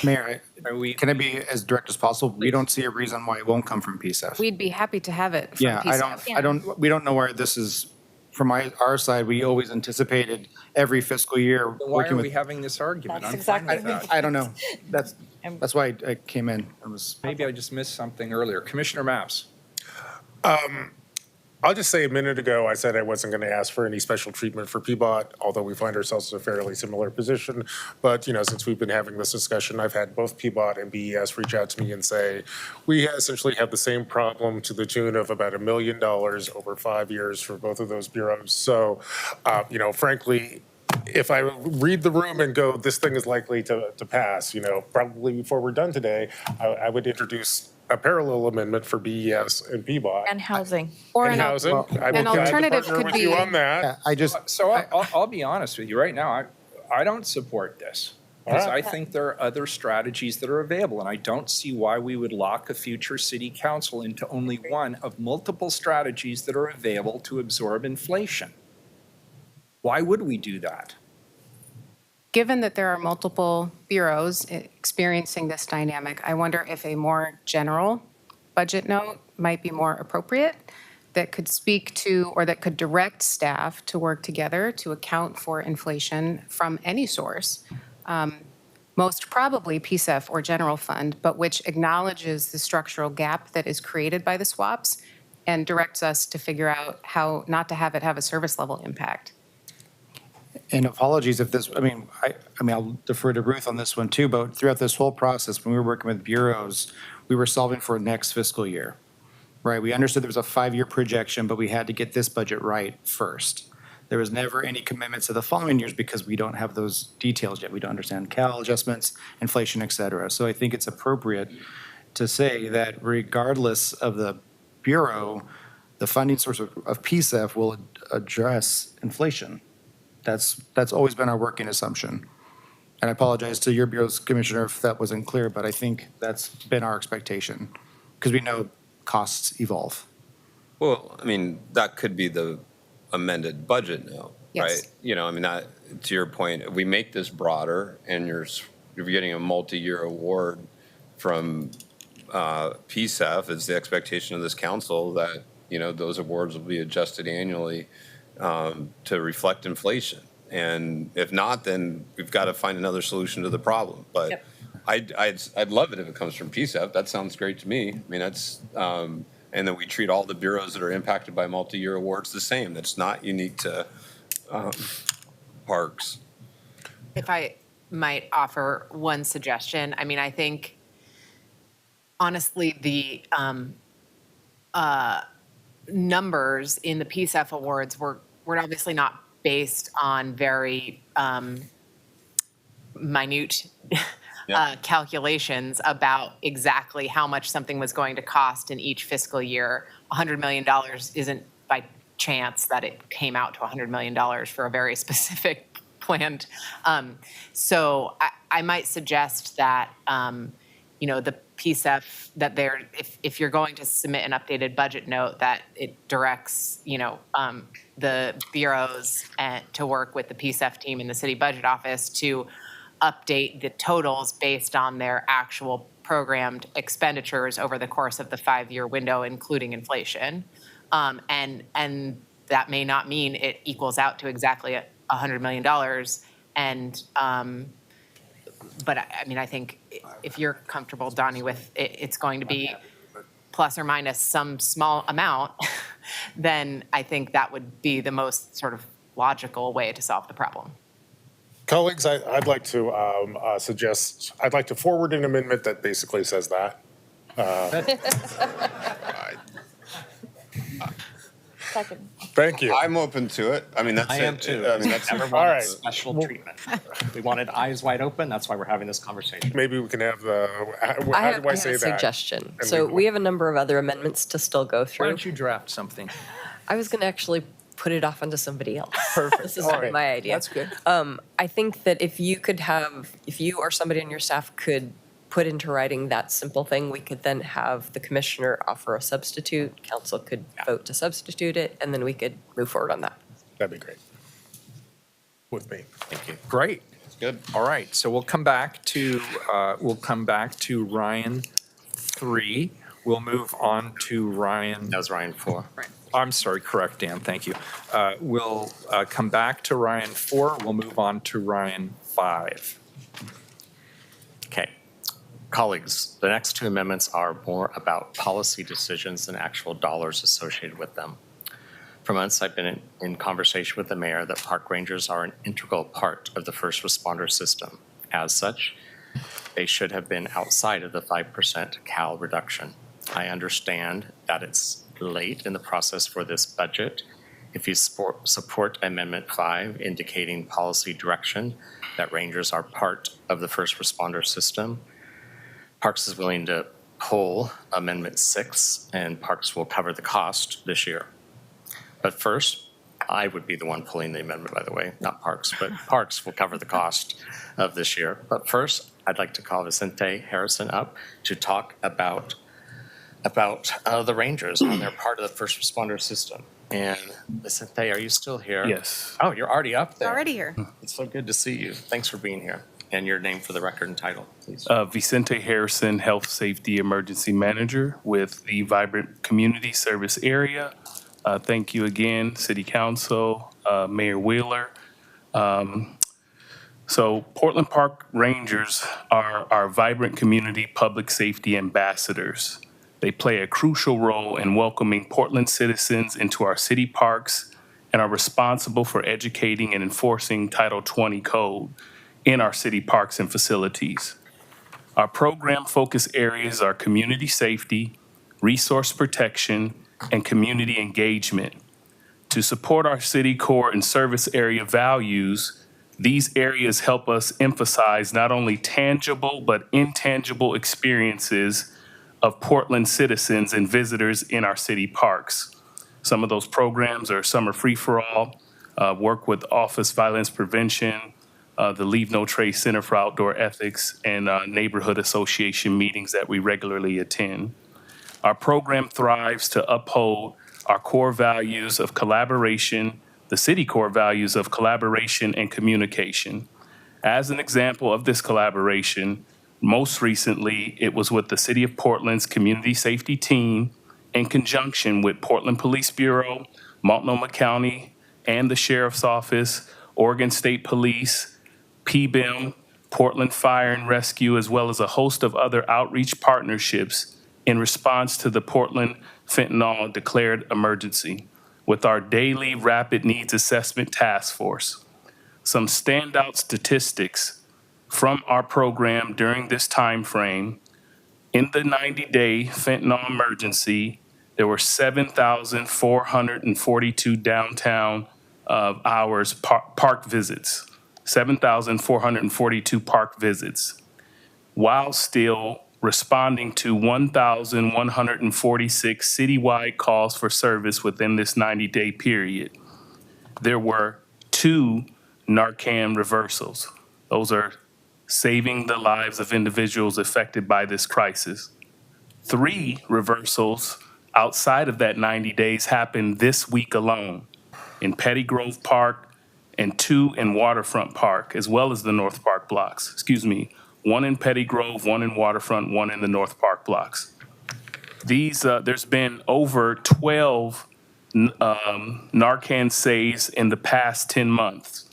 Mayor, Are we, can I be as direct as possible? We don't see a reason why it won't come from PSEF. We'd be happy to have it from Yeah, PSEF. we don't know where this is, from our side, we always anticipated every fiscal year why working are we with. having this argument? That's I'm fine exactly with that. I don't know. That's why I came in. It was. Maybe I just missed something earlier. Commissioner Maps. I'll just say a minute ago, I said I wasn't going to ask for any special treatment for PBOT, although we find ourselves in a fairly similar position. But, since we've been having this discussion, I've had both PBOT and BES reach out to me and say, we essentially have the same problem to the tune of about $1 million over 5 years for both of those bureaus. So, frankly, if I read the room and go, this thing is likely to pass, probably before we're done today, I would introduce a parallel amendment for BES and PBOT. And housing. Or And an housing. I an will gladly alternative partner could with you be- on that. So I'll be honest with you right now. I don't support this because All I right. think there are other strategies that are available, and I don't see why we would lock a future city council into only one of multiple strategies that are available to absorb inflation. Why would we do that? Given that there are multiple bureaus experiencing this dynamic, I wonder if a more general budget note might be more appropriate that could speak to or that could direct staff to work together to account for inflation from any source, most probably PSEF or general fund, but which acknowledges the structural gap that is created by the swaps and directs us to figure out how not to have it have a service level impact. And apologies if this, I'll defer to Ruth on this one too, but throughout this whole process, when we were working with bureaus, we were solving for next fiscal year, right? We understood there was a 5-year projection, but we had to get this budget right first. There was never any commitments to the following years because we don't have those details yet. We don't understand CAL adjustments, inflation, et cetera. So I think it's appropriate to say that regardless of the bureau, the funding source of PSEF will address inflation. That's always been our working assumption. And I apologize to your bureau's commissioner if that wasn't clear, but I think that's been our expectation because we know costs evolve. Well, I mean, that could be the amended budget note, Yes. right? You know, I mean, that, to your point, if we make this broader and you're getting a multi-year award from PSEF, it's the expectation of this council that, you know, those awards will be adjusted annually to reflect inflation. And if not, then we've got to find another solution to the problem. But Yep. I'd love it if it comes from PSEF. That sounds great to me. I mean, that's, and then we treat all the bureaus that are impacted by multi-year awards the same. That's not unique to parks. If I might offer one suggestion, I mean, I think honestly, the numbers in the PSEF awards were obviously not based on very minute calculations about exactly how much something was going to cost in each fiscal year. $100 million isn't by chance that it came out to $100 million for a very specific planned. So I might suggest that, you know, the PSEF, that if you're going to submit an updated budget note, that it directs, you know, the bureaus to work with the PSEF team in the city budget office to update the totals based on their actual programmed expenditures over the course of the 5-year window, including inflation. And that may not mean it equals out to exactly $100 million. And, but I mean, I think if you're comfortable, Donnie, with it's going to be plus or minus some small amount, then I think that would be the most sort of logical way to solve the problem. Colleagues, I'd like to suggest, I'd like to forward an amendment that basically says that. Second. Thank you. I'm open to it. I mean, that's I am too. I mean, that's Never All wanted right. special treatment. We wanted eyes wide open. That's why we're having this conversation. Maybe we can have the, how do I I have say a that? suggestion. And So we have a number of other amendments to still go Why through. don't you draft something? I was going to actually put it off onto somebody else. Perfect. This is All right. my idea. That's good. I think that if you or somebody on your staff could put into writing that simple thing, we could then have the commissioner offer a substitute, council could vote to substitute it, and then we could move forward on that. That'd be great. With me. Thank you. Great. That's good. All right, so we'll come back to Ryan 3. We'll move on to Ryan. That was Ryan 4. I'm sorry, correct, Dan, thank you. We'll come back to Ryan 4. We'll move on to Ryan 5. Okay. Colleagues, the next two amendments are more about policy decisions than actual dollars associated with them. For months, I've been in conversation with the mayor that park rangers are an integral part of the first responder system. As such, they should have been outside of the 5% CAL reduction. I understand that it's late in the process for this budget. If you support Amendment 5 indicating policy direction that rangers are part of the first responder system, Parks is willing to pull Amendment 6, and Parks will cover the cost this year. But first, I would be the one pulling the amendment, by the way, not Parks, but Parks will cover the cost of this year. But first, I'd like to call Vicente Harrison up to talk about the Rangers and they're part of the first responder system. And Vicente, are you still here? Yes. Oh, you're already up there. Already here. It's so good to see you. Thanks for being here. And your name for the record and title, please. Vicente Harrison, Health Safety Emergency Manager with the Vibrant Community Service Area. Thank you again, City Council, Mayor Wheeler. So Portland Park Rangers are our vibrant community public safety ambassadors. They play a crucial role in welcoming Portland citizens into our city parks and are responsible for educating and enforcing Title 20 code in our city parks and facilities. Our program focus areas are community safety, resource protection, and community engagement. To support our city core and service area values, these areas help us emphasize not only tangible but intangible experiences of Portland citizens and visitors in our city parks. Some of those programs are Summer Free for All, work with Office Violence Prevention, the Leave No Trace Center for Outdoor Ethics, and neighborhood association meetings that we regularly attend. Our program thrives to uphold our core values of collaboration, the city core values of collaboration and communication. As an example of this collaboration, most recently, it was with the City of Portland's Community Safety Team in conjunction with Portland Police Bureau, Multnomah County, and the Sheriff's Office, Oregon State Police, PBIM, Portland Fire and Rescue, as well as a host of other outreach partnerships in response to the Portland fentanyl declared emergency with our daily Rapid Needs Assessment Task Force. Some standout statistics from our program during this time frame: in the 90-day fentanyl emergency, there were 7,442 downtown hours park visits, 7,442 park visits, while still responding to 1,146 citywide calls for service within this 90-day period. There were 2 Narcan reversals. Those are saving the lives of individuals affected by this crisis. 3 reversals outside of that 90 days happened this week alone in Petty Grove Park and 2 in Waterfront Park, as well as the North Park blocks. 1 in Petty Grove, 1 in Waterfront, 1 in the North Park blocks. There's been over 12 Narcan saves in the past 10 months.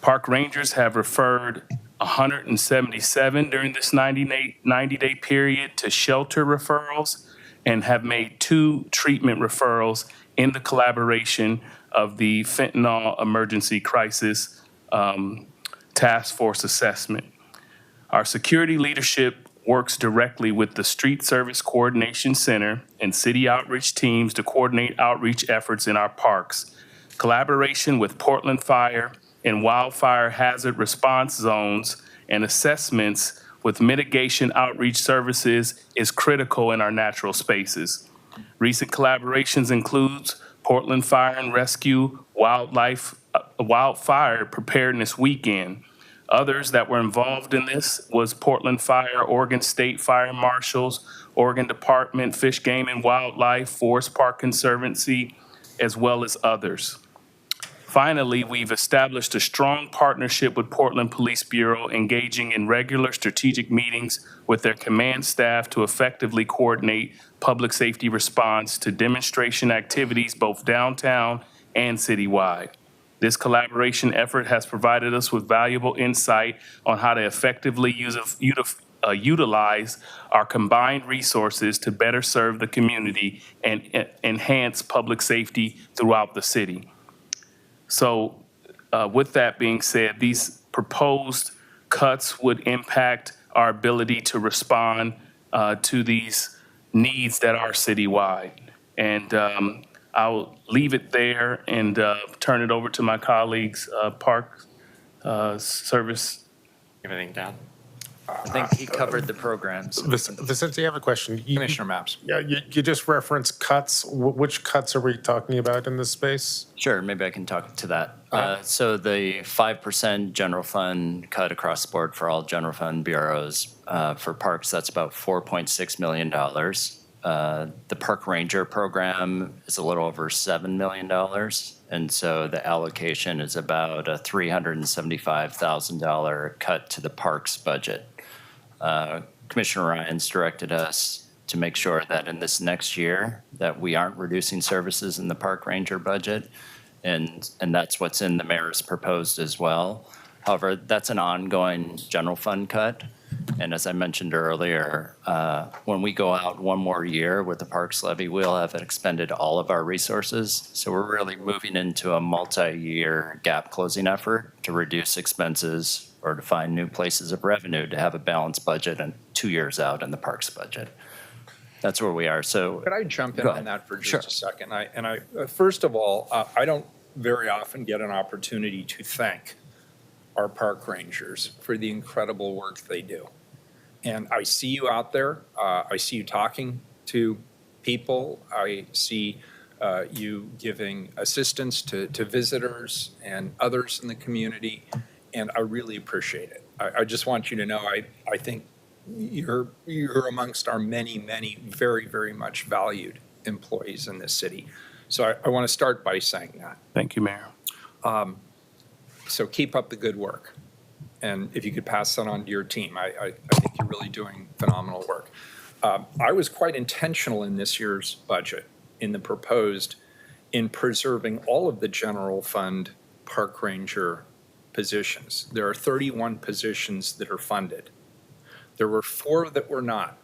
Park rangers have referred 177 during this 90-day period to shelter referrals and have made 2 treatment referrals in the collaboration of the Fentanyl Emergency Crisis Task Force Assessment. Our security leadership works directly with the Street Service Coordination Center and city outreach teams to coordinate outreach efforts in our parks. Collaboration with Portland Fire and wildfire hazard response zones and assessments with mitigation outreach services is critical in our natural spaces. Recent collaborations includes Portland Fire and Rescue Wildfire Preparedness Weekend. Others that were involved in this was Portland Fire, Oregon State Fire Marshals, Oregon Department, Fish, Game, and Wildlife, Forest Park Conservancy, as well as others. Finally, we've established a strong partnership with Portland Police Bureau, engaging in regular strategic meetings with their command staff to effectively coordinate public safety response to demonstration activities both downtown and citywide. This collaboration effort has provided us with valuable insight on how to effectively utilize our combined resources to better serve the community and enhance public safety throughout the city. So with that being said, these proposed cuts would impact our ability to respond to these needs that are citywide. And I'll leave it there and turn it over to my colleagues, Park Service. Everything down? I think he covered the programs. Vicente, I have a question. Commissioner Maps. Yeah, you just referenced cuts. Which cuts are we talking about in this space? Sure, maybe I can talk to that. So the 5% general fund cut across the board for all general fund bureaus for parks, that's about $4.6 million. The Park Ranger program is a little over $7 million. And so the allocation is about a $375,000 cut to the parks budget. Commissioner Ryan's directed us to make sure that in this next year that we aren't reducing services in the Park Ranger budget. And that's what's in the mayor's proposed as well. However, that's an ongoing general fund cut. And as I mentioned earlier, when we go out one more year with the Parks Levy, we'll have expended all of our resources. So we're really moving into a multi-year gap closing effort to reduce expenses or to find new places of revenue to have a balanced budget and 2 years out in the parks budget. That's where we are. So could I jump in on that for just a second? First of all, I don't very often get an opportunity to thank our park rangers for the incredible work they do. And I see you out there. I see you talking to people. I see you giving assistance to visitors and others in the community, and I really appreciate it. I just want you to know, I think you're amongst our many, many very, very much valued employees in this city. So I want to start by saying that. Thank you, Mayor. So keep up the good work. And if you could pass that on to your team, I think you're really doing phenomenal work. I was quite intentional in this year's budget, in the proposed, in preserving all of the general fund park ranger positions. There are 31 positions that are funded. There were 4 that were not.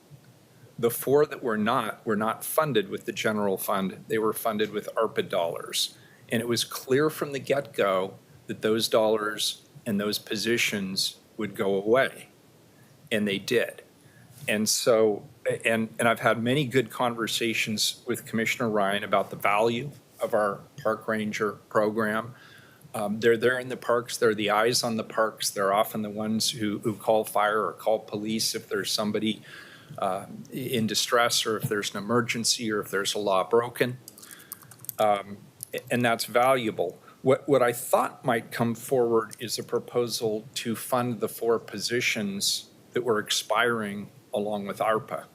The 4 that were not funded with the general fund. They were funded with ARPA dollars. And it was clear from the get-go that those dollars and those positions would go away. And they did. And so, and I've had many good conversations with Commissioner Ryan about the value of our park ranger program. They're there in the parks. They're the eyes on the parks. They're often the ones who call fire or call police if there's somebody in distress, or if there's an emergency, or if there's a law broken. And that's valuable. What I thought might come forward is a proposal to fund the 4 positions that were expiring along with ARPA.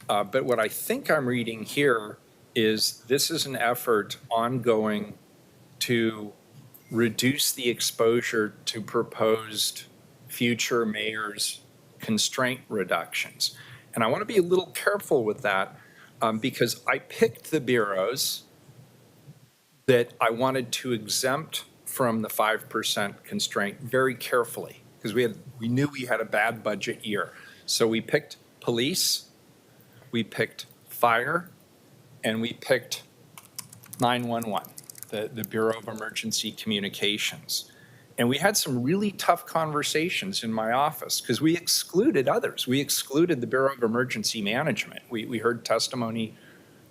But what I think I'm reading here is this is an effort ongoing to reduce the exposure to proposed future mayors' constraint reductions. And I want to be a little careful with that because I picked the bureaus that I wanted to exempt from the 5% constraint very carefully because we knew we had a bad budget year. So we picked police, we picked fire, and we picked 911, the Bureau of Emergency Communications. And we had some really tough conversations in my office because we excluded others. We excluded the Bureau of Emergency Management. We heard testimony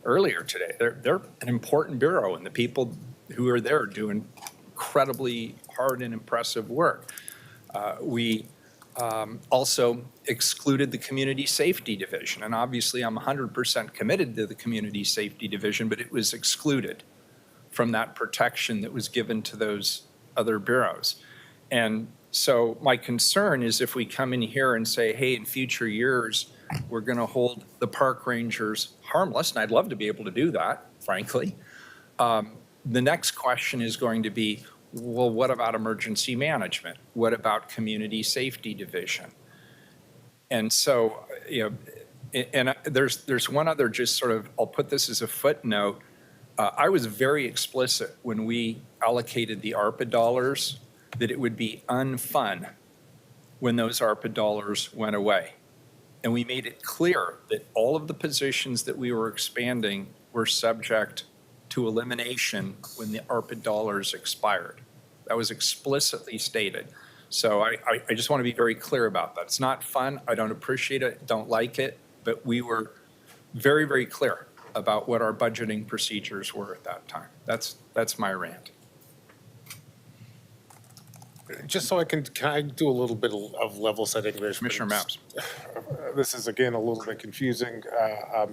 earlier today. They're an important bureau, and the people who are there doing incredibly hard and impressive work. We also excluded the Community Safety Division, and obviously I'm 100% committed to the Community Safety Division, but it was excluded from that protection that was given to those other bureaus. And so my concern is if we come in here and say, hey, in future years, we're going to hold the park rangers harmless, and I'd love to be able to do that, frankly. The next question is going to be, well, what about emergency management? What about Community Safety Division? And so, you know, and there's one other just sort of, I'll put this as a footnote. I was very explicit when we allocated the ARPA dollars that it would be unfun when those ARPA dollars went away. And we made it clear that all of the positions that we were expanding were subject to elimination when the ARPA dollars expired. That was explicitly stated. So I just want to be very clear about that. It's not fun. I don't appreciate it, don't like it, but we were very, very clear about what our budgeting procedures were at that time. That's my rant. Just so can I do a little bit of level setting? Commissioner Maps. This is again a little bit confusing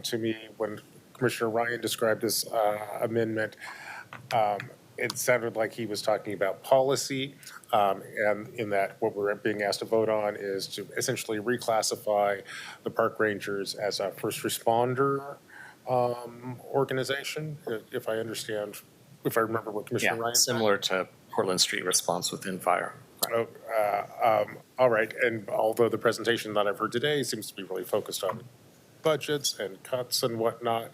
to me when Commissioner Ryan described this amendment. It sounded like he was talking about policy, and in that what we're being asked to vote on is to essentially reclassify the park rangers as a first responder organization, if I understand, if I remember what Commissioner Ryan said. Similar to Portland Street Response within fire. All right, and although the presentation that I've heard today seems to be really focused on budgets and cuts and whatnot,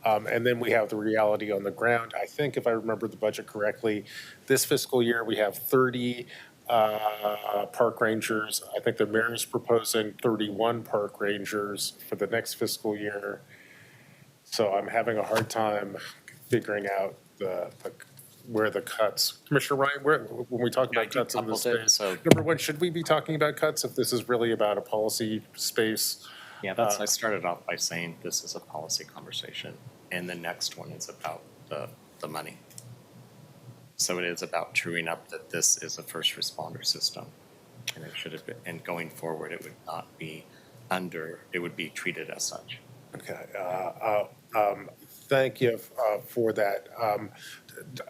and then we have the reality on the ground. I think if I remember the budget correctly, this fiscal year we have 30 park rangers. I think the mayor is proposing 31 park rangers for the next fiscal year. So I'm having a hard time figuring out where the cuts. Commissioner Ryan, when we talk about cuts in this space, number one, should we be talking about cuts if this is really about a policy space? Yeah, I started off by saying this is a policy conversation, and the next one is about the money. So it is about truing up that this is a first responder system, and it should have been, and going forward, it would not be it would be treated as such. Okay. Thank you for that.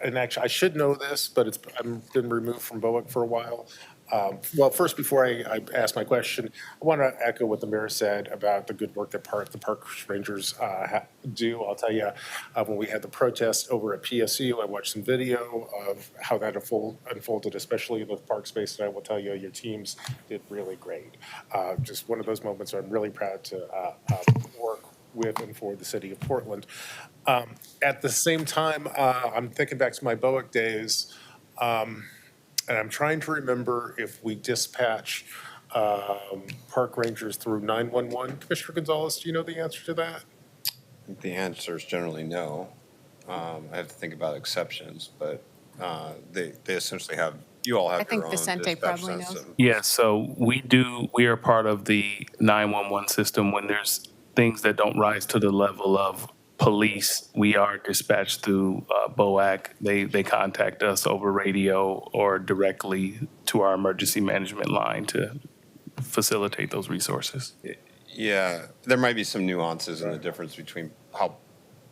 And actually, I should know this, but I've been removed from BOIC for a while. Well, first, before I ask my question, I want to echo what the mayor said about the good work that the park rangers do. I'll tell you, when we had the protest over at PSU, I watched some video of how that unfolded, especially in the park space, and I will tell you, your teams did really great. Just one of those moments where I'm really proud to work with and for the city of Portland. At the same time, I'm thinking back to my BOIC days, and I'm trying to remember if we dispatch park rangers through 911. Commissioner Gonzalez, do you know the answer to that? The answer is generally no. I have to think about exceptions, but they essentially have, you all have I think your own Vicente dispatch probably knows. system. Yeah, so we are part of the 911 system. When there's things that don't rise to the level of police, we are dispatched through BOAC. They contact us over radio or directly to our emergency management line to facilitate those resources. Yeah, there might be some nuances in the difference between how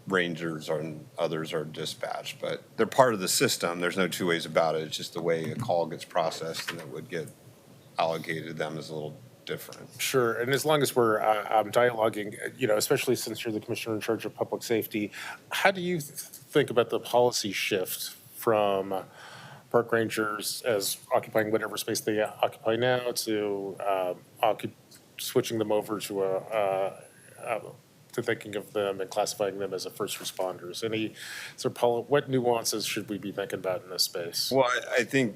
rangers and others are dispatched, but they're part of the system. There's no two ways about it. It's just the way a call gets processed and it would get allocated to them is a little different. Sure, and as long as we're dialoguing, especially since you're the commissioner in charge of public safety, how do you think about the policy shift from park rangers as occupying whatever space they occupy now to switching them over to thinking of them and classifying them as a first responders? What nuances should we be thinking about in this space? Well, I think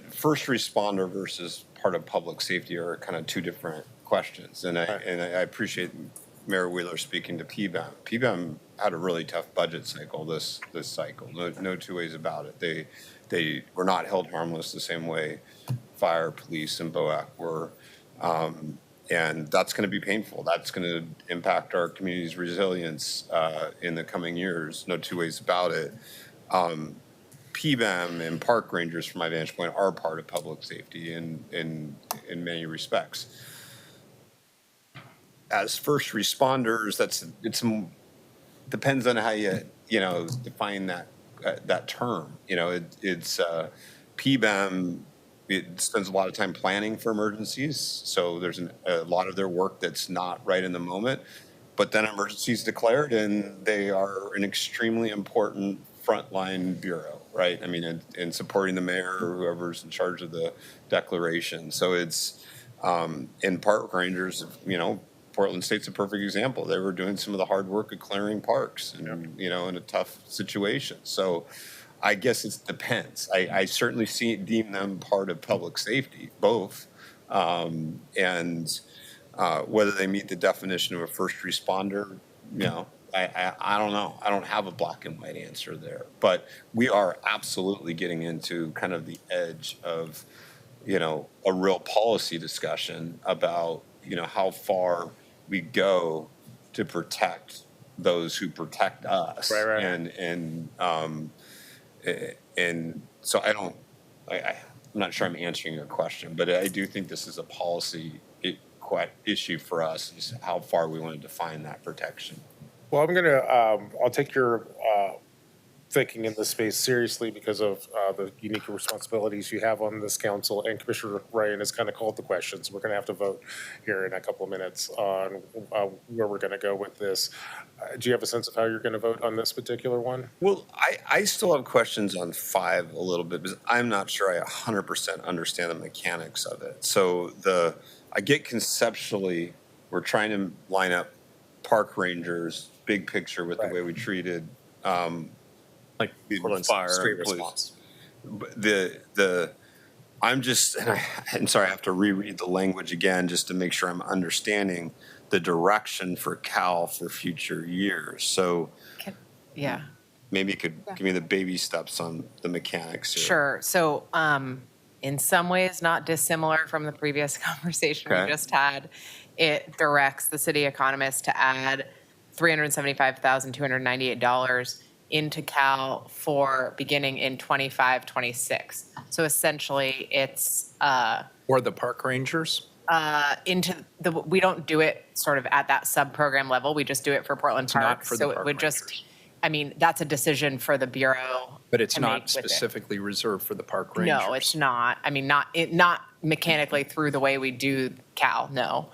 first responder versus part of public safety are kind of two different questions. And I appreciate Mayor Wheeler speaking to PBEM. PBEM had a really tough budget cycle this cycle. No two ways about it. They were not held harmless the same way fire, police, and BOAC were. And that's going to be painful. That's going to impact our community's resilience in the coming years. No two ways about it. PBEM and park rangers, from my vantage point, are part of public safety in many respects. As first responders, it depends on how you define that term. It's PBEM. It spends a lot of time planning for emergencies, so there's a lot of their work that's not right in the moment. But then emergencies declared, and they are an extremely important frontline bureau, right? I mean, in supporting the mayor or whoever's in charge of the declaration. So it's in park rangers, Portland State's a perfect example. They were doing some of the hard work of clearing parks, and in a tough situation. So I guess it depends. I certainly deem them part of public safety, both, and whether they meet the definition of a first responder, I don't know. I don't have a black and white answer there. But we are absolutely getting into kind of the edge of, a real policy discussion about, how far we go to protect those who protect us. Right. And so I'm not sure I'm answering your question, but I do think this is a policy issue for us, is how far we want to define that protection. Well, I'll take your thinking in this space seriously because of the unique responsibilities you have on this council, and Commissioner Ryan has kind of called the questions. We're going to have to vote here in a couple of minutes on where we're going to go with this. Do you have a sense of how you're going to vote on this particular one? Well, I still have questions on 5 a little bit, because I'm not sure I 100% understand the mechanics of it. So I get conceptually, we're trying to line up park rangers, big picture with the way we treated like Portland's fire, street police. response. I'm just, and sorry, I have to reread the language again just to make sure I'm understanding the direction for Cal for future years. So Yeah. maybe you could give me the baby steps on the mechanics here. Sure. So, in some ways, not dissimilar from the previous conversation Okay. we just had, it directs the city economist to add $375,298 into Cal for beginning in 25-26. So essentially, it's Or the park rangers? into the, we don't do it sort of at that sub-program level. We just do it for Portland It's not Park. for the So it park would just, I mean, that's a decision for the Bureau. But it's to not make with it. specifically reserved for the park rangers. No, it's not. I mean, not mechanically through the way we do Cal, no.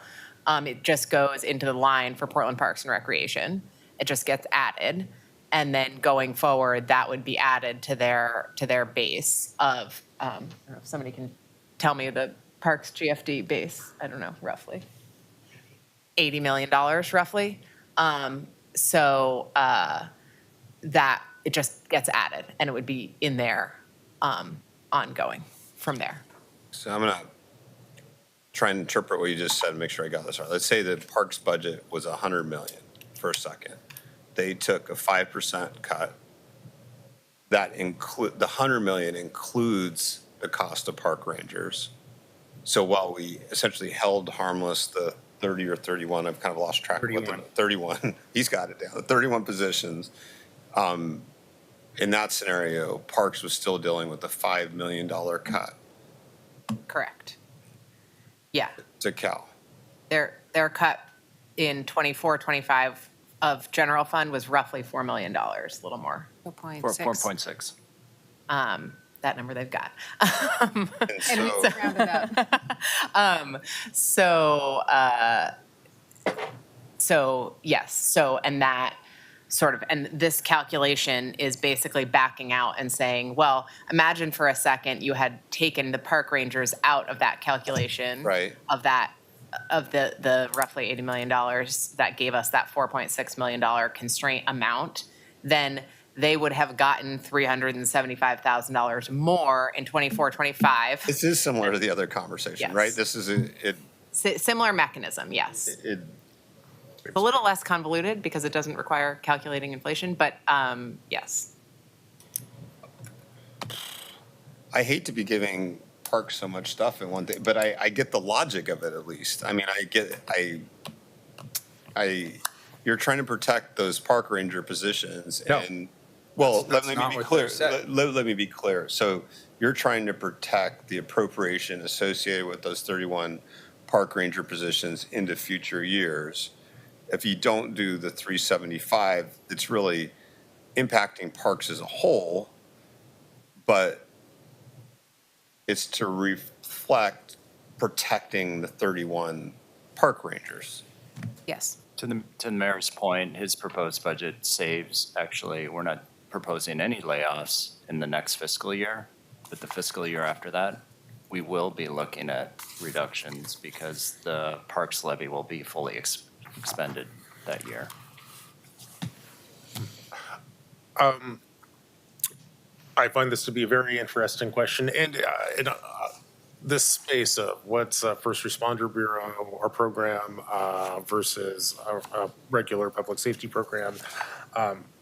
It just goes into the line for Portland Parks and Recreation. It just gets added. And then going forward, that would be added to their base of, I don't know if somebody can tell me the Parks GFD base, I don't know, roughly. $80 million roughly. So that, it just gets added and it would be in there ongoing from there. So I'm gonna try and interpret what you just said and make sure I got this right. Let's say the parks budget was 100 million for a second. They took a 5% cut. That include, the 100 million includes the cost of park rangers. So while we essentially held harmless the 30 or 31, I've kind of lost track of what the 31, he's got it down, the 31 positions. In that scenario, Parks was still dealing with the $5 million cut Correct. Yeah, to Cal. their cut in 24, 25 of general fund was roughly $4 million, a little more. 4.6. That number they've got. And so, So yes, so, and that sort of, and this calculation is basically backing out and saying, well, imagine for a second you had taken the park rangers out of that calculation. Right. Of that, of the roughly $80 million that gave us that $4.6 million constraint amount, then they would have gotten $375,000 more in 24, 25. this is similar to the other conversation, Yes. right? This is Similar mechanism, yes. It's a little less convoluted because it doesn't require calculating inflation, but yes. I hate to be giving parks so much stuff in one day, but I get the logic of it at least. I mean, you're trying to protect those park ranger positions No. and, well, That's let not me be what clear. they said. Let me be clear. So you're trying to protect the appropriation associated with those 31 park ranger positions into future years. If you don't do the 375, it's really impacting parks as a whole, but it's to reflect protecting the 31 park rangers. Yes. To the mayor's point, his proposed budget saves, actually, we're not proposing any layoffs in the next fiscal year, but the fiscal year after that, we will be looking at reductions because the parks levy will be fully expended that year. I find this to be a very interesting question, and this space of what's a first responder bureau or program versus a regular public safety program,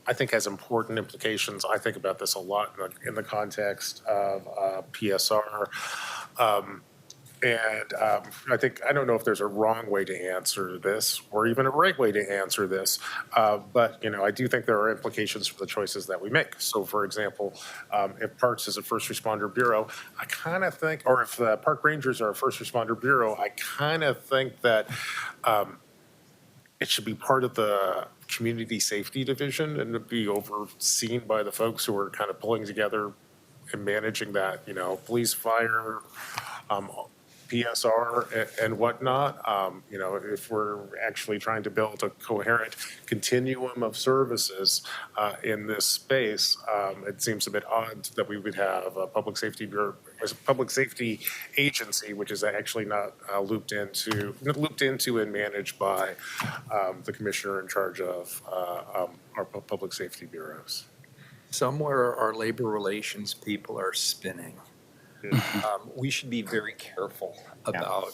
I think has important implications. I think about this a lot in the context of PSR. And I don't know if there's a wrong way to answer this or even a right way to answer this, but, I do think there are implications for the choices that we make. So, for example, if Parks is a first responder bureau, I kind of think, or if the Park Rangers are a first responder bureau, I kind of think that it should be part of the community safety division and be overseen by the folks who are kind of pulling together and managing that, police, fire, PSR and whatnot. If we're actually trying to build a coherent continuum of services in this space, it seems a bit odd that we would have a public safety bureau, a public safety agency, which is actually not looped into and managed by the commissioner in charge of our public safety bureaus. Somewhere our labor relations people are spinning. We should be very careful about,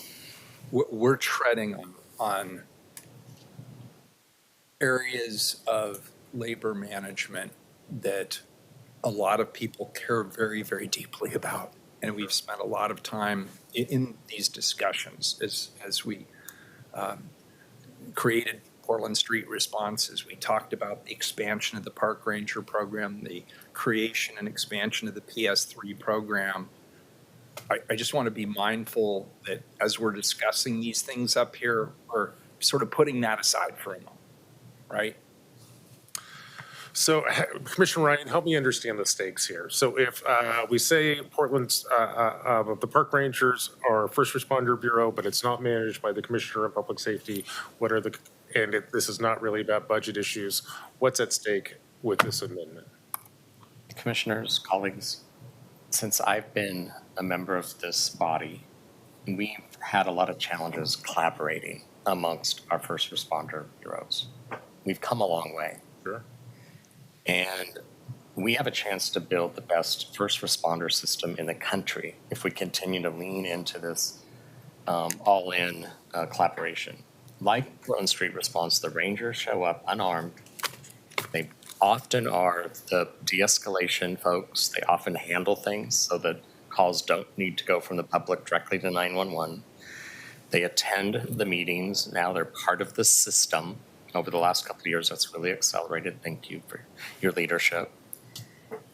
we're treading on areas of labor management that a lot of people care very, very deeply about. And we've spent a lot of time in these discussions as we created Portland Street Responses. We talked about the expansion of the Park Ranger program, the creation and expansion of the PS3 program. I just want to be mindful that as we're discussing these things up here, we're sort of putting that aside for a moment, right? So Commissioner Ryan, help me understand the stakes here. So if we say Portland's, the park rangers are a first responder bureau, but it's not managed by the Commissioner of Public Safety, this is not really about budget issues, what's at stake with this amendment? Commissioners, colleagues, since I've been a member of this body, we've had a lot of challenges collaborating amongst our first responder bureaus. We've come a long way. Sure. And we have a chance to build the best first responder system in the country if we continue to lean into this all-in collaboration. Like Portland Street Response, the Rangers show up unarmed. They often are the de-escalation folks. They often handle things so that calls don't need to go from the public directly to 911. They attend the meetings. Now they're part of the system. Over the last couple of years, that's really accelerated. Thank you for your leadership.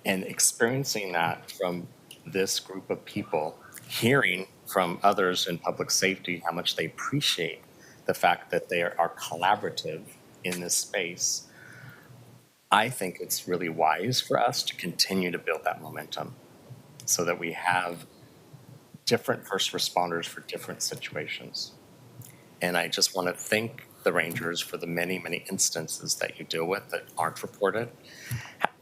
And experiencing that from this group of people, hearing from others in public safety how much they appreciate the fact that they are collaborative in this space, I think it's really wise for us to continue to build that momentum so that we have different first responders for different situations. And I just want to thank the Rangers for the many, many instances that you deal with that aren't reported,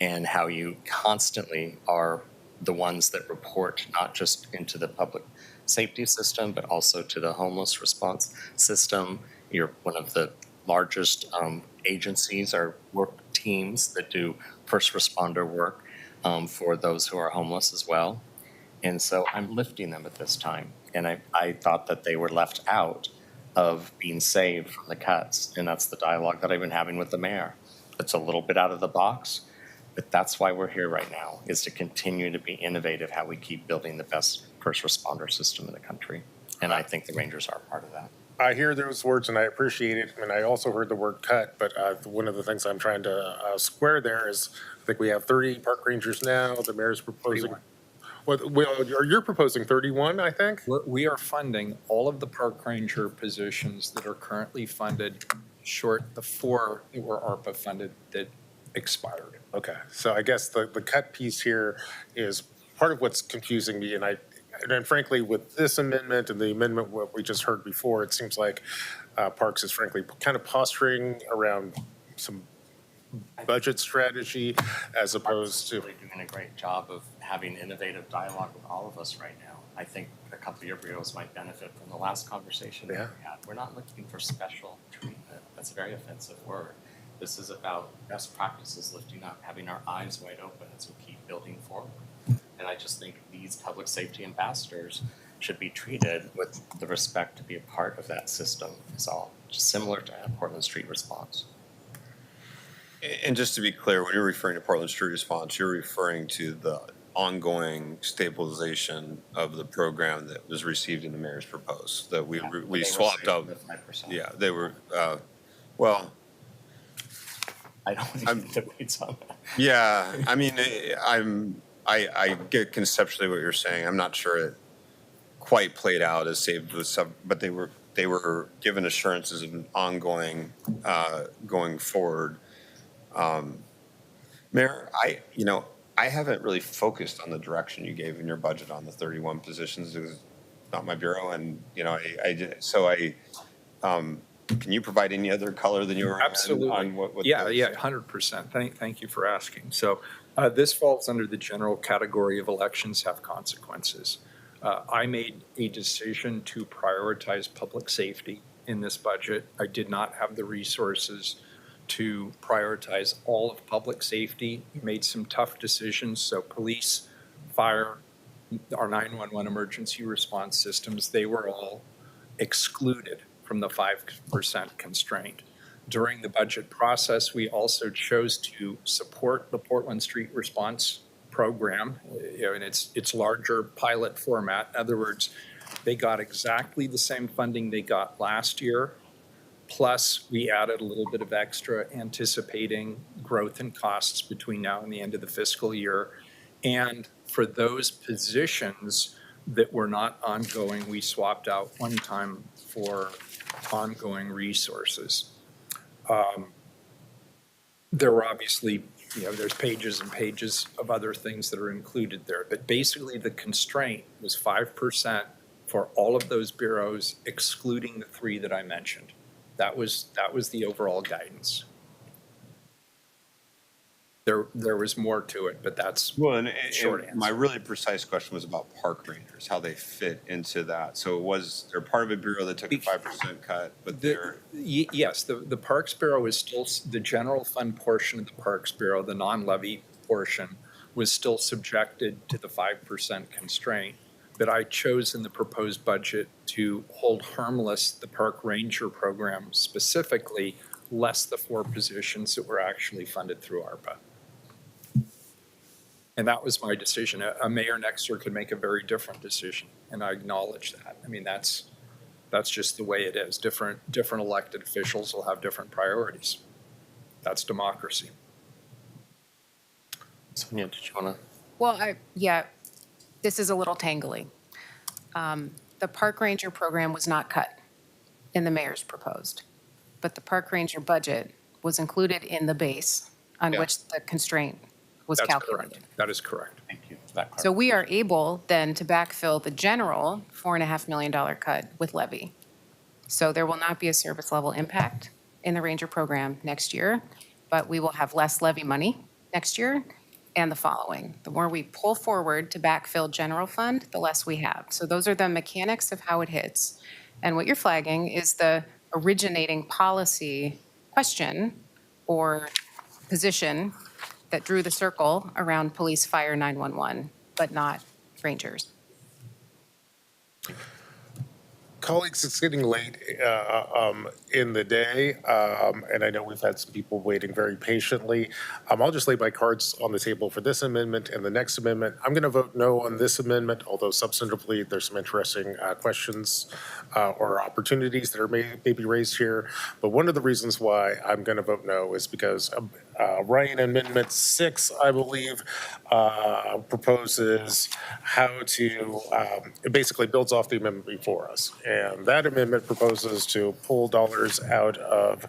and how you constantly are the ones that report not just into the public safety system, but also to the homeless response system. You're one of the largest agencies or work teams that do first responder work for those who are homeless as well. And so I'm lifting them at this time. And I thought that they were left out of being saved from the cuts. And that's the dialogue that I've been having with the mayor. It's a little bit out of the box, but that's why we're here right now, is to continue to be innovative how we keep building the best first responder system in the country. And I think the Rangers are part of that. I hear those words and I appreciate it. And I also heard the word cut, but one of the things I'm trying to square there is I think we have 30 park rangers now. The mayor's proposing. 31. Well, you're proposing 31, I think? We are funding all of the park ranger positions that are currently funded, short the 4 that were ARPA funded that expired. Okay, so I guess the cut piece here is part of what's confusing me, and frankly, with this amendment and the amendment what we just heard before, it seems like Parks is frankly kind of posturing around some budget strategy as opposed to really doing a great job of having innovative dialogue with all of us right now. I think a couple of your bureaus might benefit from the last conversation that we had. We're not looking for special treatment. That's a very offensive word. This is about best practices lifting up, having our eyes wide open as we keep building forward. And I just think these public safety ambassadors should be treated with the respect to be a part of that system is all, just similar to Portland Street Response. And just to be clear, when you're referring to Portland Street Response, you're referring to the ongoing stabilization of the program that was received in the mayor's proposed, that we swapped out. Yeah, they were, well. I don't think the debates on that. Yeah, I mean, I get conceptually what you're saying. I'm not sure it quite played out as saved with some, but they were given assurances of an ongoing going forward. Mayor, I haven't really focused on the direction you gave in your budget on the 31 positions. It was not my bureau, and can you provide any other color than you were Absolutely. on what Yeah, 100%. Thank you for asking. So this falls under the general category of elections have consequences. I made a decision to prioritize public safety in this budget. I did not have the resources to prioritize all of public safety. We made some tough decisions. So police, fire, our 911 emergency response systems, they were all excluded from the 5% constraint. During the budget process, we also chose to support the Portland Street Response program in its larger pilot format. In other words, they got exactly the same funding they got last year, plus we added a little bit of extra anticipating growth in costs between now and the end of the fiscal year. And for those positions, that were not ongoing, we swapped out one time for ongoing resources. There were obviously, there's pages and pages of other things that are included there, but basically the constraint was 5% for all of those bureaus, excluding the 3 that I mentioned. That was the overall guidance. There was more to it, but that's Well, and short answer. my really precise question was about park rangers, how they fit into that. So they're part of a bureau that took a 5% cut, but they're. Yes, the Parks Bureau is still, the general fund portion of the Parks Bureau, the non-levy portion, was still subjected to the 5% constraint. But I chose in the proposed budget to hold harmless the Park Ranger program, specifically less the 4 positions that were actually funded through ARPA. And that was my decision. A mayor next year could make a very different decision, and I acknowledge that. I mean, that's just the way it is. Different elected officials will have different priorities. That's democracy. Sonia, did you want to? Well, this is a little tangly. The park ranger program was not cut in the mayor's proposed, but the park ranger budget was included in the base on which the constraint was That's calculated. correct. That is correct. Thank you. So we are able then to backfill the general $4.5 million cut with levy. So there will not be a service level impact in the ranger program next year, but we will have less levy money next year and the following. The more we pull forward to backfill general fund, the less we have. So those are the mechanics of how it hits. And what you're flagging is the originating policy question or position that drew the circle around police, fire, 911, but not rangers. Colleagues, it's getting late in the day, and I know we've had some people waiting very patiently. I'll just lay my cards on the table for this amendment and the next amendment. I'm going to vote no on this amendment, although substantively there's some interesting questions or opportunities that are maybe raised here. But one of the reasons why I'm going to vote no is because Ryan Amendment 6, I believe, proposes how to, it basically builds off the amendment before us. And that amendment proposes to pull dollars out of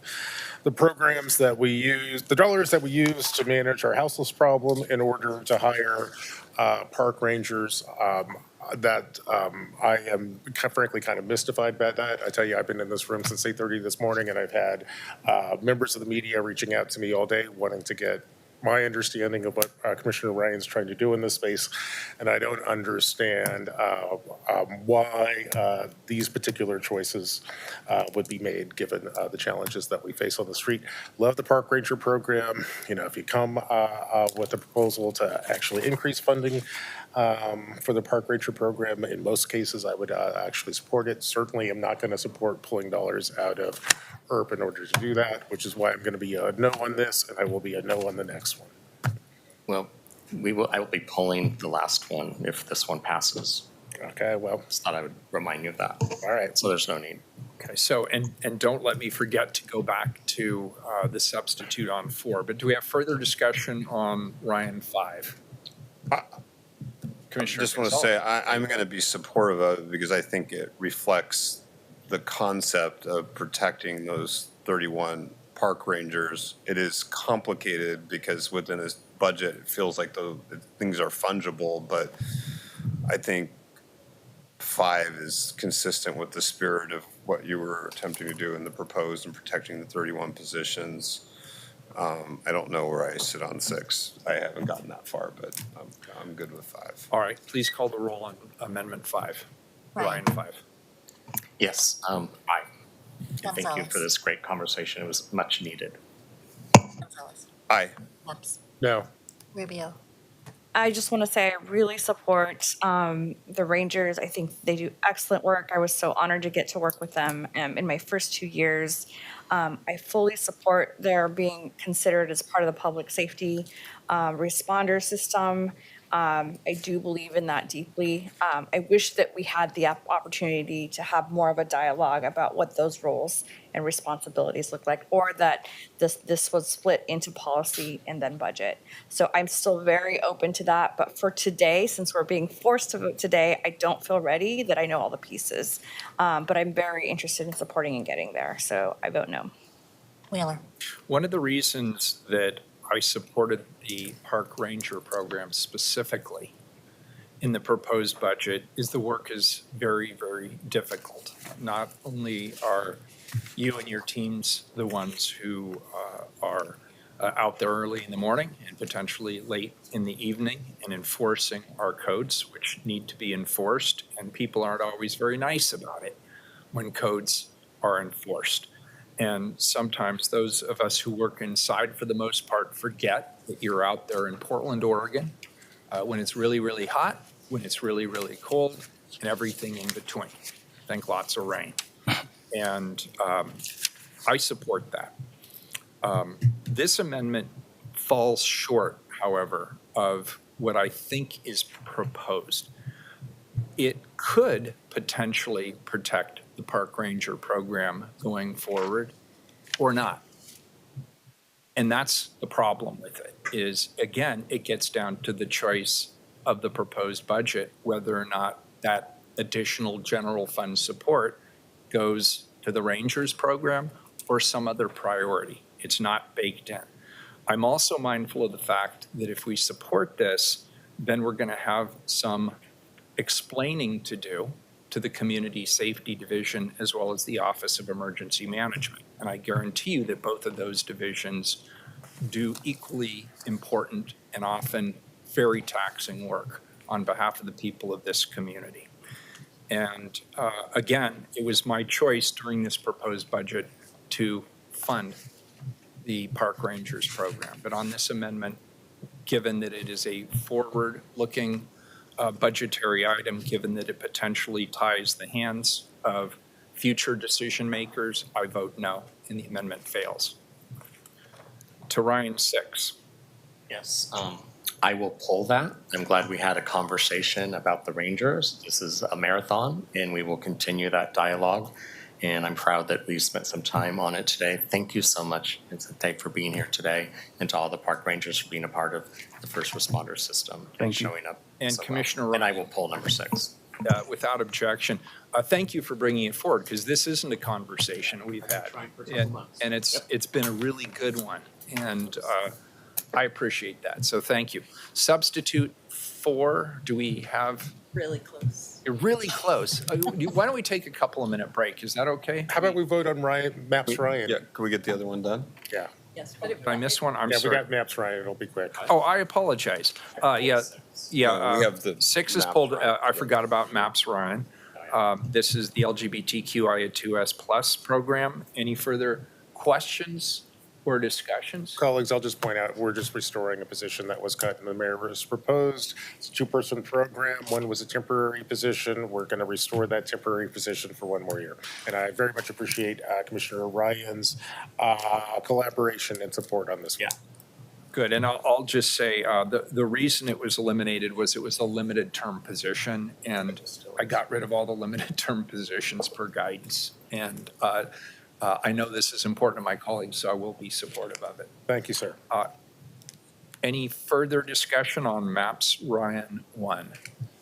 the programs that we use, the dollars that we use to manage our houseless problem in order to hire park rangers. I am frankly kind of mystified by that. I tell you, I've been in this room since 8:30 this morning, and I've had members of the media reaching out to me all day wanting to get my understanding of what Commissioner Ryan's trying to do in this space, and I don't understand why these particular choices would be made given the challenges that we face on the street. Love the Park Ranger program. If you come with a proposal to actually increase funding for the Park Ranger program, in most cases, I would actually support it. Certainly, I'm not going to support pulling dollars out of IRP in order to do that, which is why I'm going to be a no on this, and I will be a no on the next one. Well, I will be pulling the last one if this one passes. Okay, well. Just thought I would remind you of that. All right. So there's no need. Okay, so, and don't let me forget to go back to the substitute on 4, but do we have further discussion on Ryan 5? Commissioner Just want to say, I'm going to be supportive of it because I think it reflects the concept of protecting those 31 park rangers. It is complicated because within this budget, it feels like the things are fungible, but I think 5 is consistent with the spirit of what you were attempting to do in the proposed and protecting the 31 positions. I don't know where I sit on 6. I haven't gotten that far, but I'm good with 5. All right, please call the roll on Amendment 5. Ryan 5. Yes, aye. Thank you Gonzalez. for this great conversation. It was much needed. Gonzalez. Aye. Phelps. No. Rubio. I just want to say I really support the Rangers. I think they do excellent work. I was so honored to get to work with them in my first 2 years. I fully support their being considered as part of the public safety responder system. I do believe in that deeply. I wish that we had the opportunity to have more of a dialogue about what those roles and responsibilities look like, or that this was split into policy and then budget. So I'm still very open to that. But for today, since we're being forced to vote today, I don't feel ready that I know all the pieces. But I'm very interested in supporting and getting there. So I vote no. Wheeler. One of the reasons that I supported the park ranger program specifically in the proposed budget is the work is very, very difficult. Not only are you and your teams the ones who are out there early in the morning and potentially late in the evening and enforcing our codes, which need to be enforced, and people aren't always very nice about it when codes are enforced. And sometimes those of us who work inside, for the most part, forget that you're out there in Portland, Oregon, when it's really, really hot, when it's really, really cold, and everything in between. Think lots of rain. And I support that. This amendment falls short, however, of what I think is proposed. It could potentially protect the park ranger program going forward or not. And that's the problem with it is, again, it gets down to the choice of the proposed budget, whether or not that additional general fund support goes to the Rangers program or some other priority. It's not baked in. I'm also mindful of the fact that if we support this, then we're going to have some explaining to do to the Community Safety Division as well as the Office of Emergency Management. And I guarantee you that both of those divisions do equally important and often very taxing work on behalf of the people of this community. And again, it was my choice during this proposed budget to fund the Park Rangers program. But on this amendment, given that it is a forward-looking budgetary item, given that it potentially ties the hands of future decision makers, I vote no, and the amendment fails. To Ryan 6. Yes, I will pull that. I'm glad we had a conversation about the Rangers. This is a marathon, and we will continue that dialogue. And I'm proud that we spent some time on it today. Thank you so much, Vincent, for being here today, and to all the park rangers for being a part of the first responder system and showing up. And so Commissioner well. And I will pull number 6. Without objection. Thank you for bringing it forward, because this isn't a conversation we've had. And it's been a really good one. And I appreciate that. So thank you. Substitute 4, do we have? Really close. You're really close. Why don't we take a couple of minute break? Is that okay? How about we vote on Maps Ryan? Yeah, can we get the other one done? Yeah. Yes. Did I miss one? I'm Yeah, we sorry. got Maps Ryan. It'll be quick. Oh, I apologize. Yeah. we have the 6 is Maps pulled. Ryan. I forgot about Maps Ryan. This is the LGBTQIA2S plus program. Any further questions or discussions? Colleagues, I'll just point out, we're just restoring a position that was cut and the mayor was proposed. It's a 2-person program. One was a temporary position. We're going to restore that temporary position for 1 more year. And I very much appreciate Commissioner Ryan's collaboration and support on this one. Good, and I'll just say, the reason it was eliminated was it was a limited term position, and I got rid of all the limited term positions per guidance. And I know this is important to my colleagues, so I will be supportive of it. Thank you, sir. Any further discussion on Maps Ryan 1?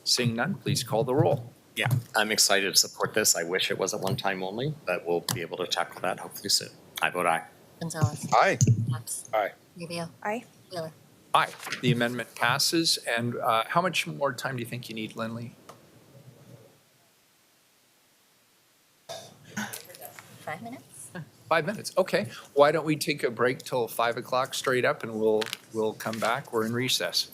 Seeing none, please call the roll. Yeah, I'm excited to support this. I wish it was a one-time only, but we'll be able to tackle that hopefully soon. I vote aye. Gonzalez. Aye. Maps. Aye. Rubio. Aye. Wheeler. Aye, the amendment passes. And how much more time do you think you need, Lindley? 5 minutes? 5 minutes, okay. Why don't we take a break till 5 o'clock straight up, and we'll come back. We're in recess.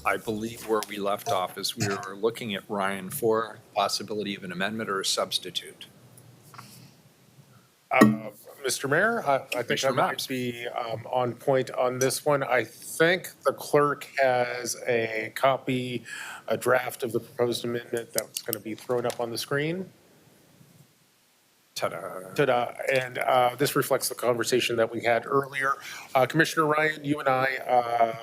I believe where we left off is we were looking at Ryan for possibility of an amendment or a substitute. Mr. Mayor, I think I Commissioner might Maps. be on point on this one. I think the clerk has a copy, a draft of the proposed amendment that's going to be thrown up on the screen. Ta-da. Ta-da. And this reflects the conversation that we had earlier. Commissioner Ryan, you and I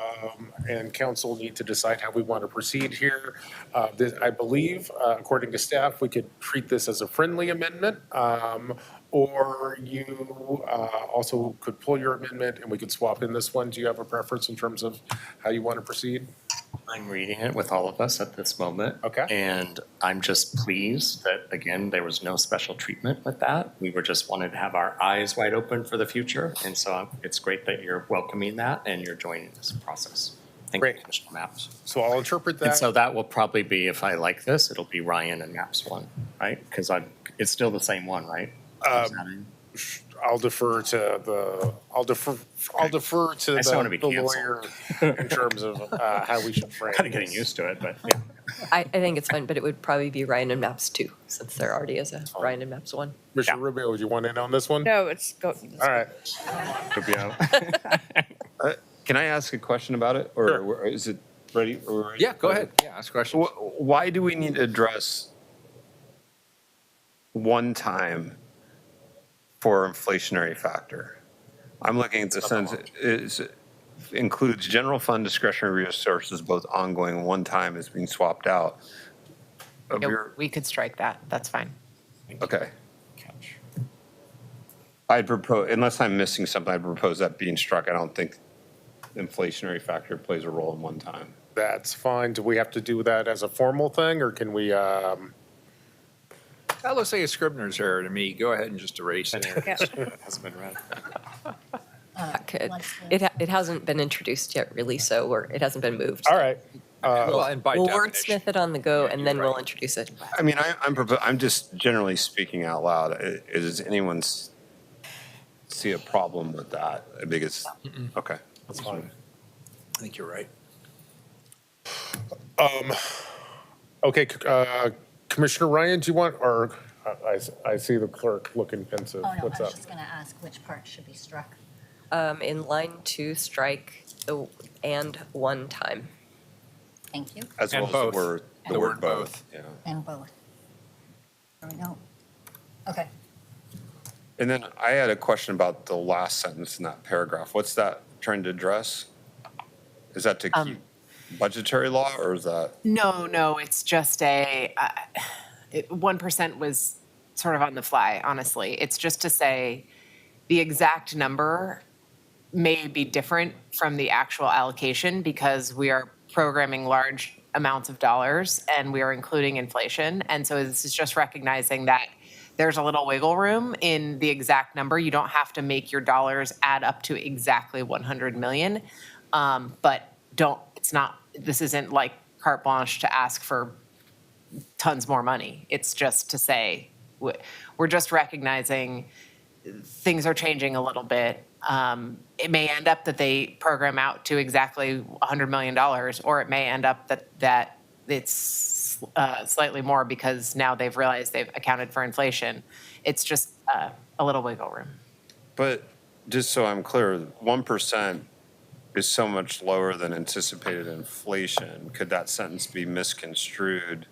and council need to decide how we want to proceed here. I believe, according to staff, we could treat this as a friendly amendment, or you also could pull your amendment and we could swap in this one. Do you have a preference in terms of how you want to proceed? I'm reading it with all of us at this moment. Okay. And I'm just pleased that, again, there was no special treatment with that. We were just wanted to have our eyes wide open for the future. And so it's great that you're welcoming that and you're joining this process. Thank you, Commissioner Maps. So I'll interpret that. And so that will probably be, if I like this, it'll be Ryan and Maps one, right? Because it's still the same one, right? I'll defer to the, I'll defer to I still want to be the canceled. lawyer in terms of how we should frame Kind of getting this. used to it, but yeah. I think it's fine, but it would probably be Ryan and Maps 2, since there already is a Ryan and Maps 1. Mr. Rubio, would you want in on this one? No, it's go. All right. Rubio. Can I ask a question about it, or is it ready? Yeah, go ahead. Yeah, ask questions. Why do we need to address one time for inflationary factor? I'm looking at the sentence, it includes general fund discretionary resources, both ongoing and one time is being swapped out. We could strike that. That's fine. Okay. I'd propose, unless I'm missing something, I'd propose that being struck. I don't think inflationary factor plays a role in one time. That's fine. Do we have to do that as a formal thing, or can we, That looks like a Scribner's error to me. Go ahead and just erase it. Hasn't been read. It hasn't been introduced yet, really, so it hasn't been moved. all right. Well, and by We'll definition. wordsmith it on the go, and then we'll introduce it. I mean, I'm just generally speaking out loud. Does anyone see a problem with that? I think it's, okay. That's fine. I think you're right. Okay, Commissioner Ryan, do you want, or I see the clerk looking pensive. Oh, no, I What's was up? just going to ask which part should be struck. In line 2, strike the and one time. Thank you. As And well as both. the word both. Yeah. And both. There we go. Okay. And then I had a question about the last sentence in that paragraph. What's that trying to address? Is that to keep budgetary law, or is that? No, it's just 1% was sort of on the fly, honestly. It's just to say the exact number may be different from the actual allocation because we are programming large amounts of dollars and we are including inflation. And so this is just recognizing that there's a little wiggle room in the exact number. You don't have to make your dollars add up to exactly 100 million. But this isn't like carte blanche to ask for tons more money. It's just to say, we're just recognizing things are changing a little bit. It may end up that they program out to exactly $100 million, or it may end up that it's slightly more because now they've realized they've accounted for inflation. It's just a little wiggle room. But just so I'm clear, 1% is so much lower than anticipated inflation. Could that sentence be misconstrued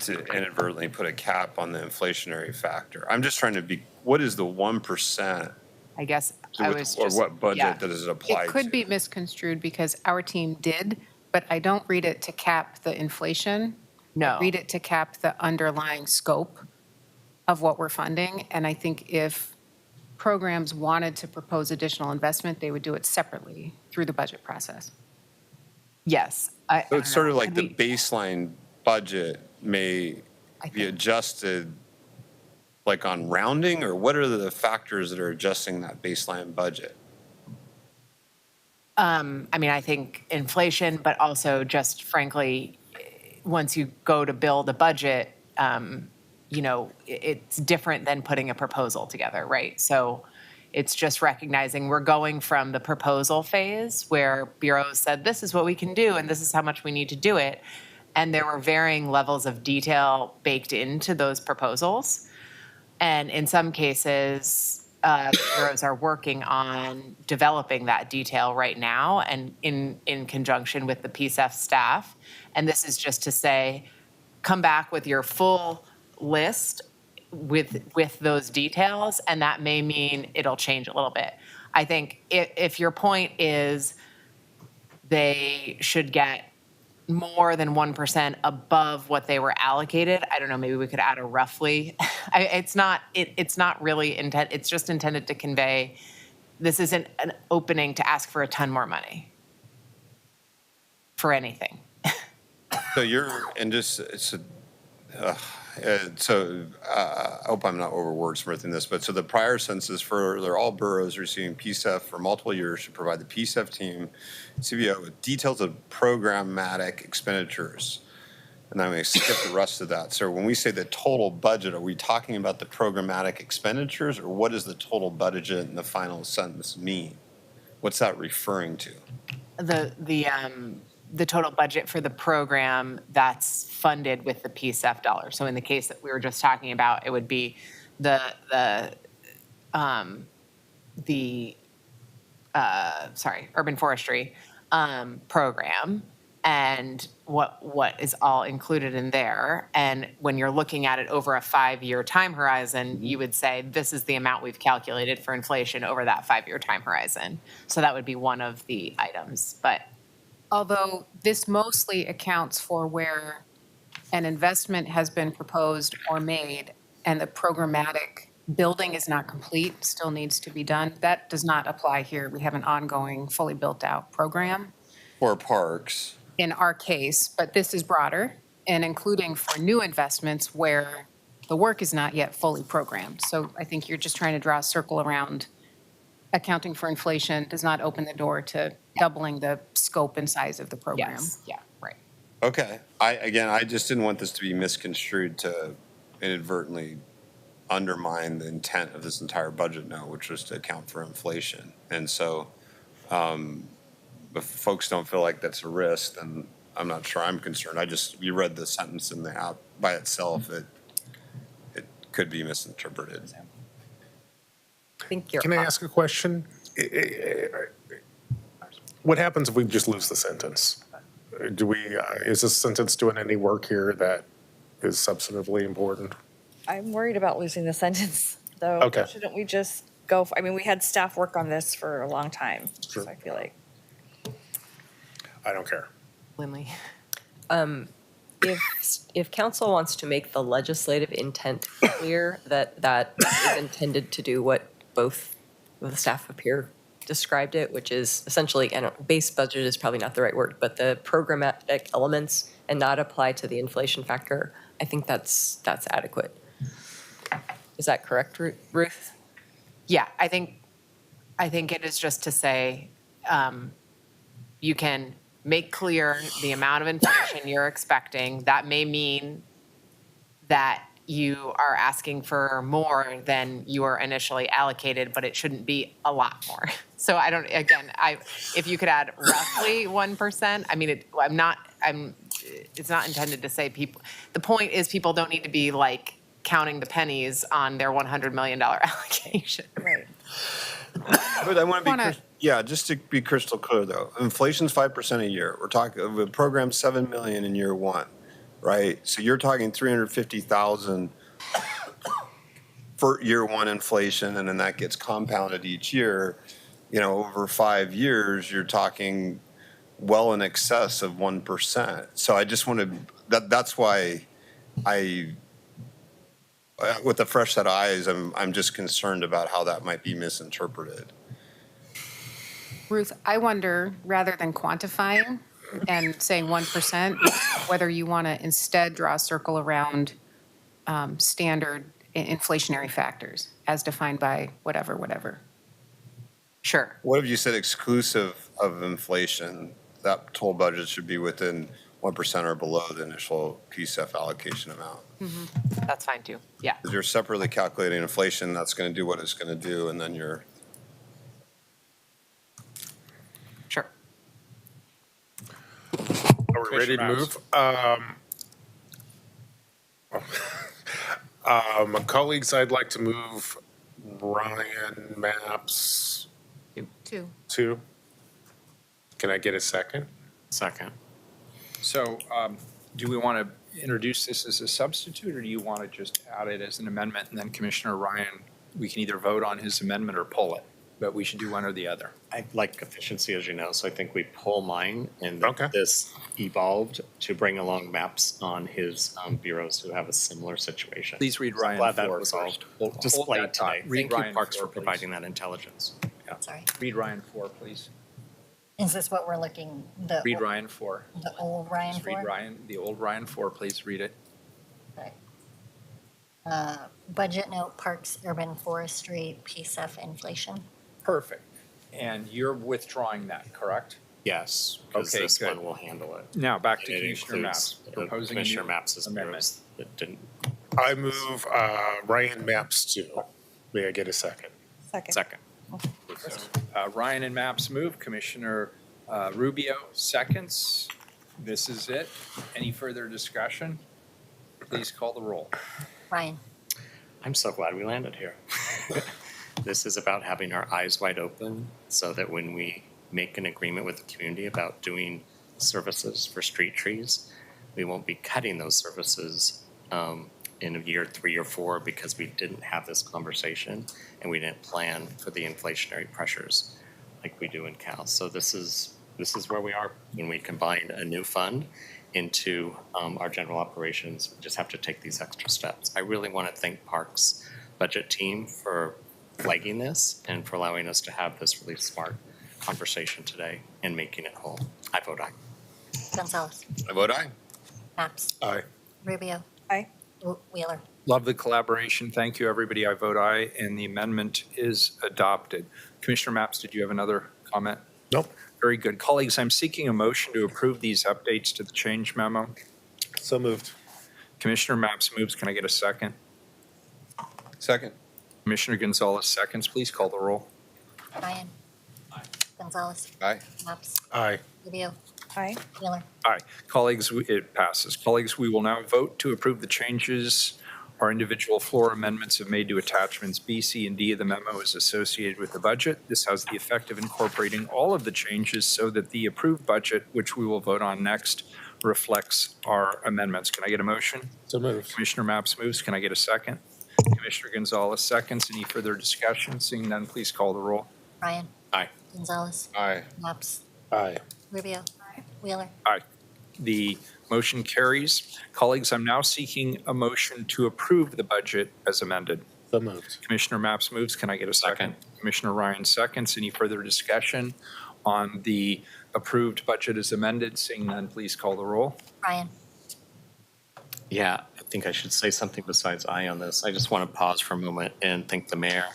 to inadvertently put a cap on the inflationary factor? I'm just trying to be, what is the 1%? I guess So I with- was or just. what budget yeah. does it apply It could to? be misconstrued because our team did, but I don't read it to cap the inflation. No. I read it to cap the underlying scope of what we're funding. And I think if programs wanted to propose additional investment, they would do it separately through the budget process. Yes. So it's sort of like the baseline budget may be adjusted like on rounding, or what are the factors that are adjusting that baseline budget? I mean, I think inflation, but also just frankly, once you go to build a budget, it's different than putting a proposal together, right? So It's just recognizing we're going from the proposal phase where bureaus said, this is what we can do and this is how much we need to do it. And there were varying levels of detail baked into those proposals. And in some cases, bureaus are working on developing that detail right now and in conjunction with the PSEF staff. And this is just to say, come back with your full list with those details, and that may mean it'll change a little bit. I think if your point is they should get more than 1% above what they were allocated, I don't know, maybe we could add a roughly. It's not really intent, it's just intended to convey this isn't an opening to ask for a ton more money for anything. So I hope I'm not over wordsmithing this, but so the prior census they're all boroughs receiving PSEF for multiple years should provide the PSEF team, CBO, with details of programmatic expenditures. And I'm going to skip the rest of that. So when we say the total budget, are we talking about the programmatic expenditures, or what does the total budget in the final sentence mean? What's that referring to? The total budget for the program that's funded with the PSEF dollars. So in the case that we were just talking about, it would be the urban forestry program and what is all included in there. And when you're looking at it over a 5-year time horizon, you would say, this is the amount we've calculated for inflation over that 5-year time horizon. So that would be one of the items, but Although this mostly accounts for where an investment has been proposed or made and the programmatic building is not complete, still needs to be done. That does not apply here. We have an ongoing, fully built-out program For parks. in our case, but this is broader and including for new investments where the work is not yet fully programmed. So I think you're just trying to draw a circle around accounting for inflation does not open the door to doubling the scope and size of the program. yes, yeah, right. Okay. I just didn't want this to be misconstrued to inadvertently undermine the intent of this entire budget note, which was to account for inflation. And so if folks don't feel like that's a risk, then I'm not sure I'm concerned. You read the sentence in the app by itself, it could be misinterpreted. I think you're Can I ask a question? What happens if we just lose the sentence? Is this sentence doing any work here that is substantively important? I'm worried about losing the sentence, though. Okay. Shouldn't we just go, we had staff work on this for a long time, Sure. so I feel like. I don't care. Lindley? If council wants to make the legislative intent clear that is intended to do what both of the staff up here described it, which is essentially, base budget is probably not the right word, but the programmatic elements and not apply to the inflation factor, I think that's adequate. Is that correct, Ruth? Yeah, I think it is just to say, you can make clear the amount of inflation you're expecting. That may mean that you are asking for more than you were initially allocated, but it shouldn't be a lot more. So if you could add roughly 1%, I mean, it's not intended to say people, the point is people don't need to be like counting the pennies on their $100 million allocation. Right. But I want to be, just to be crystal clear though, inflation's 5% a year. We're talking, the program's $7 million in year one, right? So you're talking $350,000 for year one inflation, and then that gets compounded each year. Over 5 years, you're talking well in excess of 1%. So I just want to, that's why with a fresh set of eyes, I'm just concerned about how that might be misinterpreted. Ruth, I wonder, rather than quantifying and saying 1%, whether you want to instead draw a circle around standard inflationary factors as defined by whatever. Sure. What if you said exclusive of inflation, that total budget should be within 1% or below the initial PSEF allocation amount? That's fine too, yeah. Because you're separately calculating inflation, that's going to do what it's going to do, and then Are we ready to move? My colleagues, I'd like to move Ryan Maps 2. Can I get a second? Second. So do we want to introduce this as a substitute, or do you want to just add it as an amendment, and then Commissioner Ryan, we can either vote on his amendment or pull it, but we should do one or the other. I like efficiency, as you know, so I think we pull mine, and Okay. this evolved to bring along maps on his bureaus who have a similar situation. Please read So Ryan glad that 4 was all first. Hold displayed that thought. today. Read Thank you, Ryan Parks, 4, for please. providing that intelligence. Yeah. Sorry. Read Ryan 4, please. Is this what we're looking, Read Ryan 4. the old Ryan Just for? read Ryan, the old Ryan 4, please read it. Okay. Budget note, parks, urban forestry, PSF inflation. Perfect. And you're withdrawing that, correct? Yes, because Okay, this good. one will handle it. Now, back to And it Commissioner includes Maps, proposing a Commissioner new Maps' amendment. bureaus that didn't. I move Ryan Maps 2. May I get a second? Second. Ryan and Maps move, Commissioner Rubio seconds. This is it. Any further discussion? Please call the roll. Ryan, I'm so glad we landed here. This is about having our eyes wide open so that when we make an agreement with the community about doing services for street trees, we won't be cutting those services in year 3 or 4 because we didn't have this conversation and we didn't plan for the inflationary pressures like we do in Cal. So this is where we are when we combine a new fund into our general operations. We just have to take these extra steps. I really want to thank Parks budget team for flagging this and for allowing us to have this really smart conversation today and making it whole. I vote aye. Gonzalez, I vote aye. Maps, Aye. Rubio. Aye. Wheeler. Love the collaboration. Thank you, everybody. I vote aye, and the amendment is adopted. Commissioner Maps, did you have another comment? Nope. Very good. Colleagues, I'm seeking a motion to approve these updates to the change memo. So moved. Commissioner Maps moves. Can I get a second? Second. Commissioner Gonzalez seconds. Please call the roll. Ryan. Gonzalez. Aye. Maps, Aye. Rubio. Aye. Wheeler. Aye. Colleagues, it passes. Colleagues, we will now vote to approve the changes our individual floor amendments have made to attachments B, C, and D of the memo is associated with the budget. This has the effect of incorporating all of the changes so that the approved budget, which we will vote on next, reflects our amendments. Can I get a motion? So moved. Commissioner Maps moves. Can I get a second? Commissioner Gonzalez seconds. Any further discussion? Seeing none, please call the roll. Ryan. Aye. Gonzalez. Aye. Maps, Aye. Rubio. Wheeler. Aye. The motion carries. Colleagues, I'm now seeking a motion to approve the budget as amended. So moved. Commissioner Maps moves. Can I get a second? Commissioner Ryan seconds. Any further discussion on the approved budget as amended? Seeing none, please call the roll. Ryan. Yeah, I think I should say something besides aye on this. I just want to pause for a moment and thank the mayor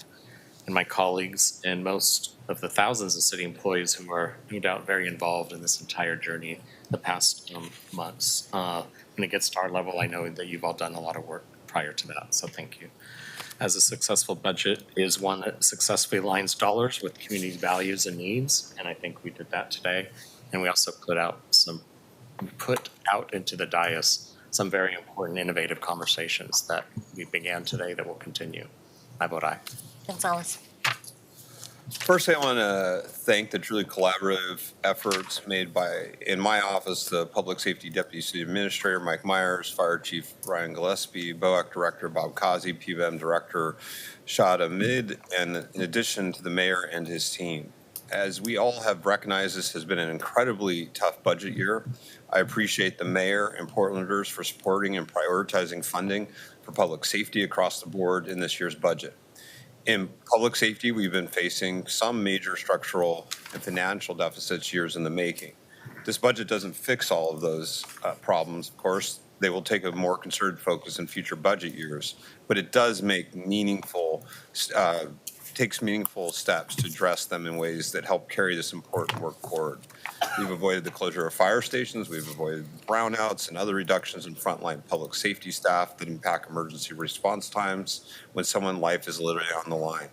and my colleagues and most of the thousands of city employees who are no doubt very involved in this entire journey the past months. When it gets to our level, I know that you've all done a lot of work prior to that, so thank you. As a successful budget is one that successfully aligns dollars with community values and needs, and I think we did that today. And we also put out into the dais some very important innovative conversations that we began today that will continue. I vote aye. Gonzalez. First, I want to thank the truly collaborative efforts made by, in my office, the Public Safety Deputy City Administrator Mike Myers, Fire Chief Ryan Gillespie, BOAC Director Bob Kazi, PBM Director Shad Ahmed, and in addition to the Mayor and his team. As we all have recognized, this has been an incredibly tough budget year. I appreciate the Mayor and Portlanders for supporting and prioritizing funding for public safety across the board in this year's budget. In public safety, we've been facing some major structural and financial deficits years in the making. This budget doesn't fix all of those problems. Of course, they will take a more concerted focus in future budget years, but it does make takes meaningful steps to address them in ways that help carry this important work forward. We've avoided the closure of fire stations, we've avoided brownouts and other reductions in frontline public safety staff that impact emergency response times when someone's life is literally on the line.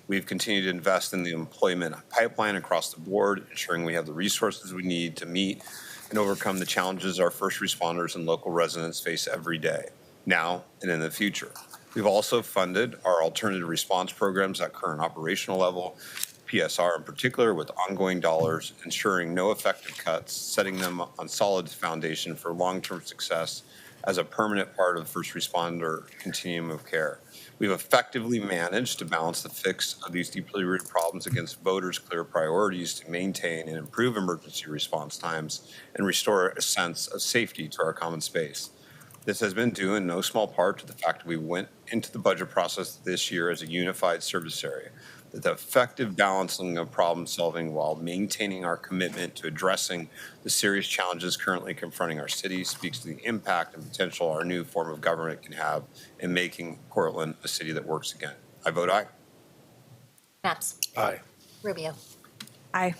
We've continued to invest in the employment pipeline across the board, ensuring we have the resources we need to meet and overcome the challenges our first responders and local residents face every day, now and in the future. We've also funded our alternative response programs at current operational level, PSR in particular, with ongoing dollars, ensuring no effective cuts, setting them on solid foundation for long-term success as a permanent part of the first responder continuum of care. We've effectively managed to balance the fix of these deeply rooted problems against voters' clear priorities to maintain and improve emergency response times and restore a sense of safety to our common space. This has been due in no small part to the fact that we went into the budget process this year as a unified service area. That the effective balancing of problem solving while maintaining our commitment to addressing the serious challenges currently confronting our city speaks to the impact and potential our new form of government can have in making Portland a city that works again. I vote aye. Maps. Aye. Rubio. Aye.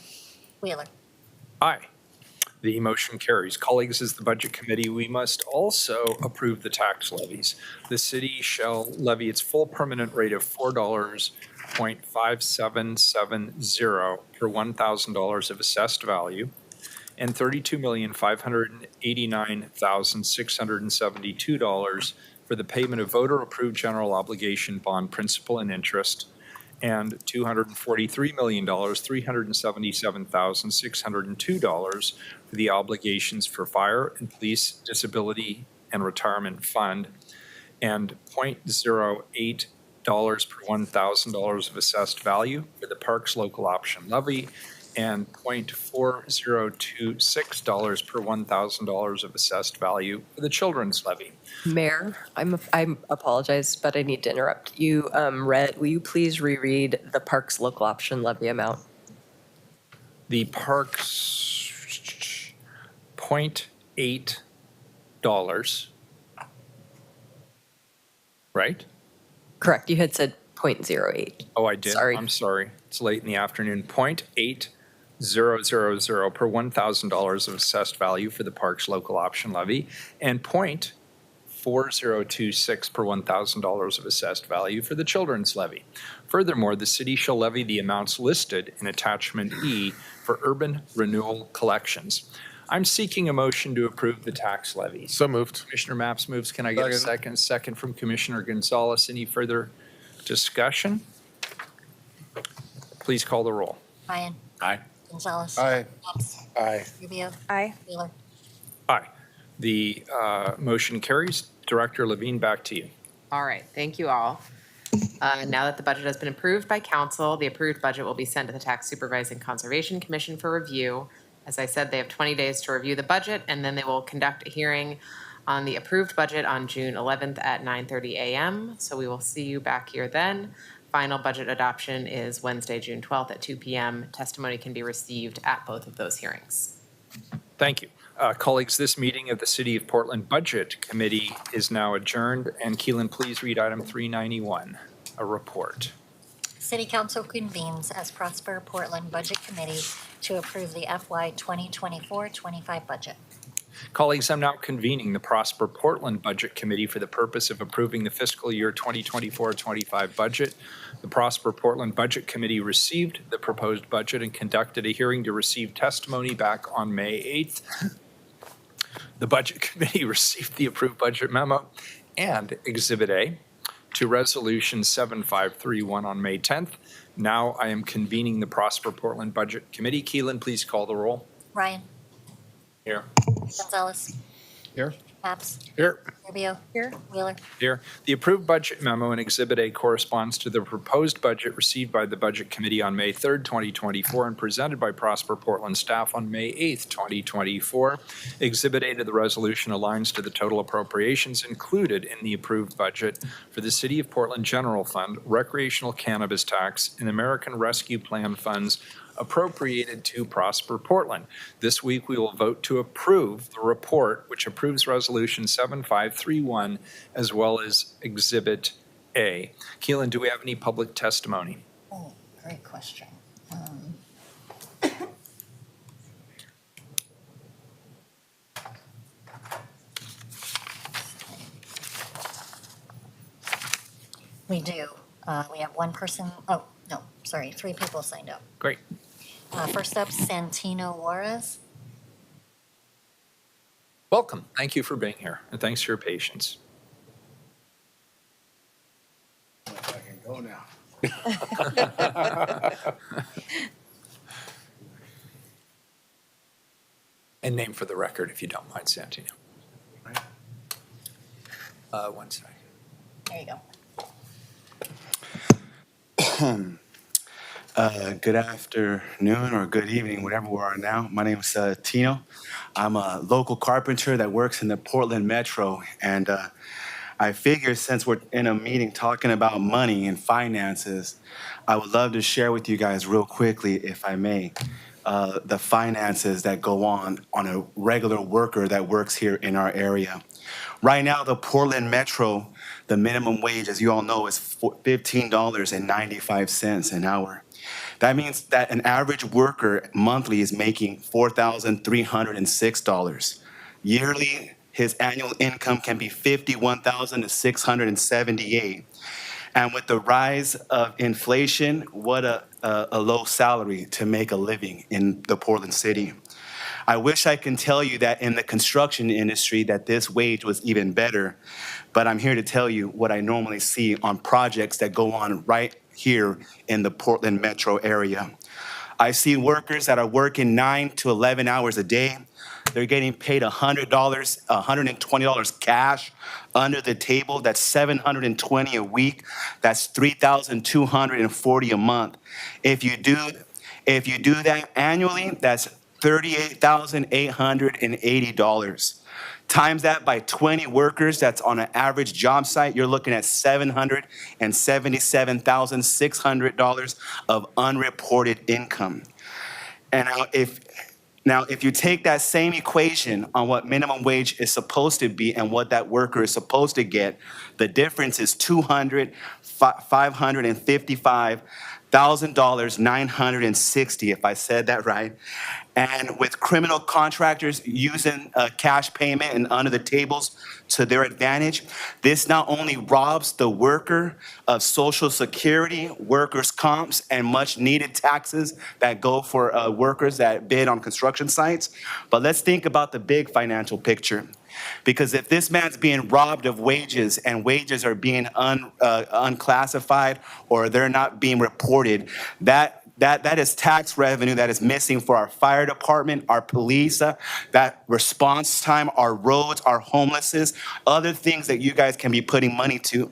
Wheeler. Aye. The motion carries. Colleagues, as the Budget Committee, we must also approve the tax levies. The city shall levy its full permanent rate of $4.5770 per $1,000 of assessed value and $32,589,672 for the payment of voter-approved general obligation bond principal and interest, and $243,377,602 for the obligations for fire and police disability and retirement fund, and $0.08 per $1,000 of assessed value for the parks local option levy, and $0.4026 per $1,000 of assessed value for the children's levy. Mayor, I apologize, but I need to interrupt. You will you please reread the parks local option levy amount? The parks, $0.8, right? Correct, you had said 0.08. Oh, I did? Sorry. I'm sorry. It's late in the afternoon. $0.8000 per $1,000 of assessed value for the parks local option levy, and $0.4026 per $1,000 of assessed value for the children's levy. Furthermore, the city shall levy the amounts listed in attachment E for urban renewal collections. I'm seeking a motion to approve the tax levies. So moved. Commissioner Maps moves. Can I get a second? Second from Commissioner Gonzalez. Any further discussion? Please call the roll. Ryan. Aye. Gonzalez. Aye. Maps. Aye. Rubio. Aye. Wheeler. Aye. The motion carries. Director Levine, back to you. All right, thank you all. Now that the budget has been approved by council, the approved budget will be sent to the Tax Supervising Conservation Commission for review. As I said, they have 20 days to review the budget, and then they will conduct a hearing on the approved budget on June 11th at 9:30 a.m. So we will see you back here then. Final budget adoption is Wednesday, June 12th at 2 p.m. Testimony can be received at both of those hearings. Thank you. Colleagues, this meeting of the City of Portland Budget Committee is now adjourned. And Keelan, please read item 391, a report. City Council convenes as Prosper Portland Budget Committee to approve the FY 2024-25 budget. Colleagues, I'm now convening the Prosper Portland Budget Committee for the purpose of approving the fiscal year 2024-25 budget. The Prosper Portland Budget Committee received the proposed budget and conducted a hearing to receive testimony back on May 8th. The Budget Committee received the approved budget memo and Exhibit A to Resolution 7531 on May 10th. Now I am convening the Prosper Portland Budget Committee. Keelan, please call the roll. Ryan. Here. Gonzalez. Here. Maps. Here. Rubio. Here. Wheeler. Here. The approved budget memo in Exhibit A corresponds to the proposed budget received by the Budget Committee on May 3rd, 2024, and presented by Prosper Portland staff on May 8th, 2024. Exhibit A to the resolution aligns to the total appropriations included in the approved budget for the City of Portland General Fund, recreational cannabis tax, and American Rescue Plan funds appropriated to Prosper Portland. This week, we will vote to approve the report, which approves Resolution 7531, as well as Exhibit A. Keelan, do we have any public testimony? Oh, great question. We do. We have one person, oh, no, sorry, 3 people signed up. Great. First up, Santino Juarez. Welcome. Thank you for being here, and thanks for your patience. I can go now. And name for the record, if you don't mind, Santino. One second. There you go. Good afternoon or good evening, whatever we are now. My name is Tino. I'm a local carpenter that works in the Portland Metro. And I figure since we're in a meeting talking about money and finances, I would love to share with you guys real quickly, if I may, the finances that go on a regular worker that works here in our area. Right now, the Portland Metro, the minimum wage, as you all know, is $15.95 an hour. That means that an average worker monthly is making $4,306. Yearly, his annual income can be $51,678. And with the rise of inflation, what a low salary to make a living in the Portland city. I wish I can tell you that in the construction industry that this wage was even better, but I'm here to tell you what I normally see on projects that go on right here in the Portland metro area. I see workers that are working 9 to 11 hours a day. They're getting paid $100, $120 cash under the table. That's $720 a week. That's $3,240 a month. If you do that annually, that's $38,880. Times that by 20 workers, that's on an average job site, you're looking at $777,600 of unreported income. And now, if you take that same equation on what minimum wage is supposed to be and what that worker is supposed to get, the difference is $555,960, if I said that right. And with criminal contractors using cash payment and under the tables to their advantage, this not only robs the worker of Social Security, workers' comps, and much needed taxes that go for workers that bid on construction sites, but let's think about the big financial picture. Because if this man's being robbed of wages and wages are being unclassified or they're not being reported, that is tax revenue that is missing for our fire department, our police, that response time, our roads, our homelessness, other things that you guys can be putting money to.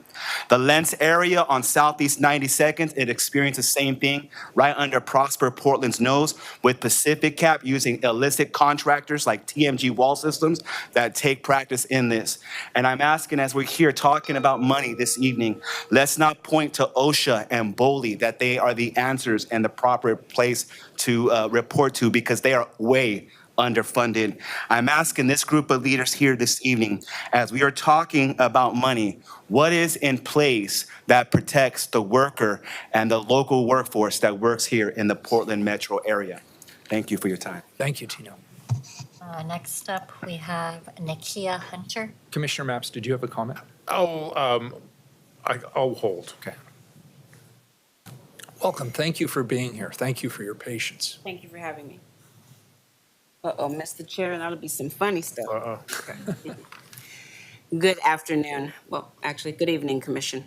The Lentz area on Southeast 92nd, it experienced the same thing right under Prosper Portland's nose with Pacific Cap using illicit contractors like TMG Wall Systems that take practice in this. And I'm asking, as we're here talking about money this evening, let's not point to OSHA and BOLI that they are the answers and the proper place to report to, because they are way underfunded. I'm asking this group of leaders here this evening, as we are talking about money, what is in place that protects the worker and the local workforce that works here in the Portland metro area? Thank you for your time. Thank you, Tino. Next up, we have Nakia Hunter. Commissioner Maps, did you have a comment? I'll hold. Okay. Welcome. Thank you for being here. Thank you for your patience. Thank you for having me. Mr. Chair, that'll be some funny stuff. Okay. Good afternoon. Well, actually, good evening, Commission.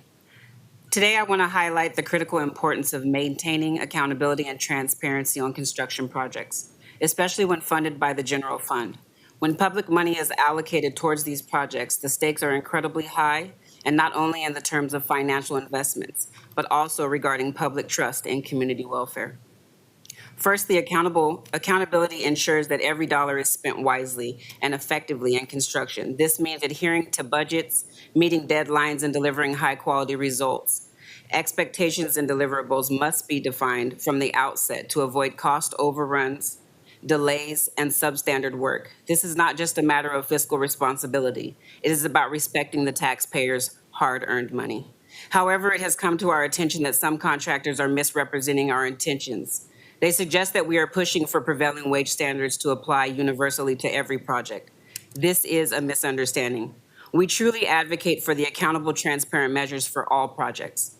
Today, I want to highlight the critical importance of maintaining accountability and transparency on construction projects, especially when funded by the general fund. When public money is allocated towards these projects, the stakes are incredibly high, and not only in the terms of financial investments, but also regarding public trust and community welfare. First, the accountability ensures that every dollar is spent wisely and effectively in construction. This means adhering to budgets, meeting deadlines, and delivering high-quality results. Expectations and deliverables must be defined from the outset to avoid cost overruns, delays, and substandard work. This is not just a matter of fiscal responsibility. It is about respecting the taxpayers' hard-earned money. However, it has come to our attention that some contractors are misrepresenting our intentions. They suggest that we are pushing for prevailing wage standards to apply universally to every project. This is a misunderstanding. We truly advocate for the accountable, transparent measures for all projects.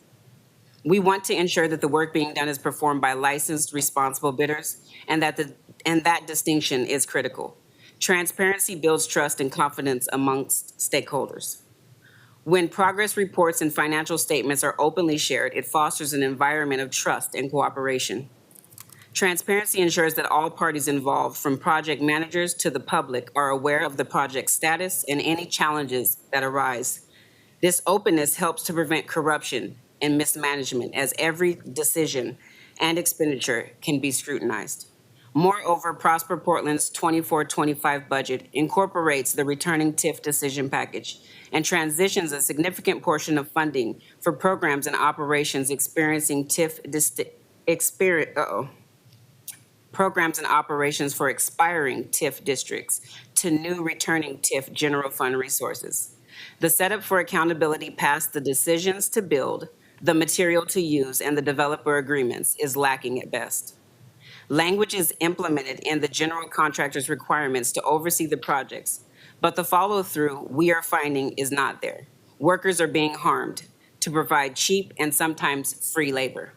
We want to ensure that the work being done is performed by licensed, responsible bidders, and that distinction is critical. Transparency builds trust and confidence amongst stakeholders. When progress reports and financial statements are openly shared, it fosters an environment of trust and cooperation. Transparency ensures that all parties involved, from project managers to the public, are aware of the project status and any challenges that arise. This openness helps to prevent corruption and mismanagement, as every decision and expenditure can be scrutinized. Moreover, Prosper Portland's 24-25 budget incorporates the returning TIF decision package and transitions a significant portion of funding for programs and operations experiencing programs and operations for expiring TIF districts to new returning TIF general fund resources. The setup for accountability past the decisions to build, the material to use, and the developer agreements is lacking at best. Language is implemented in the general contractor's requirements to oversee the projects, but the follow-through we are finding is not there. Workers are being harmed to provide cheap and sometimes free labor.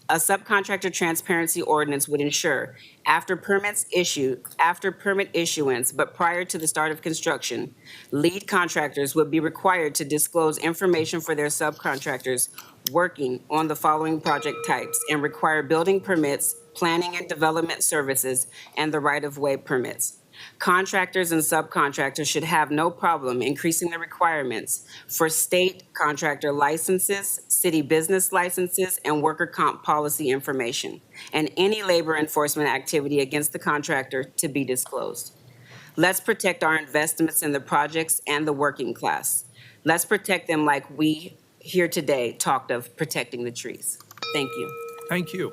A subcontractor transparency ordinance would ensure after permit issuance, but prior to the start of construction, lead contractors would be required to disclose information for their subcontractors working on the following project types and require building permits, planning and development services, and the right-of-way permits. Contractors and subcontractors should have no problem increasing the requirements for state contractor licenses, city business licenses, and worker comp policy information, and any labor enforcement activity against the contractor to be disclosed. Let's protect our investments in the projects and the working class. Let's protect them like we here today talked of protecting the trees. Thank you. Thank you.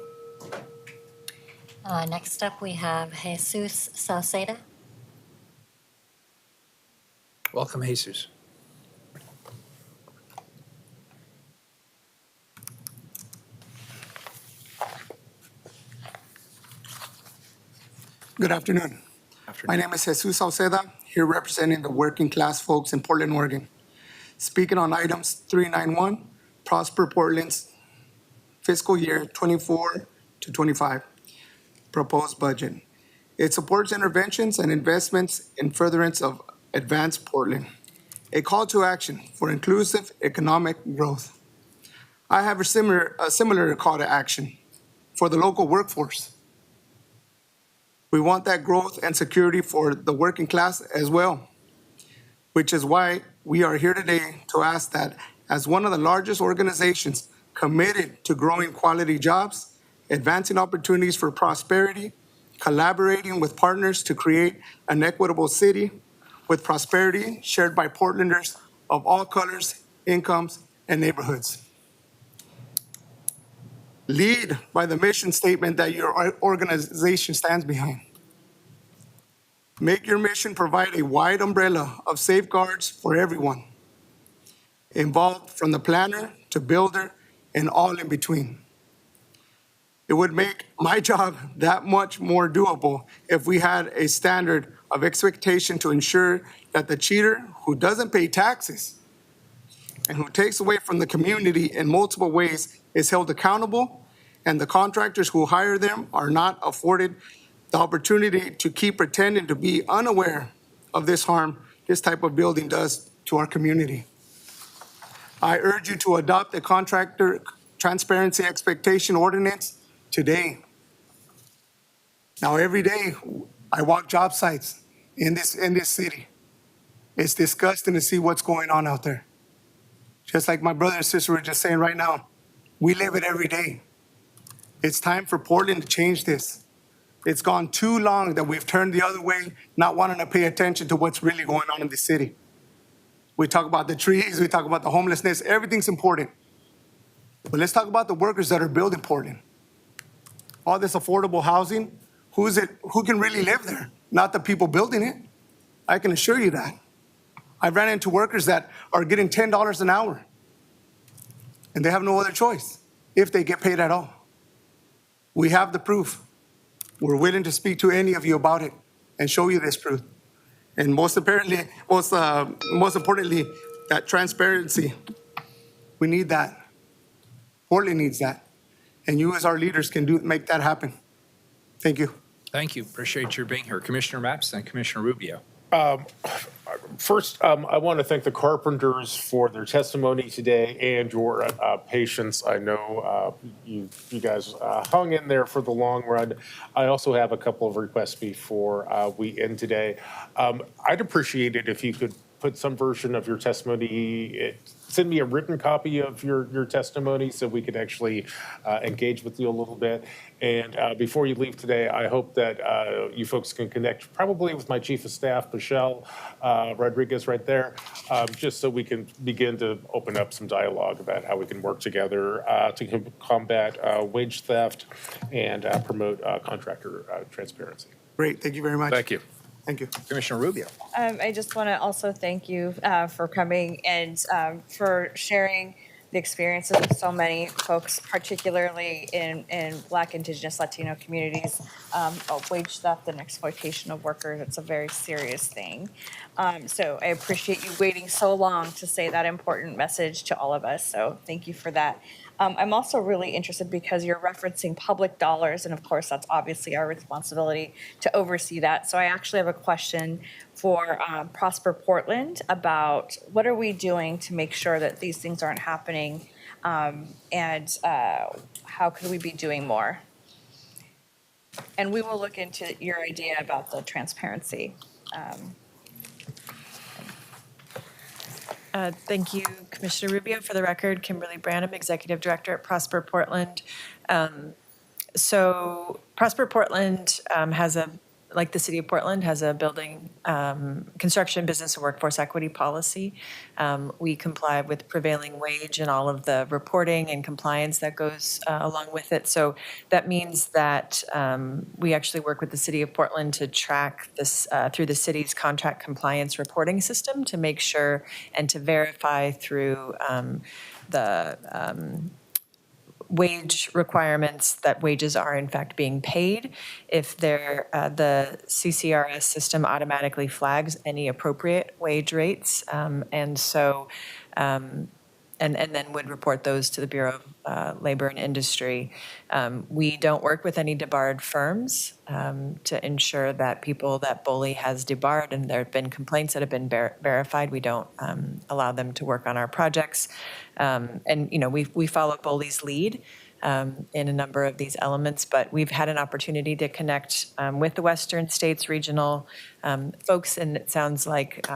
Next up, we have Jesus Sauceda. Welcome, Jesus. Good afternoon. My name is Jesus Sauceda, here representing the working class folks in Portland, Oregon. Speaking on items 391, Prosper Portland's fiscal year 24 to 25 proposed budget. It supports interventions and investments in furtherance of Advanced Portland, a call to action for inclusive economic growth. I have a similar call to action for the local workforce. We want that growth and security for the working class as well, which is why we are here today to ask that as one of the largest organizations committed to growing quality jobs, advancing opportunities for prosperity, collaborating with partners to create an equitable city with prosperity shared by Portlanders of all colors, incomes, and neighborhoods. Lead by the mission statement that your organization stands behind. Make your mission provide a wide umbrella of safeguards for everyone involved, from the planner to builder and all in between. It would make my job that much more doable if we had a standard of expectation to ensure that the cheater who doesn't pay taxes and who takes away from the community in multiple ways is held accountable, and the contractors who hire them are not afforded the opportunity to keep pretending to be unaware of this harm this type of building does to our community. I urge you to adopt the contractor transparency expectation ordinance today. Now, every day I walk job sites in this city. It's disgusting to see what's going on out there. Just like my brother and sister were just saying right now, we live it every day. It's time for Portland to change this. It's gone too long that we've turned the other way, not wanting to pay attention to what's really going on in the city. We talk about the trees, we talk about the homelessness, everything's important. But let's talk about the workers that are building Portland. All this affordable housing, who can really live there? Not the people building it. I can assure you that. I ran into workers that are getting $10 an hour, and they have no other choice if they get paid at all. We have the proof. We're willing to speak to any of you about it and show you this proof. And most importantly, that transparency. We need that. Portland needs that. And you as our leaders can make that happen. Thank you. Thank you. Appreciate your being here. Commissioner Maps, then Commissioner Rubio. First, I want to thank the Carpenters for their testimony today and your patience. I know you guys hung in there for the long run. I also have a couple of requests before we end today. I'd appreciate it if you could put some version of your testimony, send me a written copy of your testimony so we could actually engage with you a little bit. And before you leave today, I hope that you folks can connect probably with my Chief of Staff, Michelle Rodriguez right there, just so we can begin to open up some dialogue about how we can work together to combat wage theft and promote contractor transparency. Great, thank you very much. Thank you. Thank you. Commissioner Rubio. I just want to also thank you for coming and for sharing the experiences of so many folks, particularly in Black, Indigenous, Latino communities, of wage theft and exploitation of workers. It's a very serious thing. So I appreciate you waiting so long to say that important message to all of us. So thank you for that. I'm also really interested because you're referencing public dollars, and of course, that's obviously our responsibility to oversee that. So I actually have a question for Prosper Portland about what are we doing to make sure that these things aren't happening, and how could we be doing more? And we will look into your idea about the transparency. Thank you, Commissioner Rubio. For the record, Kimberly Branham, Executive Director at Prosper Portland. So Prosper Portland like the City of Portland, has a building construction, business, and workforce equity policy. We comply with prevailing wage and all of the reporting and compliance that goes along with it. So that means that we actually work with the City of Portland to track this through the city's contract compliance reporting system to make sure and to verify through the wage requirements that wages are in fact being paid. If they're, the CCRS system automatically flags any appropriate wage rates. And so, and then would report those to the Bureau of Labor and Industry. We don't work with any debarred firms to ensure that people that BOLI has debarred and there have been complaints that have been verified, we don't allow them to work on our projects. And, you know, we follow BOLI's lead in a number of these elements, but we've had an opportunity to connect with the Western States regional folks, and it sounds like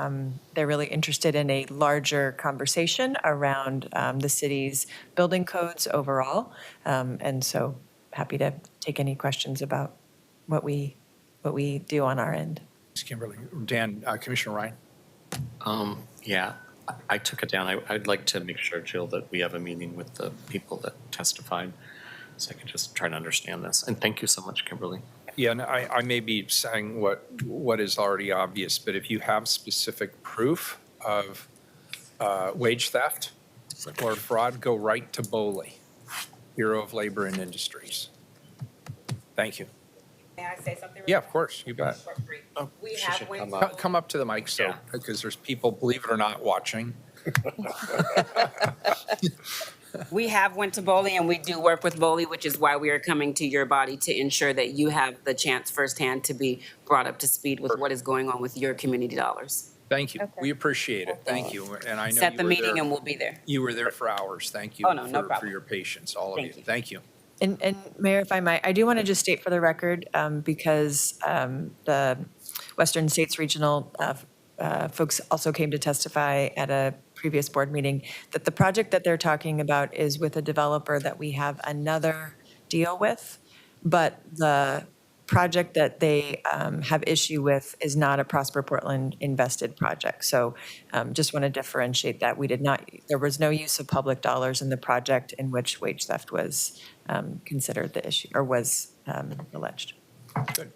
they're really interested in a larger conversation around the city's building codes overall. And so happy to take any questions about what we do on our end. Thanks, Kimberly. Dan, Commissioner Ryan. Yeah, I took it down. I'd like to make sure, Jill, that we have a meeting with the people that testified, so I can just try to understand this. And thank you so much, Kimberly. Yeah, and I may be saying what is already obvious, but if you have specific proof of wage theft or fraud, go right to BOLI, Bureau of Labor and Industries. Thank you. May I say something? Yeah, of course, you bet. We have went Come up to the mic, so, because there's people, believe it or not, watching. We have went to BOLI, and we do work with BOLI, which is why we are coming to your body to ensure that you have the chance firsthand to be brought up to speed with what is going on with your community dollars. Thank you. We appreciate it. Thank you. And I know Set the you were meeting there. and we'll be there. You were there for hours. Thank you Oh, no, no for problem. your patience, all of Thank you. Thank you. And Mayor, if I might, I do want to just state for the record, because the Western States Regional folks also came to testify at a previous board meeting, that the project that they're talking about is with a developer that we have another deal with, but the project that they have issue with is not a Prosper Portland invested project. So just want to differentiate that. There was no use of public dollars in the project in which wage theft was considered the issue, or was alleged. Good.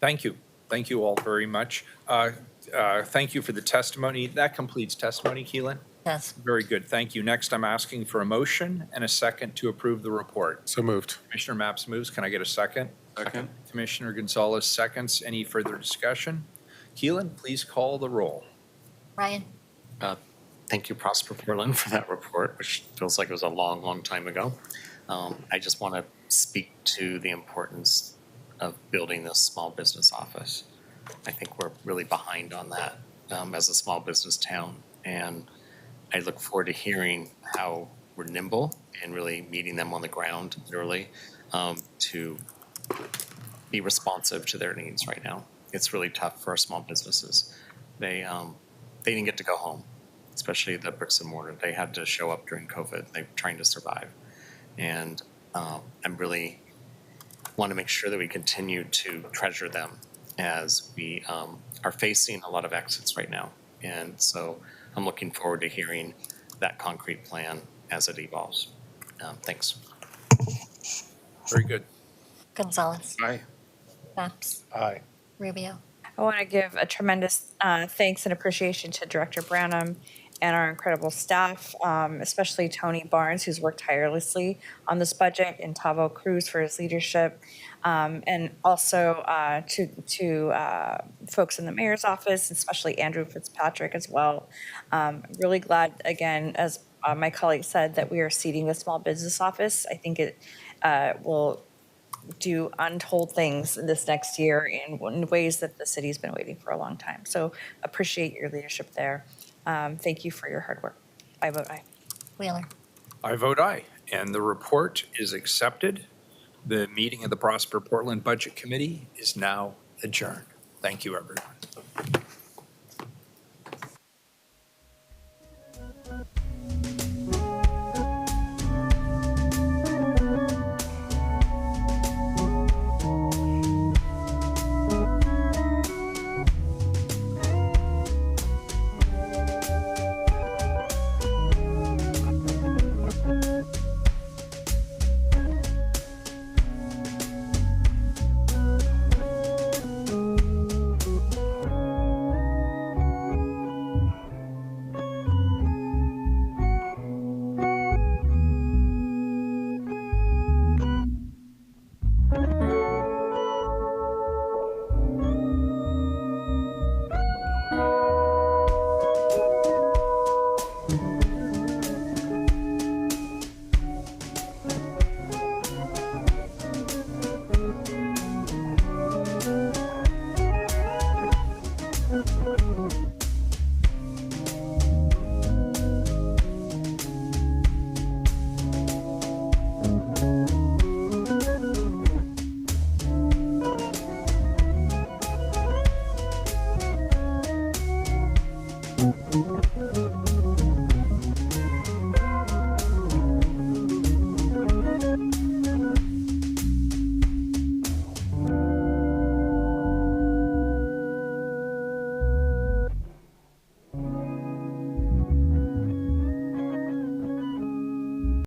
Thank you. Thank you all very much. Thank you for the testimony. That completes testimony, Keelan? Yes. Very good. Thank you. Next, I'm asking for a motion and a second to approve the report. So moved. Commissioner Maps moves. Can I get a second? Second. Commissioner Gonzalez seconds. Any further discussion? Keelan, please call the roll. Ryan? Thank you, Prosper Portland, for that report, which feels like it was a long, long time ago. I just want to speak to the importance of building this small business office. I think we're really behind on that as a small business town. And I look forward to hearing how we're nimble and really meeting them on the ground literally to be responsive to their needs right now. It's really tough for our small businesses. They didn't get to go home, especially the bricks and mortar. They had to show up during COVID. They're trying to survive. And I'm really want to make sure that we continue to treasure them as we are facing a lot of exits right now. And so I'm looking forward to hearing that concrete plan as it evolves. Thanks. Very good. Gonzalez, Aye. Maps, Aye. Rubio. I want to give a tremendous thanks and appreciation to Director Branham and our incredible staff, especially Tony Barnes, who's worked tirelessly on this budget, and Tavo Cruz for his leadership, and also to folks in the mayor's office, especially Andrew Fitzpatrick as well. Really glad, again, as my colleague said, that we are seating the small business office. I think it will do untold things this next year in ways that the city's been waiting for a long time. So appreciate your leadership there. Thank you for your hard work. I vote aye. Wheeler. I vote aye, and the report is accepted. The meeting of the Prosper Portland Budget Committee is now adjourned. Thank you, everyone.